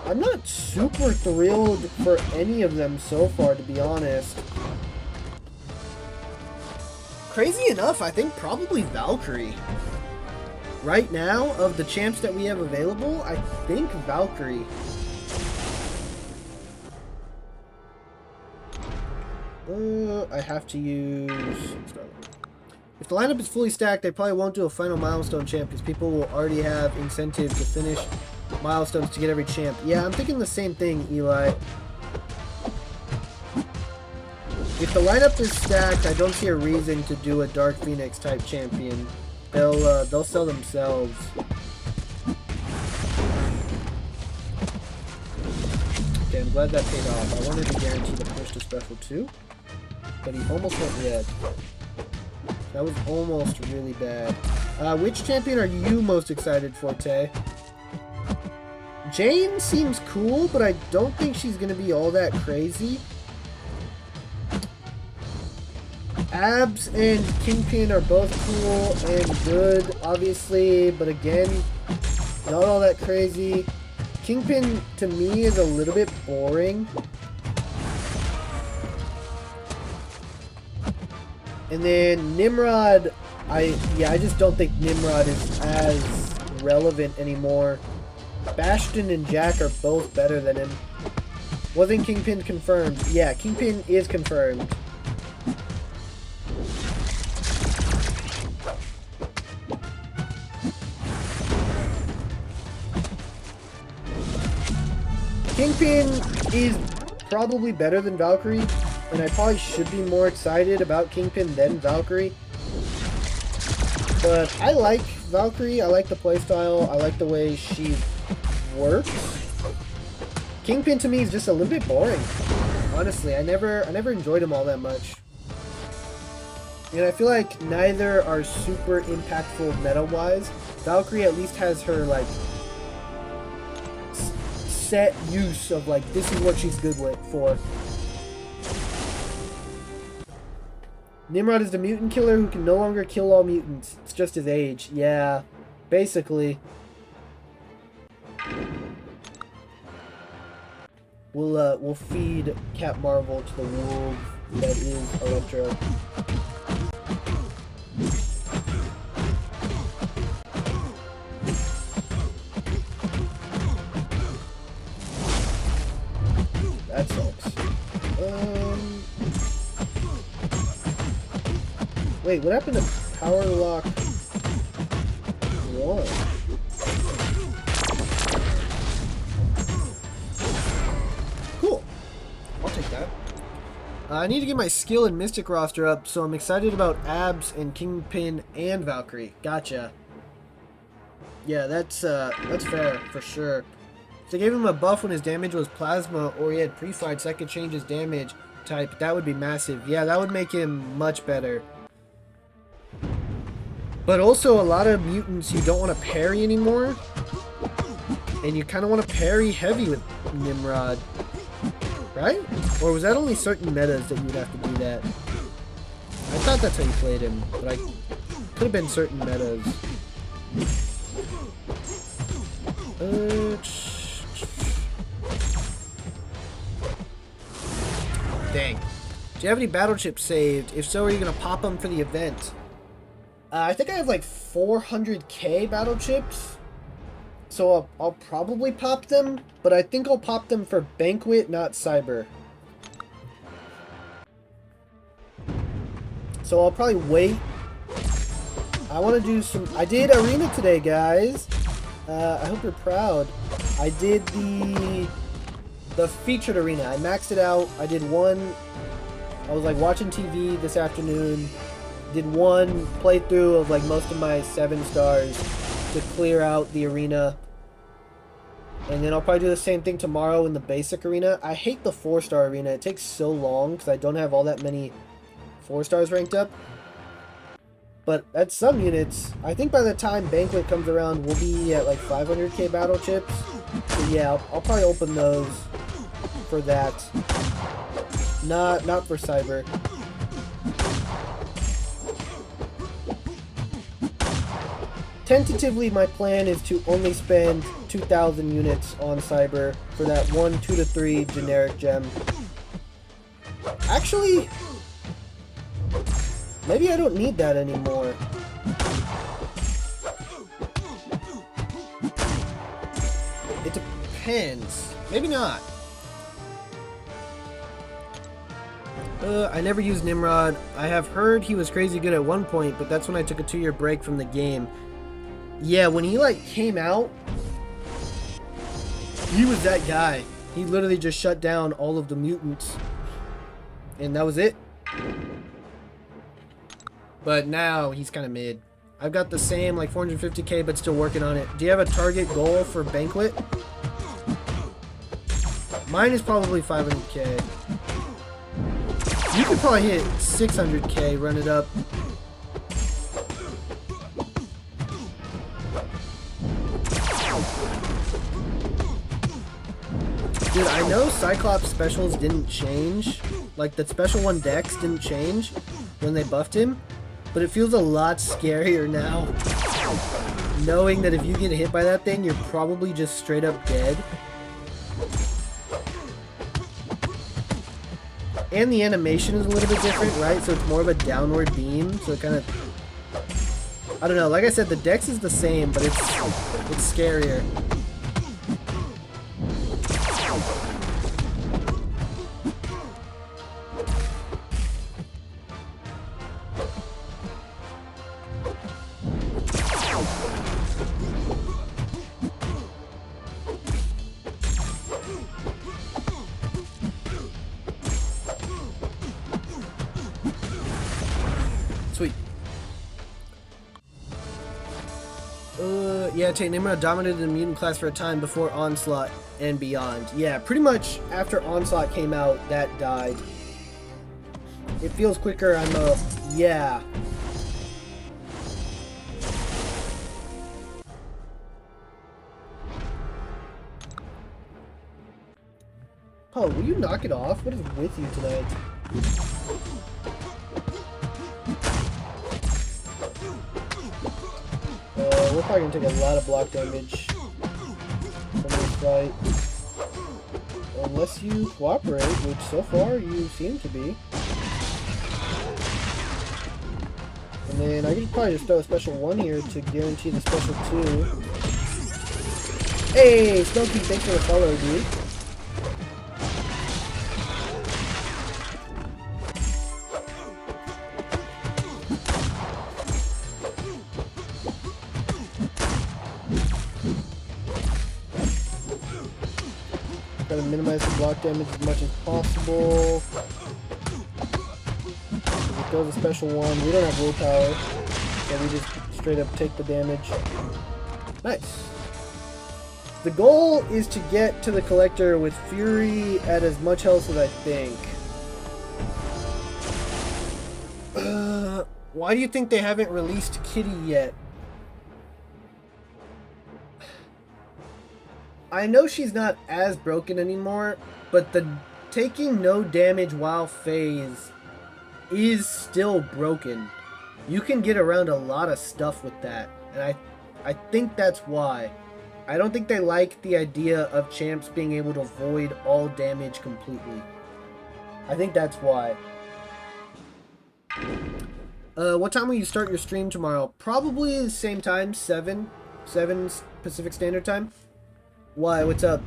I'm not super thrilled for any of them so far, to be honest. Crazy enough, I think probably Valkyrie. Right now, of the champs that we have available, I think Valkyrie. I have to use... If the lineup is fully stacked, they probably won't do a final milestone champ because people will already have incentive to finish milestones to get every champ. Yeah, I'm thinking the same thing, Eli. If the lineup is stacked, I don't see a reason to do a Dark Phoenix type champion. They'll sell themselves. Okay, I'm glad that paid off. I wanted to guarantee the push to special too, but he almost went red. That was almost really bad. Which champion are you most excited for, Tay? Jane seems cool, but I don't think she's going to be all that crazy. Abs and Kingpin are both cool and good, obviously, but again, not all that crazy. Kingpin, to me, is a little bit boring. And then Nimrod, I just don't think Nimrod is as relevant anymore. Bastion and Jack are both better than him. Wasn't Kingpin confirmed? Yeah, Kingpin is confirmed. Kingpin is probably better than Valkyrie, and I probably should be more excited about Kingpin than Valkyrie. But I like Valkyrie, I like the playstyle, I like the way she works. Kingpin to me is just a little bit boring. Honestly, I never enjoyed him all that much. And I feel like neither are super impactful meta-wise. Valkyrie at least has her, like, set use of, like, this is what she's good with for. Nimrod is the mutant killer who can no longer kill all mutants. It's just his age. Yeah, basically. We'll feed Cap Marvel to the wolf that is Electro. That sucks. Wait, what happened to Power Lock 1? Cool. I'll take that. I need to get my skill and Mystic roster up, so I'm excited about Abs and Kingpin and Valkyrie. Gotcha. Yeah, that's fair, for sure. If they gave him a buff when his damage was Plasma, or he had pre-fight, so I could change his damage type, that would be massive. Yeah, that would make him much better. But also, a lot of mutants you don't want to parry anymore. And you kind of want to parry heavy with Nimrod. Right? Or was that only certain metas that you would have to do that? I thought that's how you played him, but I could have been certain metas. Dang. Do you have any battle chips saved? If so, are you going to pop them for the event? I think I have like 400k battle chips. So I'll probably pop them, but I think I'll pop them for Banquet, not Cyber. So I'll probably wait. I want to do some... I did Arena today, guys. I hope you're proud. I did the featured Arena. I maxed it out. I did one... I was like watching TV this afternoon. Did one playthrough of like most of my 7 stars to clear out the arena. And then I'll probably do the same thing tomorrow in the basic arena. I hate the 4-star arena. It takes so long because I don't have all that many 4 stars ranked up. But at some units, I think by the time Banquet comes around, we'll be at like 500k battle chips. So yeah, I'll probably open those for that. Not for Cyber. Tentatively, my plan is to only spend 2,000 units on Cyber for that 1, 2 to 3 generic gem. Actually, maybe I don't need that anymore. It depends. Maybe not. I never used Nimrod. I have heard he was crazy good at one point, but that's when I took a 2-year break from the game. Yeah, when he like came out, he was that guy. He literally just shut down all of the mutants. And that was it. But now he's kind of mid. I've got the same like 450k, but still working on it. Do you have a target goal for Banquet? Mine is probably 500k. You could probably hit 600k, run it up. Dude, I know Cyclops specials didn't change. Like, the special 1 Dex didn't change when they buffed him. But it feels a lot scarier now. Knowing that if you get hit by that thing, you're probably just straight up dead. And the animation is a little bit different, right? So it's more of a downward beam. So it kind of... I don't know. Like I said, the Dex is the same, but it's scarier. Sweet. Yeah, take Nimrod dominated the mutant class for a time before Onslaught and beyond. Yeah, pretty much after Onslaught came out, that died. It feels quicker, yeah. Oh, will you knock it off? What is with you tonight? We're probably gonna take a lot of block damage from this fight. Unless you cooperate, which so far you seem to be. And then I could probably just throw a special 1 here to guarantee the special 2. Hey, Smokey, thanks for the follow, dude. Gotta minimize the block damage as much as possible. If it goes a special 1, we don't have willpower, so we just straight up take the damage. Nice. The goal is to get to the Collector with Fury at as much health as I think. Why do you think they haven't released Kitty yet? I know she's not as broken anymore, but the taking no damage while phase is still broken. You can get around a lot of stuff with that, and I think that's why. I don't think they like the idea of champs being able to void all damage completely. I think that's why. What time will you start your stream tomorrow? Probably the same time, 7 Pacific Standard Time. Why? What's up?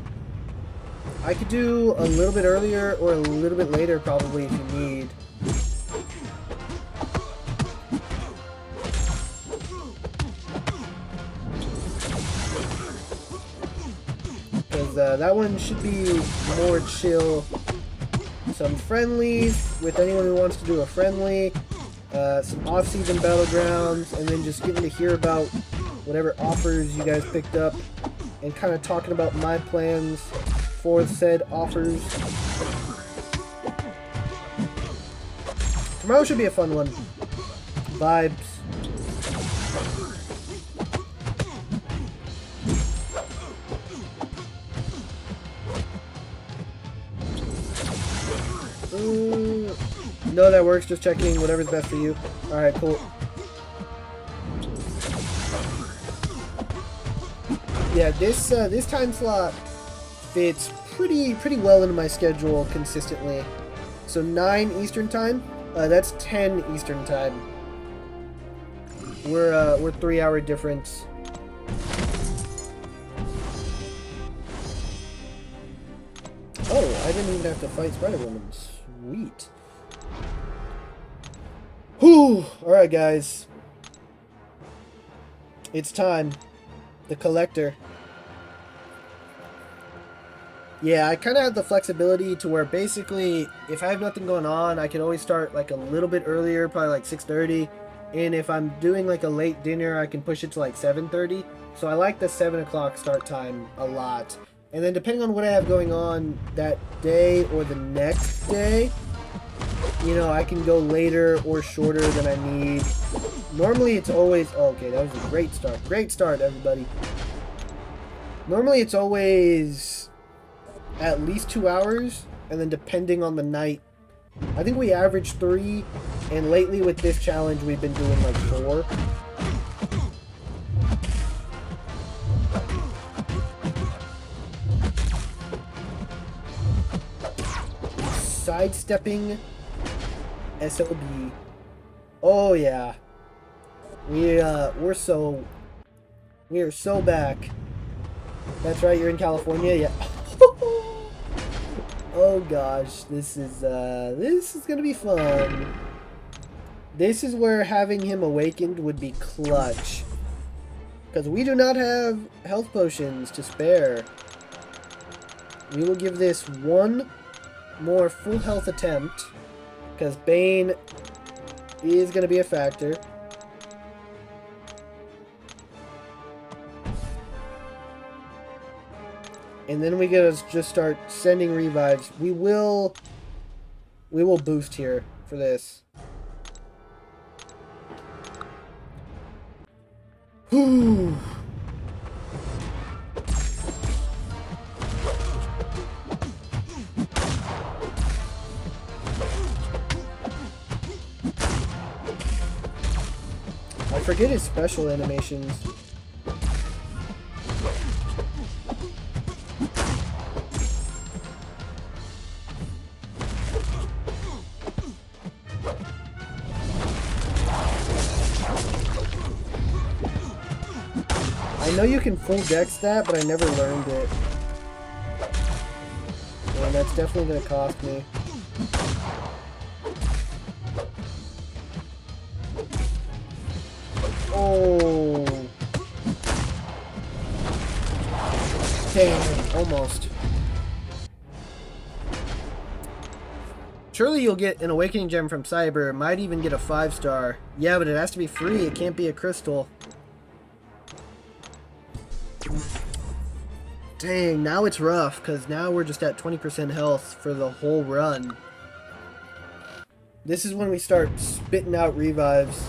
I could do a little bit earlier or a little bit later probably if you need. Because that one should be more chill. Some friendlies with anyone who wants to do a friendly. Some off-season battlegrounds. And then just getting to hear about whatever offers you guys picked up. And kind of talking about my plans for said offers. Tomorrow should be a fun one. Vibes. No, that works. Just checking whatever's best for you. Alright, cool. Yeah, this time slot fits pretty well into my schedule consistently. So 9 Eastern time. That's 10 Eastern time. We're 3-hour difference. Oh, I didn't even have to fight Spider-Woman. Sweet. Whew! Alright, guys. It's time. The Collector. Yeah, I kind of have the flexibility to where basically, if I have nothing going on, I can always start like a little bit earlier, probably like 6:30. And if I'm doing like a late dinner, I can push it to like 7:30. So I like the 7 o'clock start time a lot. And then depending on what I have going on that day or the next day, you know, I can go later or shorter than I need. Normally it's always... Oh, okay, that was a great start. Great start, everybody. Normally it's always at least 2 hours, and then depending on the night, I think we average 3, and lately with this challenge we've been doing like 4. Sidestepping SOB. Oh yeah. We are so back. That's right, you're in California, yeah. Oh gosh, this is gonna be fun. This is where having him awakened would be clutch. Because we do not have health potions to spare. We will give this one more full health attempt. Because Bane is going to be a factor. And then we gotta just start sending revives. We will boost here for this. Whew. I forget his special animations. I know you can full dex that, but I never learned it. And that's definitely gonna cost me. Oh. Dang, almost. Surely you'll get an Awakening Gem from Cyber. Might even get a 5-star. Yeah, but it has to be free. It can't be a crystal. Dang, now it's rough, because now we're just at 20% health for the whole run. This is when we start spitting out revives.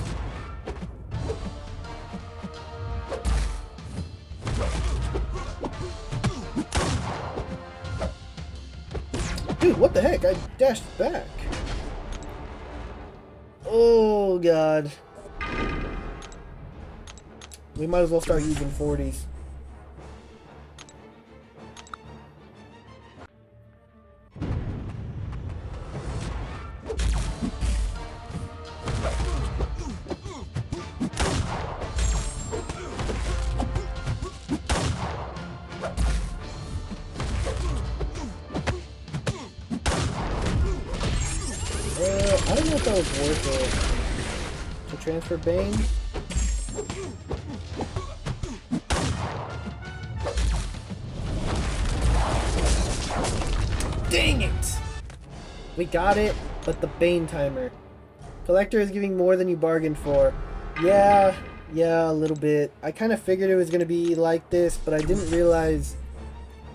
Dude, what the heck? I dashed back. Oh, God. We might as well start using 40s. I don't know if that was worth it to transfer Bane. Dang it! We got it, but the Bane timer. Collector is giving more than you bargained for. Yeah, a little bit. I kind of figured it was going to be like this, but I didn't realize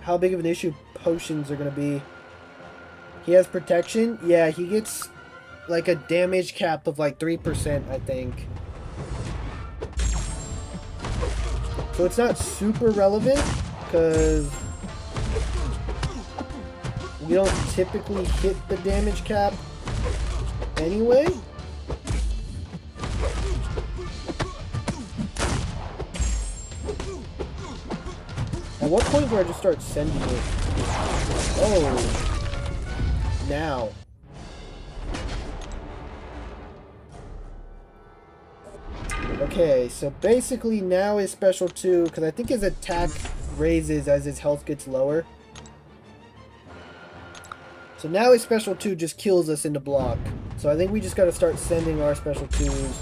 how big of an issue potions are going to be. He has protection? Yeah, he gets like a damage cap of like 3%, I think. So it's not super relevant, because we don't typically hit the damage cap. anyway. At what point do I just start sending it? Oh. Now. Okay, so basically now is special 2, because I think his attack raises as his health gets lower. So now his special 2 just kills us in the block. So I think we just gotta start sending our special 2s.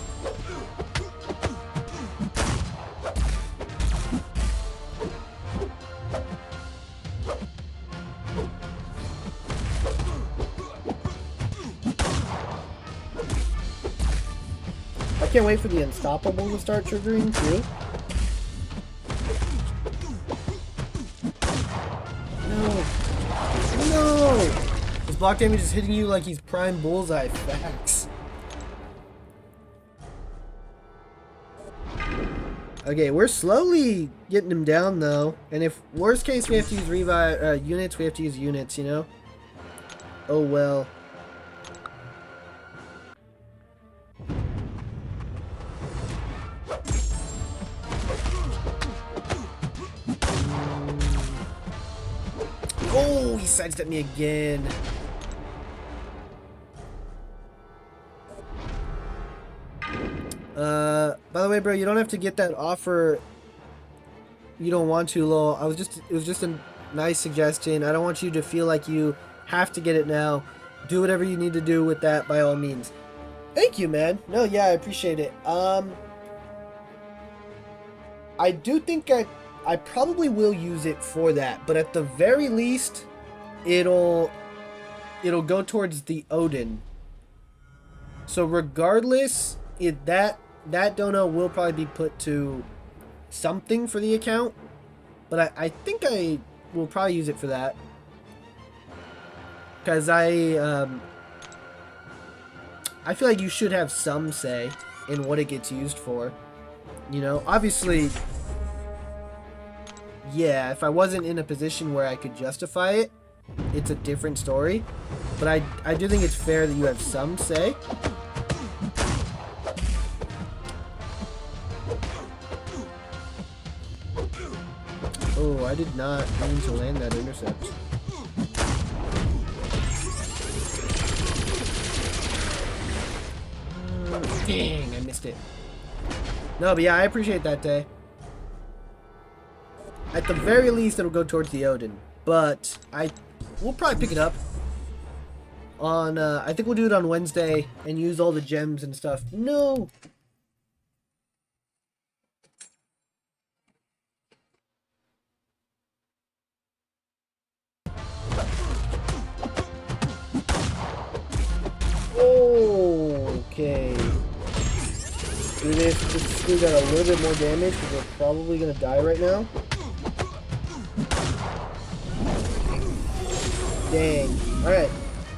I can't wait for the unstoppable to start triggering too. No. No! His block damage is hitting you like he's prime bullseye. Facts. Okay, we're slowly getting him down though. And if worst case we have to use revive units, we have to use units, you know? Oh well. Oh, he sidestepped me again. By the way, bro, you don't have to get that offer. You don't want to, lol. It was just a nice suggestion. I don't want you to feel like you have to get it now. Do whatever you need to do with that by all means. Thank you, man. No, yeah, I appreciate it. I do think I probably will use it for that, but at the very least, it'll go towards the Odin. So regardless, that dono will probably be put to something for the account, but I think I will probably use it for that. Because I feel like you should have some say in what it gets used for. You know, obviously, yeah, if I wasn't in a position where I could justify it, it's a different story. But I do think it's fair that you have some say. Oh, I did not mean to land that intercept. Dang, I missed it. No, but yeah, I appreciate that day. At the very least, it'll go towards the Odin. But we'll probably pick it up on, I think we'll do it on Wednesday and use all the gems and stuff. No! Okay. Do this. Just squeeze out a little bit more damage because we're probably going to die right now. Dang. Alright.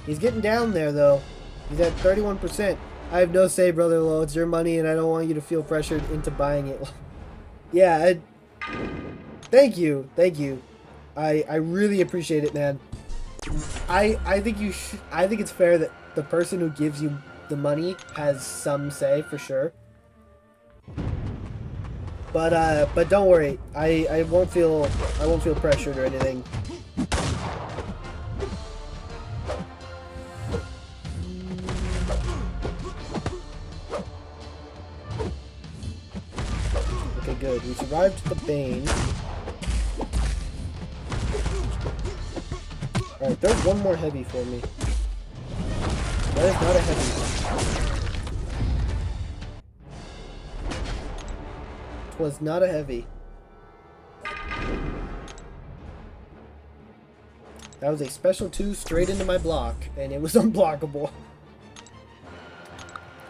He's getting down there, though. He's at 31%. I have no say, brother-in-law. It's your money, and I don't want you to feel pressured into buying it. Yeah, thank you. Thank you. I really appreciate it, man. I think you should. I think it's fair that the person who gives you the money has some say for sure. But don't worry. I won't feel pressured or anything. Okay, good. We survived the Bane. Alright, throw one more heavy for me. That is not a heavy. It was not a heavy. That was a special 2 straight into my block, and it was unblockable.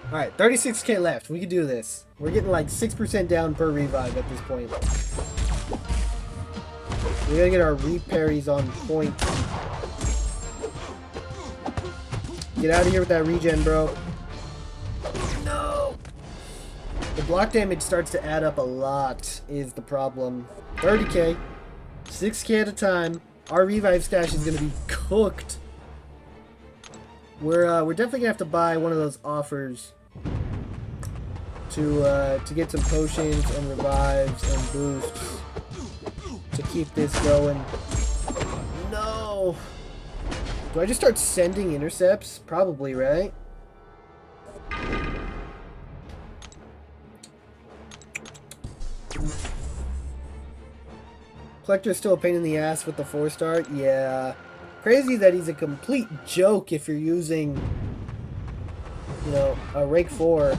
Alright, 36k left. We can do this. We're getting like 6% down per revive at this point. We gotta get our reparries on point. Get out of here with that regen, bro. No! The block damage starts to add up a lot, is the problem. 30k. 6k at a time. Our revive stash is gonna be cooked. We're definitely gonna have to buy one of those offers to get some potions and revives and boosts to keep this going. No. Do I just start sending intercepts? Probably, right? Collector's still a pain in the ass with the 4-star. Yeah. Crazy that he's a complete joke if you're using, you know, a rank 4,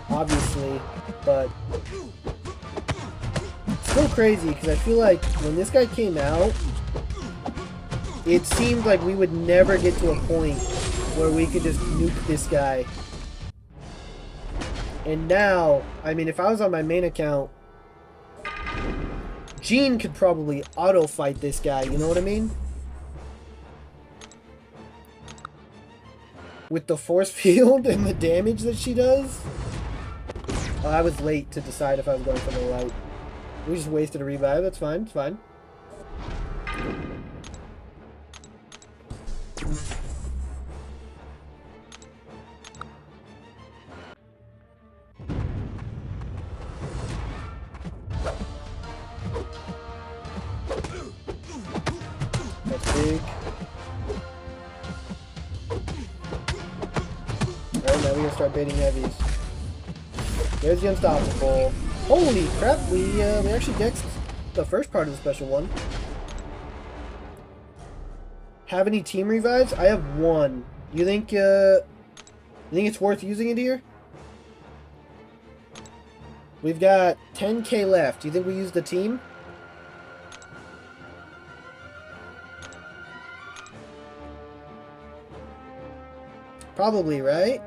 obviously, but still crazy because I feel like when this guy came out, it seemed like we would never get to a point where we could just nuke this guy. And now, I mean, if I was on my main account, Jean could probably auto-fight this guy, you know what I mean? With the force field and the damage that she does. Oh, I was late to decide if I was going for the light. We just wasted a revive, that's fine, it's fine. That's big. Alright, now we're gonna start baiting heavies. There's the unstoppable. Holy crap, we actually dexed the first part of the special one. Have any team revives? I have one. You think it's worth using it here? We've got 10k left. Do you think we use the team? Probably, right?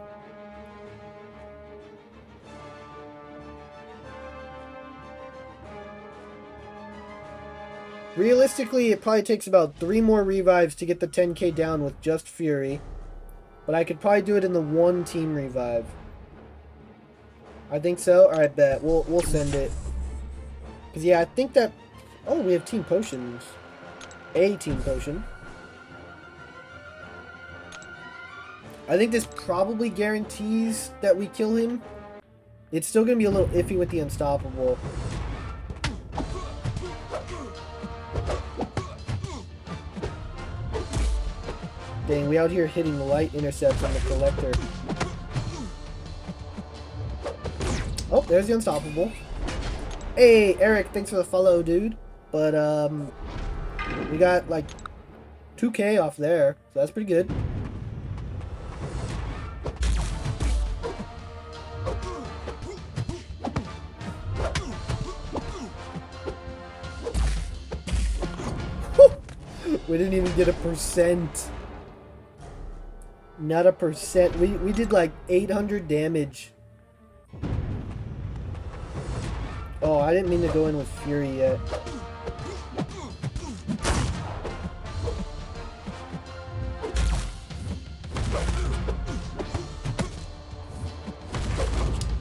Realistically, it probably takes about 3 more revives to get the 10k down with just Fury. But I could probably do it in the 1 team revive. I think so. Alright, bet. We'll send it. Because, yeah, I think that... Oh, we have team potions. A team potion. I think this probably guarantees that we kill him. It's still going to be a little iffy with the unstoppable. Dang, we out here hitting the light intercepts on the collector. Oh, there's the unstoppable. Hey, Eric, thanks for the follow, dude. But, we got, like, 2k off there, so that's pretty good. We didn't even get a percent. Not a percent. We did like 800 damage. Oh, I didn't mean to go in with Fury yet.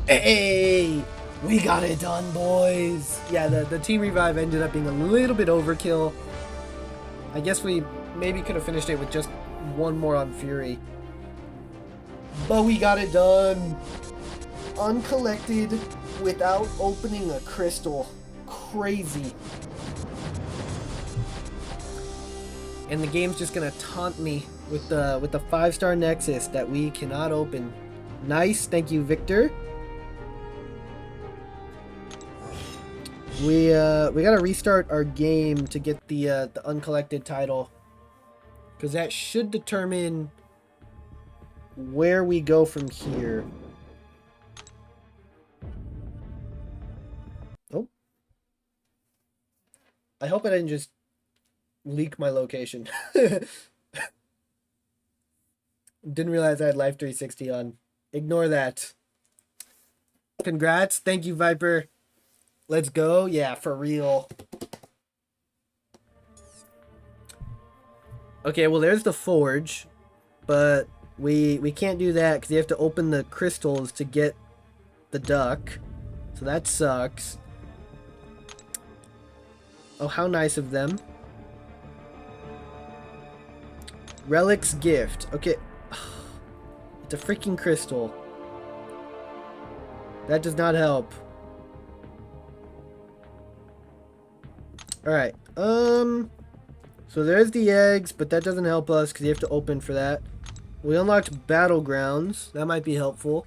Hey! We got it done, boys! Yeah, the team revive ended up being a little bit overkill. I guess we maybe could have finished it with just 1 more on Fury. But we got it done. Uncollected without opening a crystal. Crazy. And the game's just gonna taunt me with the 5-star Nexus that we cannot open. Nice, thank you, Victor. We gotta restart our game to get the uncollected title, because that should determine where we go from here. Oh, I hope I didn't just leak my location. Didn't realize I had Life 360 on. Ignore that. Congrats, thank you, Viper. Let's go. Yeah, for real. Okay, well, there's the forge, but we can't do that because you have to open the crystals to get the duck, so that sucks. Oh, how nice of them. Relic's gift. Okay. a freaking crystal. That does not help. Alright, so there's the eggs, but that doesn't help us because you have to open for that. We unlocked battlegrounds. That might be helpful.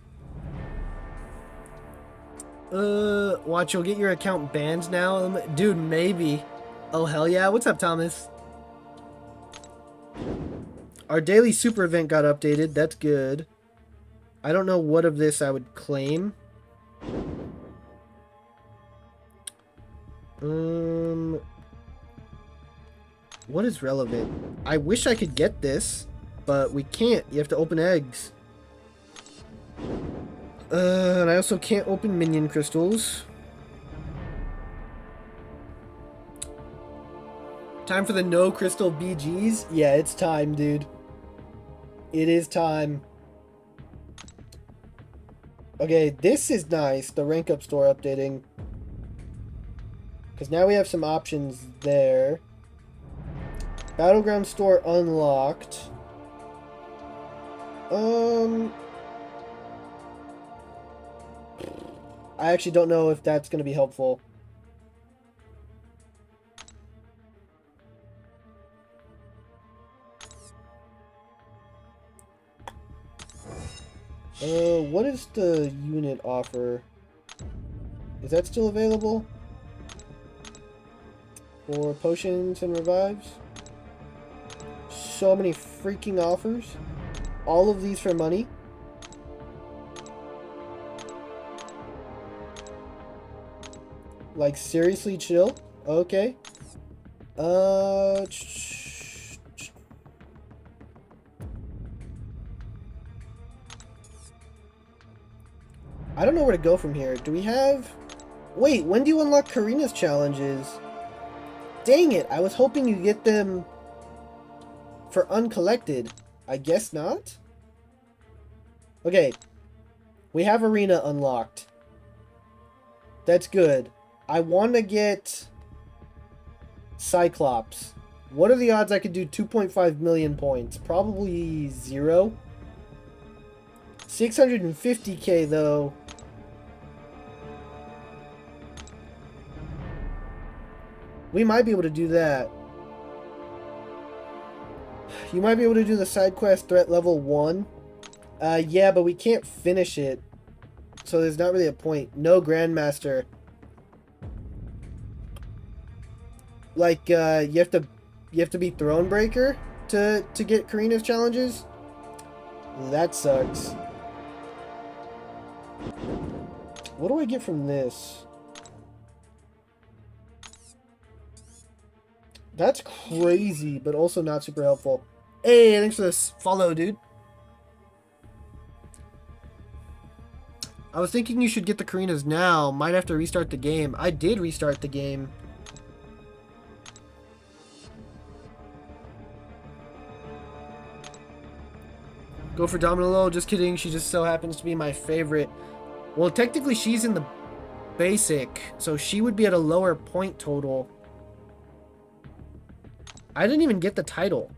Watch, you'll get your account banned now. Dude, maybe. Oh, hell yeah. What's up, Thomas? Our daily super event got updated. That's good. I don't know what of this I would claim. What is relevant? I wish I could get this, but we can't. You have to open eggs. And I also can't open minion crystals. Time for the no crystal BGs? Yeah, it's time, dude. It is time. Okay, this is nice. The rank up store updating. Because now we have some options there. Battleground store unlocked. I actually don't know if that's going to be helpful. What is the unit offer? Is that still available? For potions and revives? So many freaking offers. All of these for money. Like, seriously chill? Okay. I don't know where to go from here. Do we have... Wait, when do you unlock Karina's challenges? Dang it, I was hoping you get them for uncollected. I guess not? Okay. We have Arena unlocked. That's good. I want to get Cyclops. What are the odds I could do 2.5 million points? Probably 0. 650k though. We might be able to do that. You might be able to do the side quest threat level 1. Yeah, but we can't finish it. So there's not really a point. No Grandmaster. Like, you have to be Thronebreaker to get Karina's challenges? That sucks. What do I get from this? That's crazy, but also not super helpful. Hey, thanks for this follow, dude. I was thinking you should get the Karinas now. Might have to restart the game. I did restart the game. Go for Domino Low. Just kidding. She just so happens to be my favorite. Well, technically she's in the basic, so she would be at a lower point total. I didn't even get the title.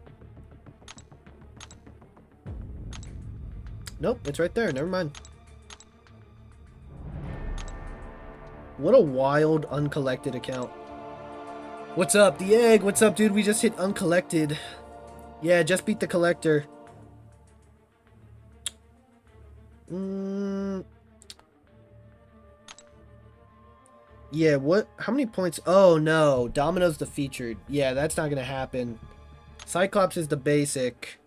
Nope, it's right there. Never mind. What a wild uncollected account. What's up, the egg? What's up, dude? We just hit uncollected. Yeah, just beat the collector. Yeah, what? How many points? Oh, no. Domino's the featured. Yeah, that's not gonna happen. Cyclops is the basic.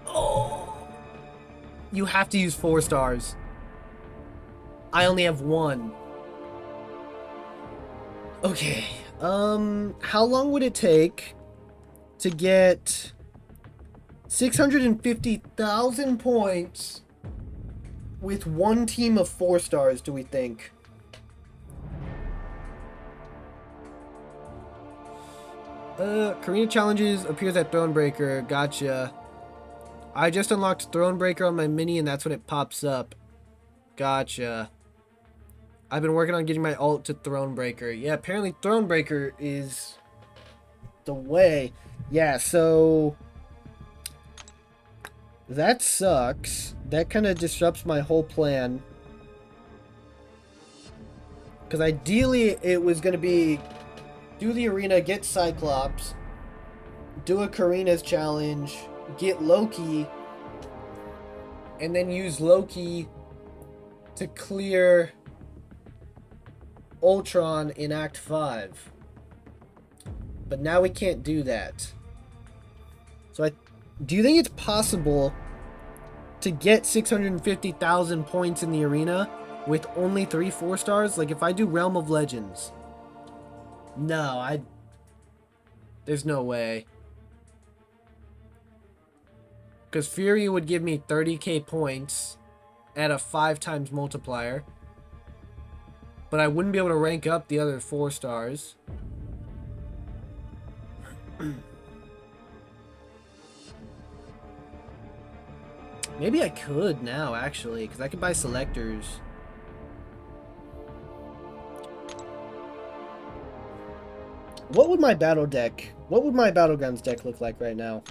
Oh! You have to use 4 stars. I only have 1. Okay. How long would it take to get 650,000 points with 1 team of 4 stars, do we think? Karina challenges appears at Thronebreaker. Gotcha. I just unlocked Thronebreaker on my mini and that's when it pops up. Gotcha. I've been working on getting my ult to Thronebreaker. Yeah, apparently Thronebreaker is the way. Yeah, so that sucks. That kind of disrupts my whole plan. Because ideally it was going to be do the arena, get Cyclops, do a Karina's challenge, get Loki, and then use Loki to clear Ultron in Act 5. But now we can't do that. So do you think it's possible to get 650,000 points in the arena with only 3 4-stars? Like if I do Realm of Legends. No, there's no way. Because Fury would give me 30k points at a 5 times multiplier. But I wouldn't be able to rank up the other 4 stars. Maybe I could now, actually, because I could buy selectors. What would my Battlegrounds deck look like right now?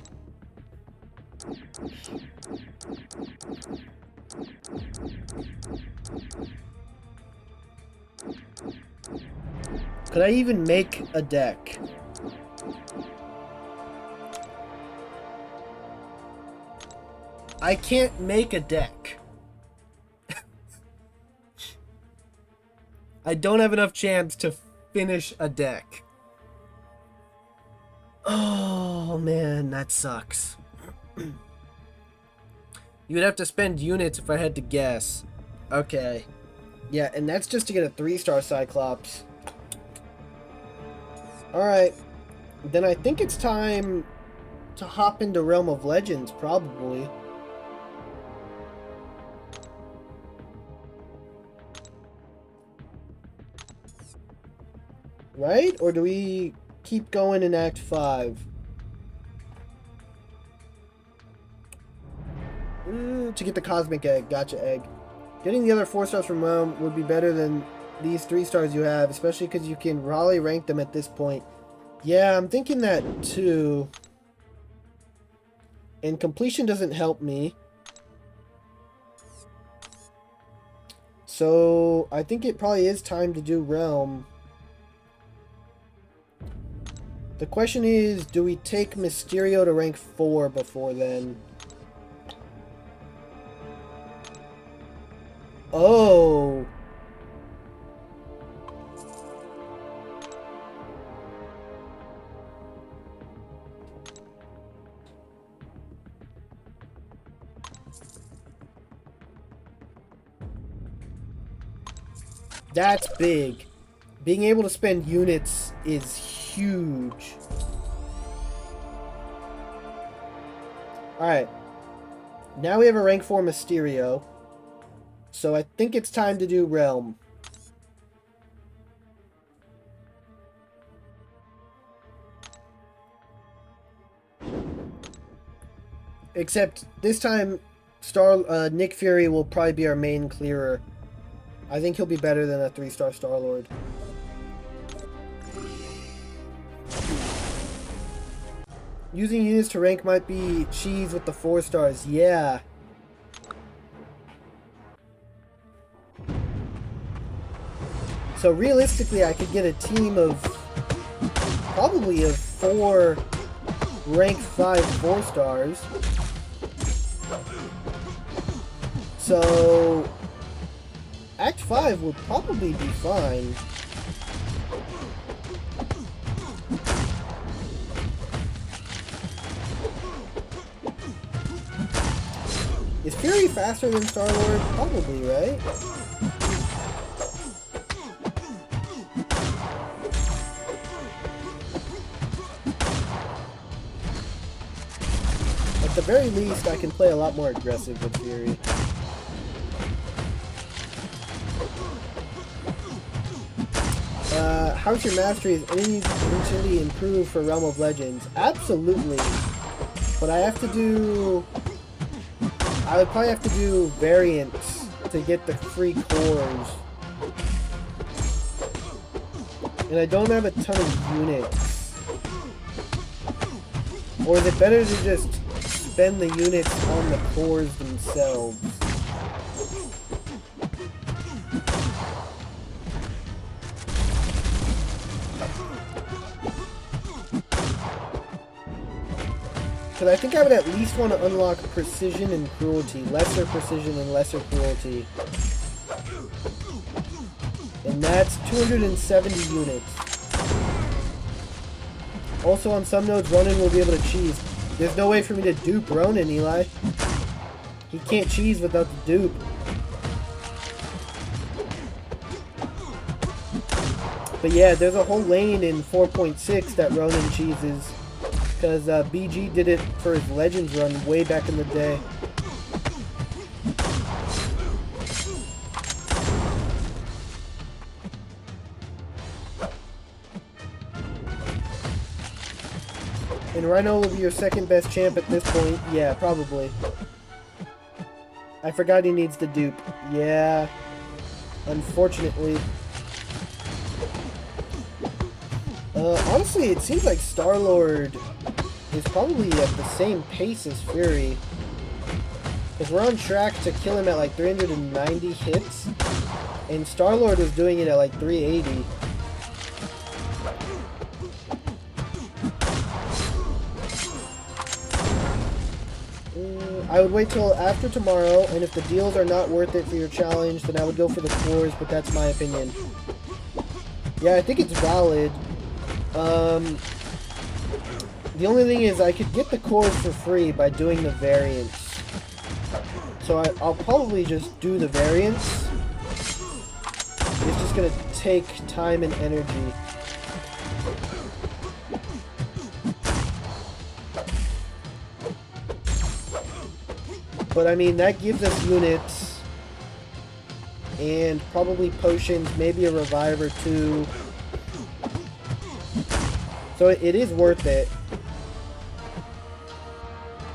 Could I even make a deck? I can't make a deck. I don't have enough chance to finish a deck. Oh man, that sucks. You would have to spend units if I had to guess. Okay. Yeah, and that's just to get a 3-star Cyclops. Alright. Then I think it's time to hop into Realm of Legends, probably. Right? Or do we keep going in Act 5? To get the Cosmic Egg. Gotcha, egg. Getting the other 4 stars from Realm would be better than these 3 stars you have, especially because you can Raleigh rank them at this point. Yeah, I'm thinking that too. And completion doesn't help me. So I think it probably is time to do Realm. The question is, do we take Mysterio to rank 4 before then? Oh. That's big. Being able to spend units is huge. Alright. Now we have a rank 4 Mysterio. So I think it's time to do Realm. Except this time Nick Fury will probably be our main clearer. I think he'll be better than a 3-star Star-Lord. Using units to rank might be cheese with the 4 stars. Yeah. So realistically, I could get a team of probably of 4 rank 5 4 stars. So Act 5 would probably be fine. Is Fury faster than Star-Lord? Probably, right? At the very least, I can play a lot more aggressive with Fury. How's your mastery? Is any utility improved for Realm of Legends? Absolutely. But I have to do... I would probably have to do variants to get the free cores. And I don't have a ton of units. Or is it better to just spend the units on the cores themselves? Because I think I would at least want to unlock precision and cruelty. Lesser precision and lesser cruelty. And that's 270 units. Also on some nodes, Ronin will be able to cheese. There's no way for me to dupe Ronin, Eli. He can't cheese without the dupe. But yeah, there's a whole lane in 4.6 that Ronin cheeses. Because BG did it for his Legends run way back in the day. And Rhino will be your second best champ at this point. Yeah, probably. I forgot he needs the dupe. Yeah. Unfortunately. Honestly, it seems like Star-Lord is probably at the same pace as Fury. Because we're on track to kill him at like 390 hits. And Star-Lord was doing it at like 380. I would wait till after tomorrow, and if the deals are not worth it for your challenge, then I would go for the cores, but that's my opinion. Yeah, I think it's valid. The only thing is I could get the cores for free by doing the variants. So I'll probably just do the variants. It's just gonna take time and energy. But I mean, that gives us units and probably potions, maybe a revive or two. So it is worth it.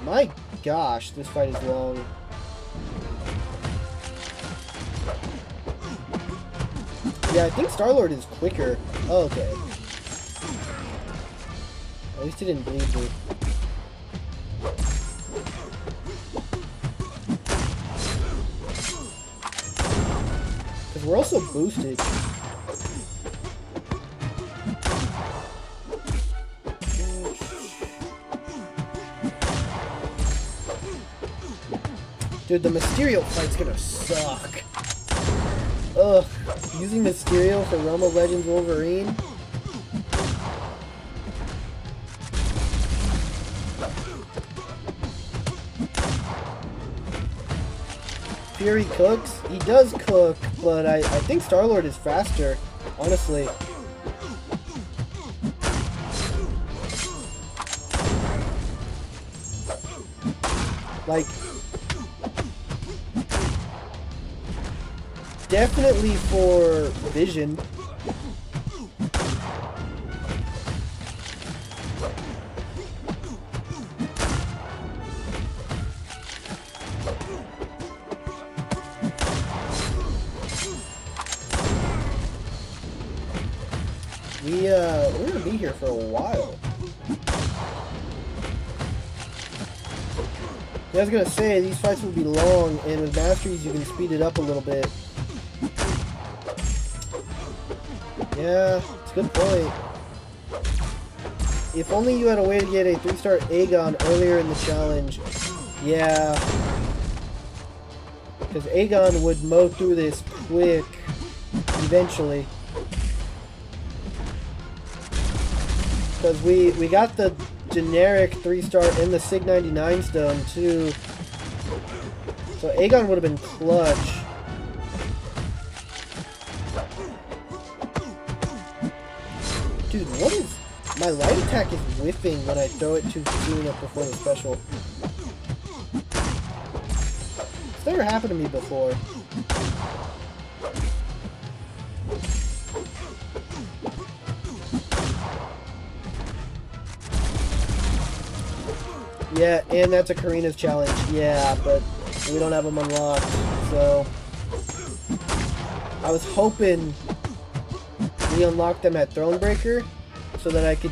My gosh, this fight is long. Yeah, I think Star-Lord is quicker. Oh, okay. At least it didn't bleed me. We're also boosted. Dude, the Mysterio fight's gonna suck. Ugh. Using Mysterio for Realm of Legends Wolverine? Fury cooks. He does cook, but I think Star-Lord is faster, honestly. Like, definitely for Vision. We're gonna be here for a while. I was gonna say, these fights will be long, and with masteries you can speed it up a little bit. Yeah, it's a good point. If only you had a way to get a 3-star Aegon earlier in the challenge. Yeah. Because Aegon would mow through this quick, eventually. Because we got the generic 3-star and the Sig 99 stone too. So Aegon would have been clutch. Dude, what is... My light attack is whiffing when I throw it too soon up before the special. It's never happened to me before. Yeah, and that's a Karina's challenge. Yeah, but we don't have them unlocked, so... I was hoping we unlocked them at Thronebreaker, so that I could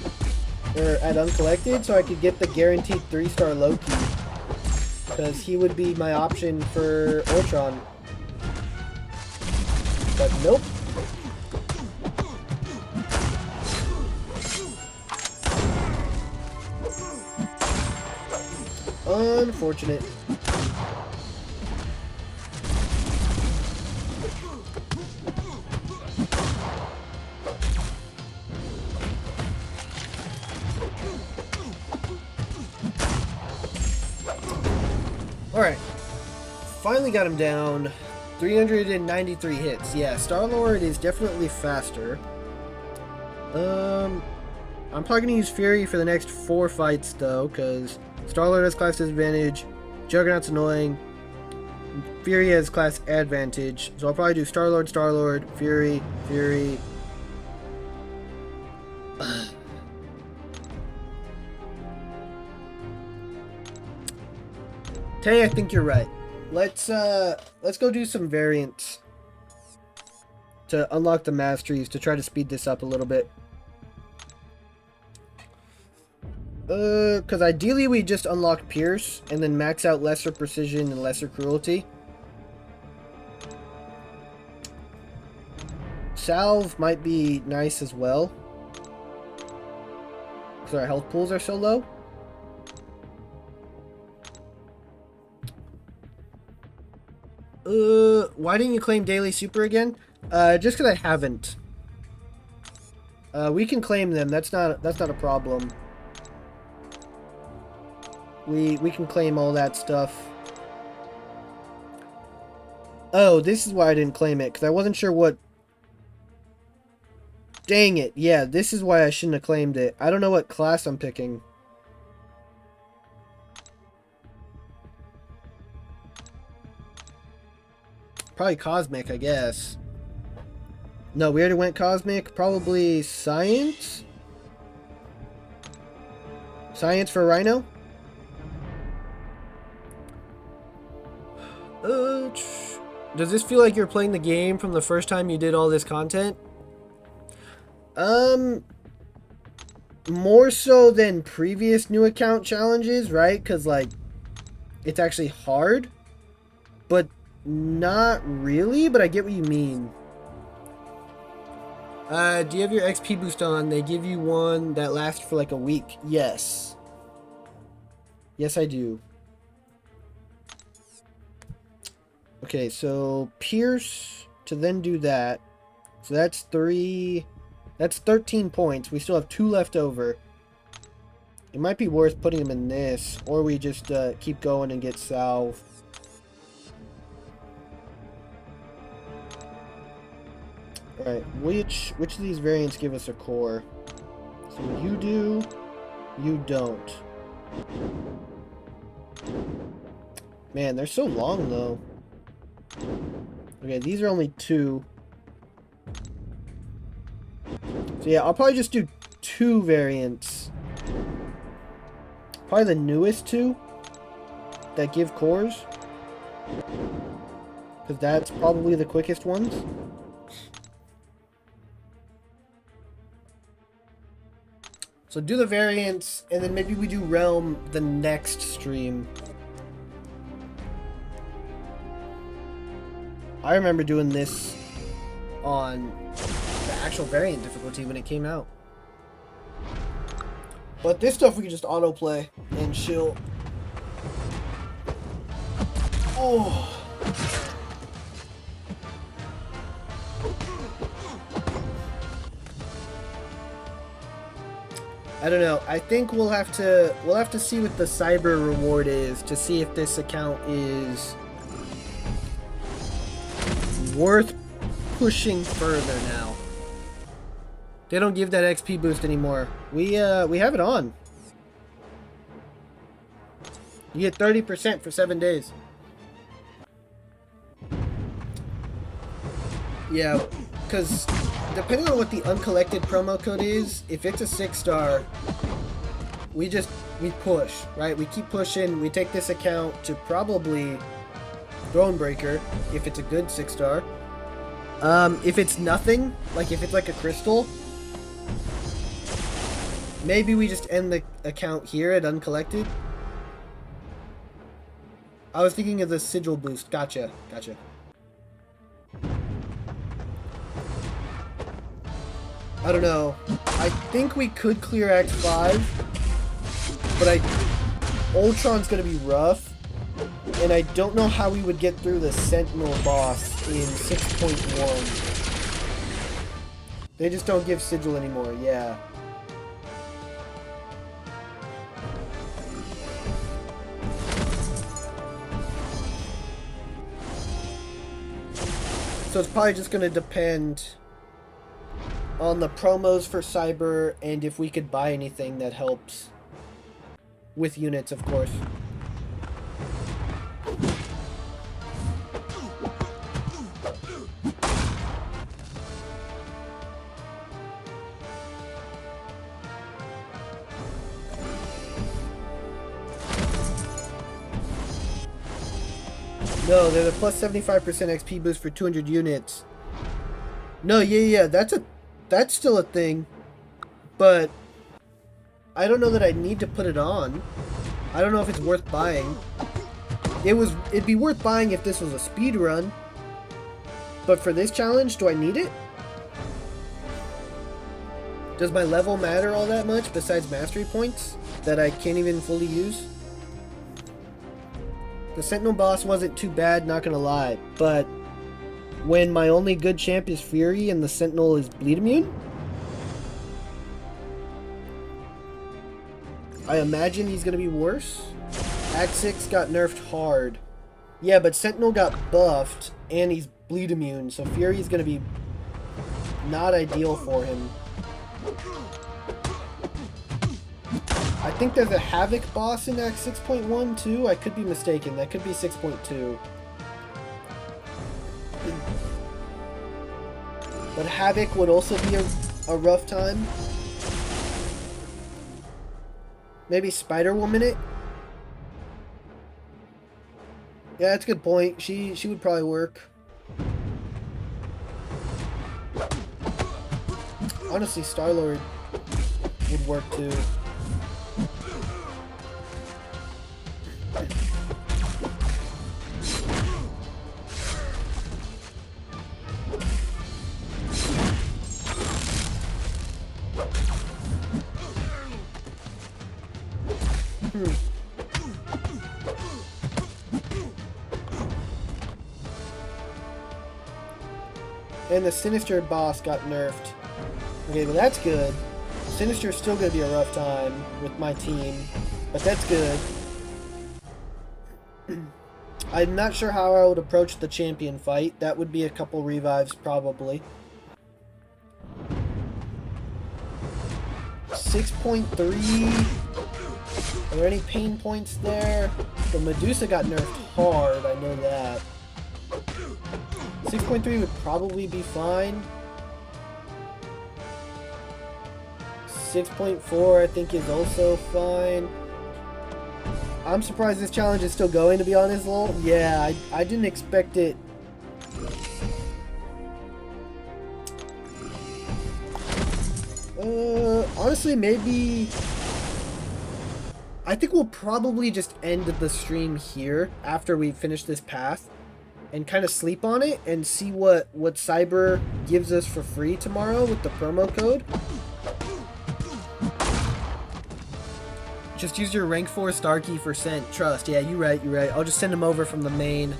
or at Uncollected, so I could get the guaranteed 3-star Loki. Because he would be my option for Ultron. But nope. Unfortunate. Alright. Finally got him down. 393 hits. Yeah, Star-Lord is definitely faster. I'm probably going to use Fury for the next 4 fights, though, because Star-Lord has class disadvantage, Juggernaut's annoying, Fury has class advantage, so I'll probably do Star-Lord, Star-Lord, Fury, Fury. Tay, I think you're right. Let's go do some variants to unlock the masteries to try to speed this up a little bit. Because ideally we just unlock Pierce and then max out lesser precision and lesser cruelty. Salve might be nice as well, because our health pools are so low. Why didn't you claim Daily Super again? Just because I haven't. We can claim them. That's not a problem. We can claim all that stuff. Oh, this is why I didn't claim it, because I wasn't sure what... Dang it. Yeah, this is why I shouldn't have claimed it. I don't know what class I'm picking. Probably Cosmic, I guess. No, we already went Cosmic. Probably Science? Science for Rhino? Does this feel like you're playing the game from the first time you did all this content? More so than previous new account challenges, right? Because, like, it's actually hard. But not really, but I get what you mean. Do you have your XP boost on? They give you one that lasts for like a week. Yes. Yes, I do. Okay, so Pierce to then do that. So that's 3. That's 13 points. We still have 2 left over. It might be worth putting him in this, or we just keep going and get Salve. Alright, which of these variants give us a core? So you do, you don't. Man, they're so long though. Okay, these are only 2. So yeah, I'll probably just do 2 variants. Probably the newest 2 that give cores, because that's probably the quickest ones. So do the variants, and then maybe we do Realm the next stream. I remember doing this on the actual variant difficulty when it came out. But this stuff we can just autoplay and chill. Oh. I don't know. I think we'll have to see what the cyber reward is to see if this account is worth pushing further now. They don't give that XP boost anymore. We have it on. You get 30% for 7 days. Yeah, because depending on what the Uncollected promo code is, if it's a 6-star, we push, right? We keep pushing. We take this account to probably Thronebreaker if it's a good 6-star. If it's nothing, like if it's like a crystal, Maybe we just end the account here at Uncollected. I was thinking of the sigil boost. Gotcha. Gotcha. I don't know. I think we could clear Act 5, but Ultron's gonna be rough, and I don't know how we would get through the Sentinel boss in 6.1. They just don't give sigil anymore, yeah. So it's probably just gonna depend on the promos for Cyber and if we could buy anything that helps with units, of course. No, they're the plus 75% XP boost for 200 units. No, yeah, that's still a thing. But I don't know that I need to put it on. I don't know if it's worth buying. It'd be worth buying if this was a speed run. But for this challenge, do I need it? Does my level matter all that much besides mastery points that I can't even fully use? The Sentinel boss wasn't too bad, not gonna lie, but when my only good champ is Fury and the Sentinel is bleed immune, I imagine he's gonna be worse. Act 6 got nerfed hard. Yeah, but Sentinel got buffed and he's bleed immune, so Fury's gonna be not ideal for him. I think there's a Havoc boss in Act 6.1 too. I could be mistaken. That could be 6.2. But Havoc would also be a rough time. Maybe Spider-Woman it? Yeah, that's a good point. She would probably work. Honestly, Star-Lord would work too. And the Sinister boss got nerfed. Okay, well that's good. Sinister's still gonna be a rough time with my team, but that's good. I'm not sure how I would approach the champion fight. That would be a couple revives probably. 6.3. Are there any pain points there? The Medusa got nerfed hard, I know that. 6.3 would probably be fine. 6.4 I think is also fine. I'm surprised this challenge is still going, to be honest, lol. Yeah, I didn't expect it. Honestly, maybe... I think we'll probably just end the stream here after we finish this path and kind of sleep on it and see what Cyber gives us for free tomorrow with the promo code. Just use your rank 4 star key for Sent. Trust. Yeah, you're right. I'll just send him over from the main.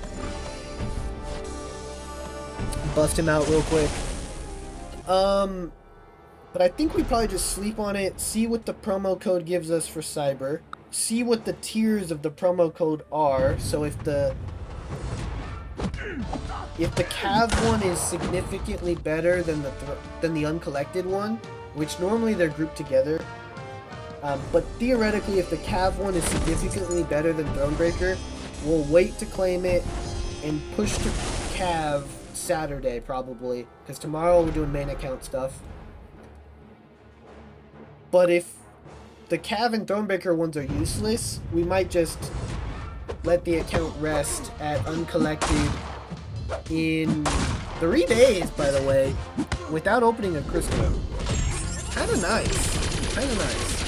Bust him out real quick. But I think we probably just sleep on it, see what the promo code gives us for Cyber, see what the tiers of the promo code are. So if the Cav one is significantly better than the Uncollected one, which normally they're grouped together, but theoretically if the Cav one is significantly better than Thronebreaker, we'll wait to claim it and push to Cav Saturday probably, because tomorrow we're doing main account stuff. But if the Cav and Thronebreaker ones are useless, we might just let the account rest at Uncollected in 3 days, by the way, without opening a crystal. Kinda nice.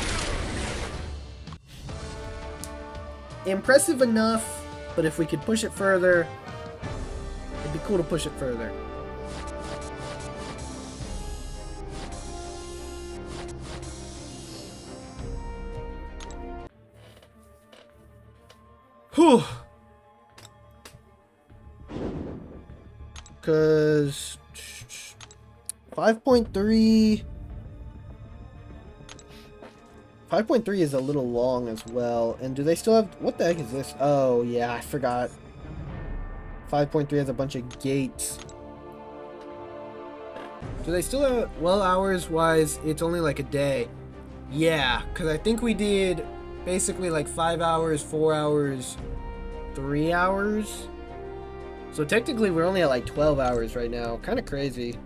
impressive enough, but if we could push it further, it'd be cool to push it further. Whew. Because 5.3 is a little long as well. And do they still have... What the heck is this? Oh, yeah, I forgot. 5.3 has a bunch of gates. Do they still have... Well, hours-wise, it's only like a day. Yeah, because I think we did basically like 5 hours, 4 hours, 3 hours. So technically we're only at like 12 hours right now. Kind of crazy.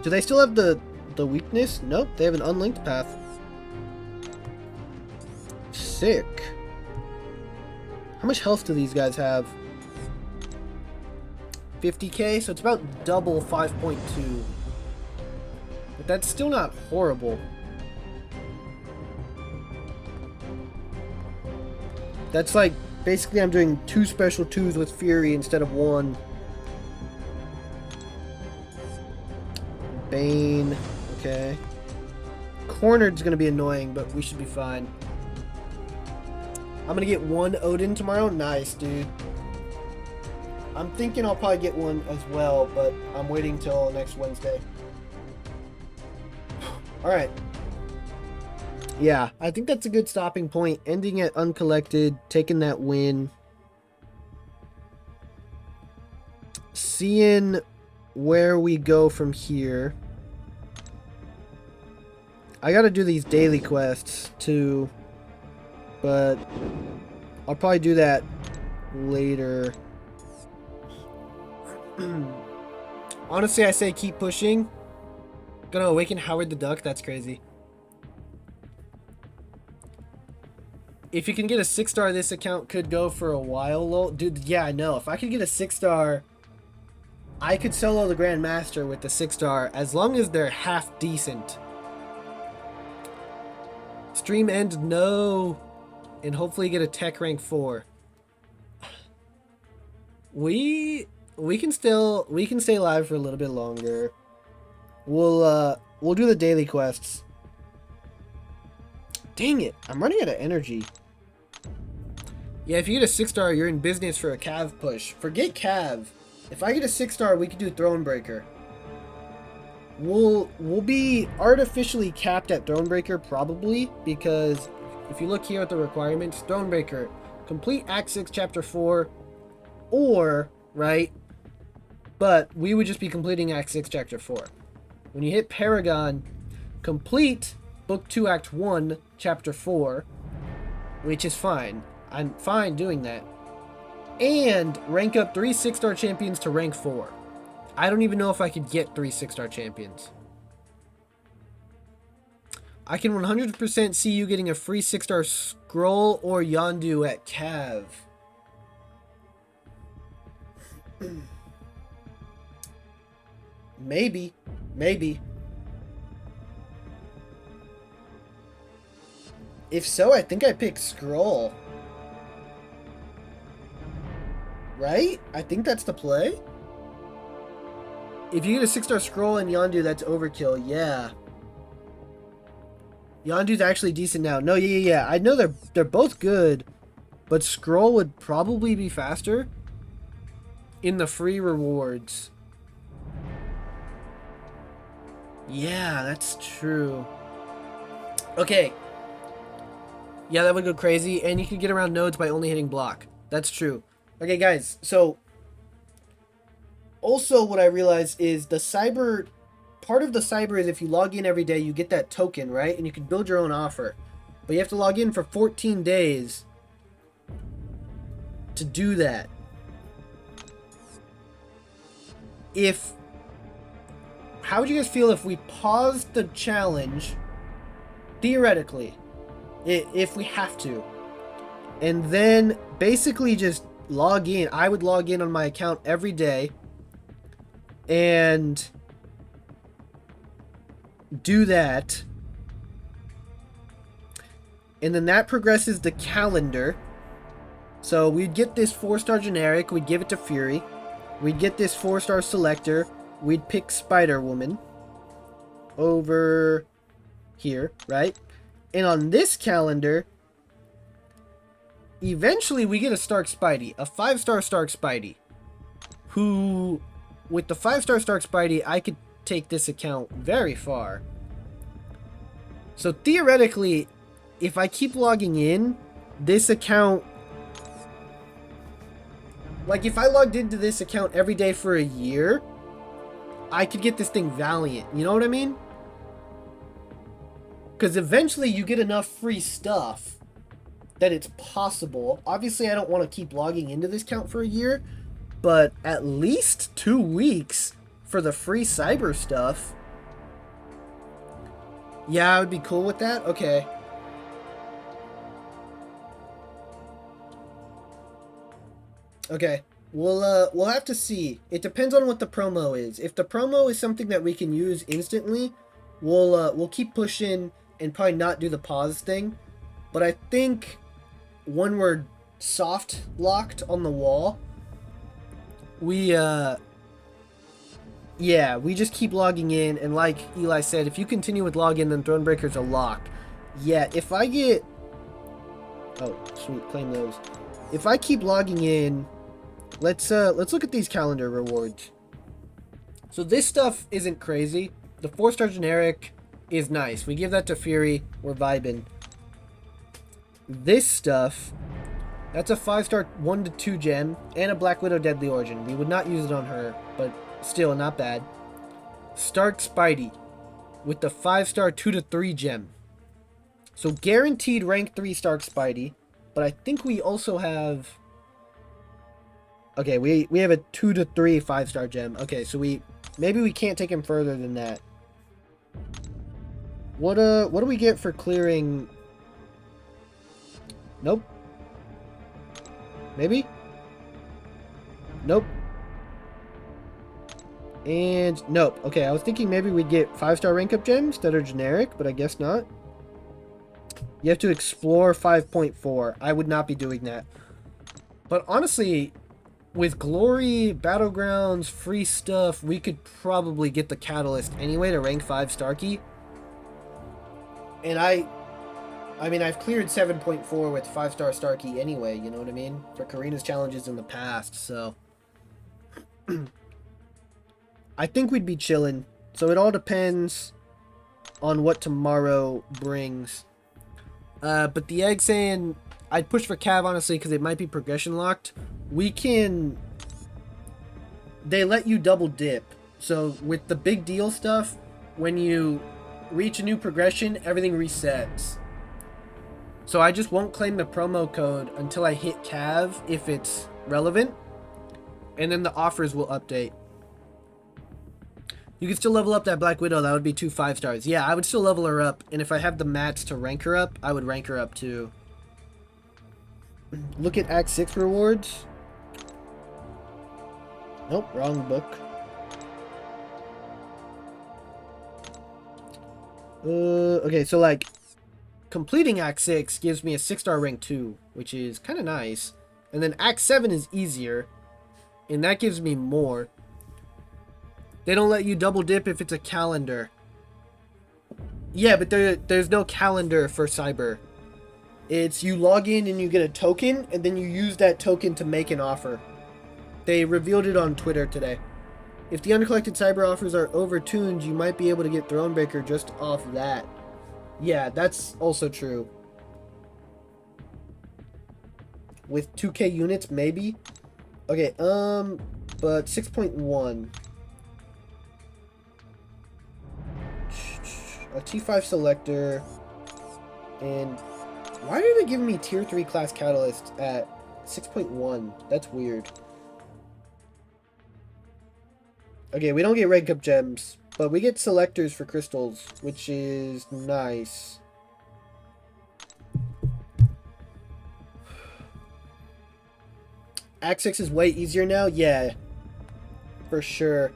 Do they still have the weakness? Nope, they have an unlinked path. Sick. How much health do these guys have? 50k, so it's about double 5.2. But that's still not horrible. That's like, basically I'm doing 2 special 2s with Fury instead of 1. Bane, okay. Cornered's gonna be annoying, but we should be fine. I'm gonna get 1 Odin tomorrow. Nice, dude. I'm thinking I'll probably get 1 as well, but I'm waiting till next Wednesday. Alright. Yeah, I think that's a good stopping point. Ending at Uncollected, taking that win. Seeing where we go from here. I gotta do these daily quests too, but I'll probably do that later. Honestly, I say keep pushing. Gonna awaken Howard the Duck, that's crazy. If you can get a 6-star, this account could go for a while, lol. Dude, yeah, I know. If I could get a 6-star, I could solo the Grandmaster with the 6-star as long as they're half decent. Stream end, no. And hopefully get a tech rank 4. We can stay live for a little bit longer. We'll do the daily quests. Dang it, I'm running out of energy. Yeah, if you get a 6-star, you're in business for a Cav push. Forget Cav. If I get a 6-star, we could do Thronebreaker. We'll be artificially capped at Thronebreaker probably, because if you look here at the requirements, Thronebreaker, complete Act 6 Chapter 4, or, right, but we would just be completing Act 6 Chapter 4. When you hit Paragon, complete Book 2 Act 1 Chapter 4, which is fine. I'm fine doing that. And rank up 3 6-star champions to rank 4. I don't even know if I could get 3 6-star champions. I can 100% see you getting a free 6-star scroll or Yondu at Cav. Maybe. Maybe. If so, I think I pick scroll. Right? I think that's the play. If you get a 6-star scroll and Yondu, that's overkill. Yeah. Yondu's actually decent now. No, yeah. I know they're both good, but scroll would probably be faster in the free rewards. Yeah, that's true. Okay. Yeah, that would go crazy, and you could get around nodes by only hitting block. That's true. Okay, guys, so also what I realized is the cyber, part of the cyber is if you log in every day, you get that token, right? And you can build your own offer. But you have to log in for 14 days to do that. How would you guys feel if we paused the challenge, theoretically, if we have to, and then basically just log in? I would log in on my account every day and do that, And then that progresses the calendar. So we'd get this 4-star generic, we'd give it to Fury. We'd get this 4-star selector, we'd pick Spider-Woman over here, right? And on this calendar, eventually we get a Stark Spidey, a 5-star Stark Spidey, who, with the 5-star Stark Spidey, I could take this account very far. So theoretically, if I keep logging in, this account, like if I logged into this account every day for a year, I could get this thing Valiant. You know what I mean? Because eventually you get enough free stuff that it's possible. Obviously, I don't want to keep logging into this account for a year, but at least 2 weeks for the free cyber stuff. Yeah, I would be cool with that. Okay. Okay. We'll have to see. It depends on what the promo is. If the promo is something that we can use instantly, we'll keep pushing and probably not do the pause thing. But I think when we're soft locked on the wall, we just keep logging in, and like Eli said, if you continue with login, then Thronebreaker's a lock. Yeah, if I get... Oh, sweet, claim those. If I keep logging in, let's look at these calendar rewards. So this stuff isn't crazy. The 4-star generic is nice. We give that to Fury, we're vibing. This stuff, that's a 5-star 1 to 2 gem and a Black Widow Deadly Origin. We would not use it on her, but still not bad. Stark Spidey with the 5-star 2 to 3 gem. So guaranteed rank 3 Stark Spidey, but I think we also have... Okay, we have a 2 to 3 5-star gem. Okay, so maybe we can't take him further than that. What do we get for clearing? Nope. Maybe? Nope. And nope. Okay, I was thinking maybe we'd get 5-star rank up gems that are generic, but I guess not. You have to explore 5.4. I would not be doing that. But honestly, with Glory, Battlegrounds, free stuff, we could probably get the Catalyst anyway to rank 5 Starkey. And I mean, I've cleared 7.4 with 5-star Starkey anyway, you know what I mean? For Karina's challenges in the past, so... I think we'd be chilling. So it all depends on what tomorrow brings. But the egg saying I'd push for Cav, honestly, because it might be progression locked. We can... They let you double dip. So with the big deal stuff, when you reach a new progression, everything resets. So I just won't claim the promo code until I hit Cav, if it's relevant. And then the offers will update. You can still level up that Black Widow. That would be 2 5-stars. Yeah, I would still level her up. And if I have the mats to rank her up, I would rank her up too. Look at Act 6 rewards. Nope, wrong book. Okay, so like, completing Act 6 gives me a 6-star rank 2, which is kind of nice. And then Act 7 is easier, and that gives me more. They don't let you double dip if it's a calendar. Yeah, but there's no calendar for Cyber. It's you log in and you get a token, and then you use that token to make an offer. They revealed it on Twitter today. If the uncollected Cyber offers are overtuned, you might be able to get Thronebreaker just off that. Yeah, that's also true. With 2k units, maybe? Okay, but 6.1. A T5 selector. And why are they giving me tier 3 class catalyst at 6.1? That's weird. Okay, we don't get rank up gems, but we get selectors for crystals, which is nice. Act 6 is way easier now? Yeah, for sure.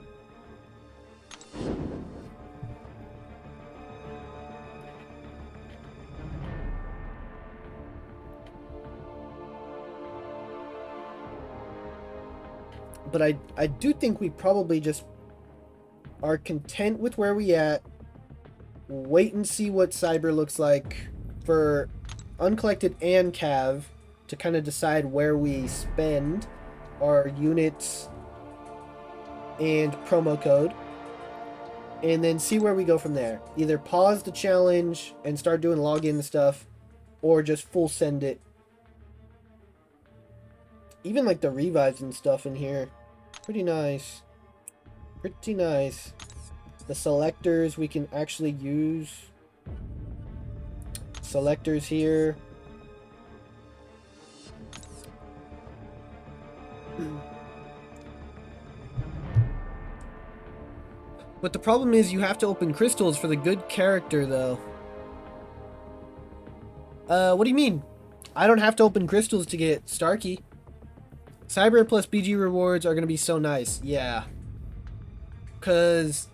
But I do think we probably just are content with where we at. Wait and see what Cyber looks like for Uncollected and Cav to kind of decide where we spend our units and promo code, and then see where we go from there. Either pause the challenge and start doing login stuff, or just full send it. Even like the revives and stuff in here, pretty nice. Pretty nice. The selectors we can actually use. Selectors here. But the problem is you have to open crystals for the good character, though. What do you mean? I don't have to open crystals to get Starkey. Cyber plus BG rewards are going to be so nice. Yeah. Because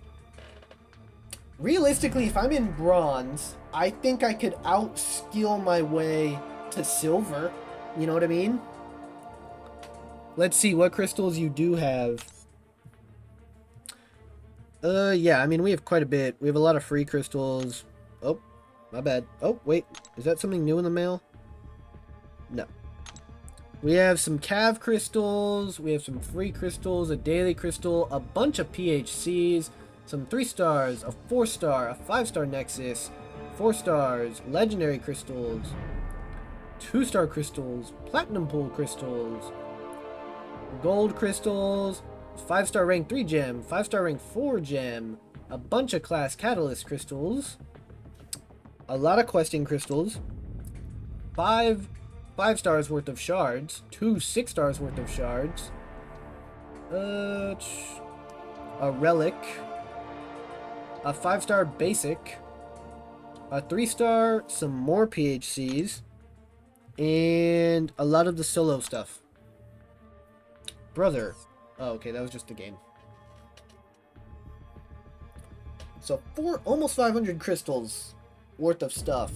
realistically, if I'm in bronze, I think I could out-skill my way to silver. You know what I mean? Let's see what crystals you do have. Yeah, I mean, we have quite a bit. We have a lot of free crystals. Oh, my bad. Oh, wait. Is that something new in the mail? No. We have some Cav crystals. We have some free crystals, a daily crystal, a bunch of PHCs, some 3 stars, a 4 star, a 5-star Nexus, 4 stars, legendary crystals, 2-star crystals, platinum pool crystals, gold crystals, 5-star rank 3 gem, 5-star rank 4 gem, a bunch of class catalyst crystals, a lot of questing crystals, 5 stars worth of shards, 2 6 stars worth of shards, a relic, a 5-star basic, a 3-star, some more PHCs, and a lot of the solo stuff. Brother. Oh, okay, that was just the game. So almost 500 crystals worth of stuff.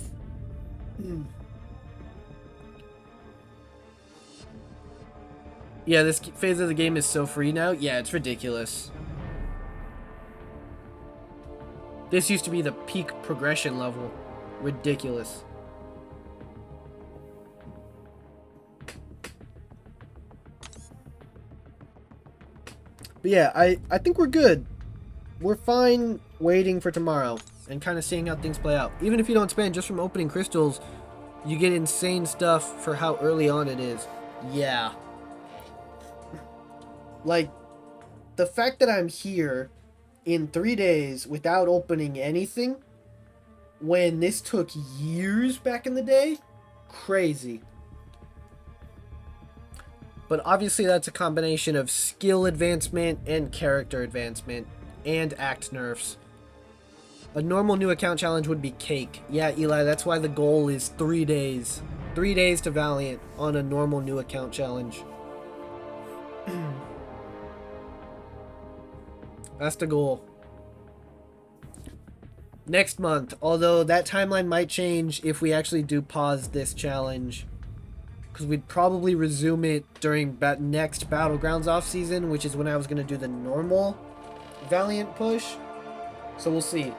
Yeah, this phase of the game is so free now. Yeah, it's ridiculous. This used to be the peak progression level. Ridiculous. But yeah, I think we're good. We're fine waiting for tomorrow and kind of seeing how things play out. Even if you don't spend just from opening crystals, you get insane stuff for how early on it is. Yeah. Like, the fact that I'm here in 3 days without opening anything, when this took years back in the day, crazy. But obviously that's a combination of skill advancement and character advancement and act nerfs. A normal new account challenge would be cake. Yeah, Eli, that's why the goal is 3 days. 3 days to Valiant on a normal new account challenge. That's the goal. Next month, although that timeline might change if we actually do pause this challenge. Because we'd probably resume it during next Battlegrounds off-season, which is when I was going to do the normal Valiant push. So we'll see.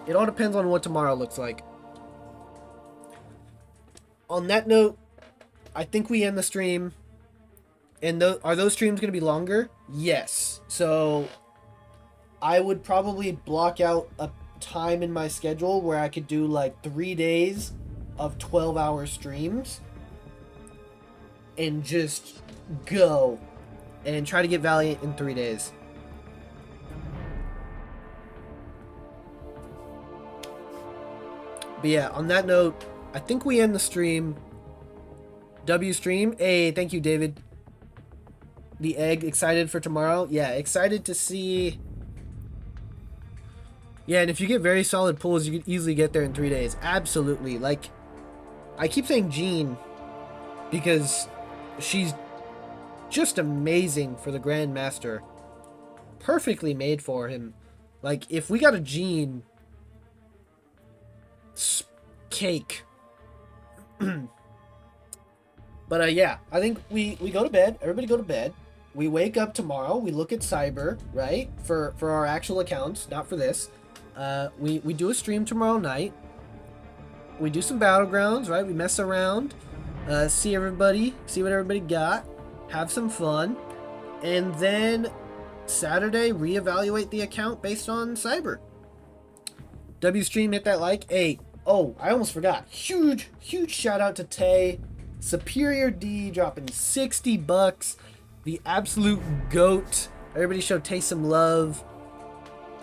It all depends on what tomorrow looks like. On that note, I think we end the stream. And are those streams going to be longer? Yes. So I would probably block out a time in my schedule where I could do like 3 days of 12-hour streams and just go and try to get Valiant in 3 days. But yeah, on that note, I think we end the stream. W stream. Hey, thank you, David. The egg, excited for tomorrow? Yeah, excited to see. Yeah, and if you get very solid pulls, you can easily get there in 3 days. Absolutely. Like, I keep saying Jean because she's just amazing for the Grandmaster. Perfectly made for him. Like, if we got a Jean, cake. But yeah, I think we go to bed. Everybody go to bed. we wake up tomorrow, we look at Cyber, right? For our actual accounts, not for this. We do a stream tomorrow night. We do some battlegrounds, right? We mess around, see everybody, see what everybody got, have some fun, and then Saturday reevaluate the account based on Cyber. W stream, hit that like. Hey, oh, I almost forgot. Huge shout out to Tay. Superior D dropping 60 bucks. The absolute GOAT. Everybody show Tay some love.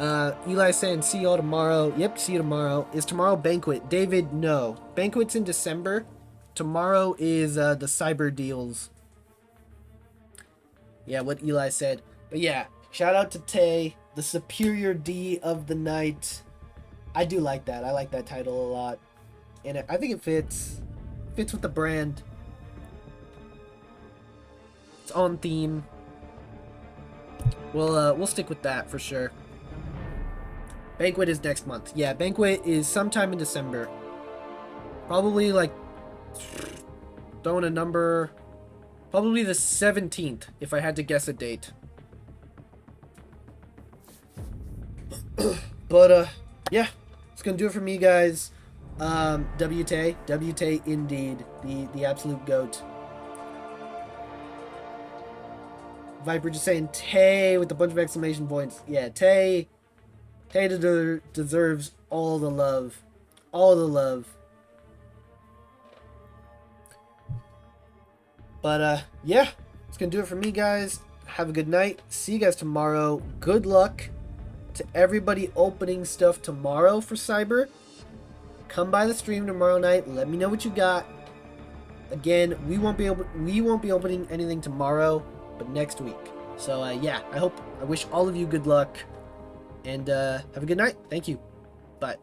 Eli saying, see y'all tomorrow. Yep, see you tomorrow. Is tomorrow Banquet? David, no. Banquet's in December. Tomorrow is the Cyber deals. Yeah, what Eli said. But yeah, shout out to Tay, the Superior D of the night. I do like that. I like that title a lot. And I think it fits with the brand. It's on theme. We'll stick with that for sure. Banquet is next month. Yeah, Banquet is sometime in December. Probably like throwing a number, probably the 17th if I had to guess a date. But yeah, it's gonna do it for me, guys. WT indeed, the absolute GOAT. Viper just saying Tay with a bunch of exclamation points. Yeah, Tay deserves all the love. All the love. But yeah, it's gonna do it for me, guys. Have a good night. See you guys tomorrow. Good luck to everybody opening stuff tomorrow for Cyber. Come by the stream tomorrow night. Let me know what you got. Again, we won't be opening anything tomorrow, but next week. So yeah, I wish all of you good luck, and have a good night. Thank you. Bye.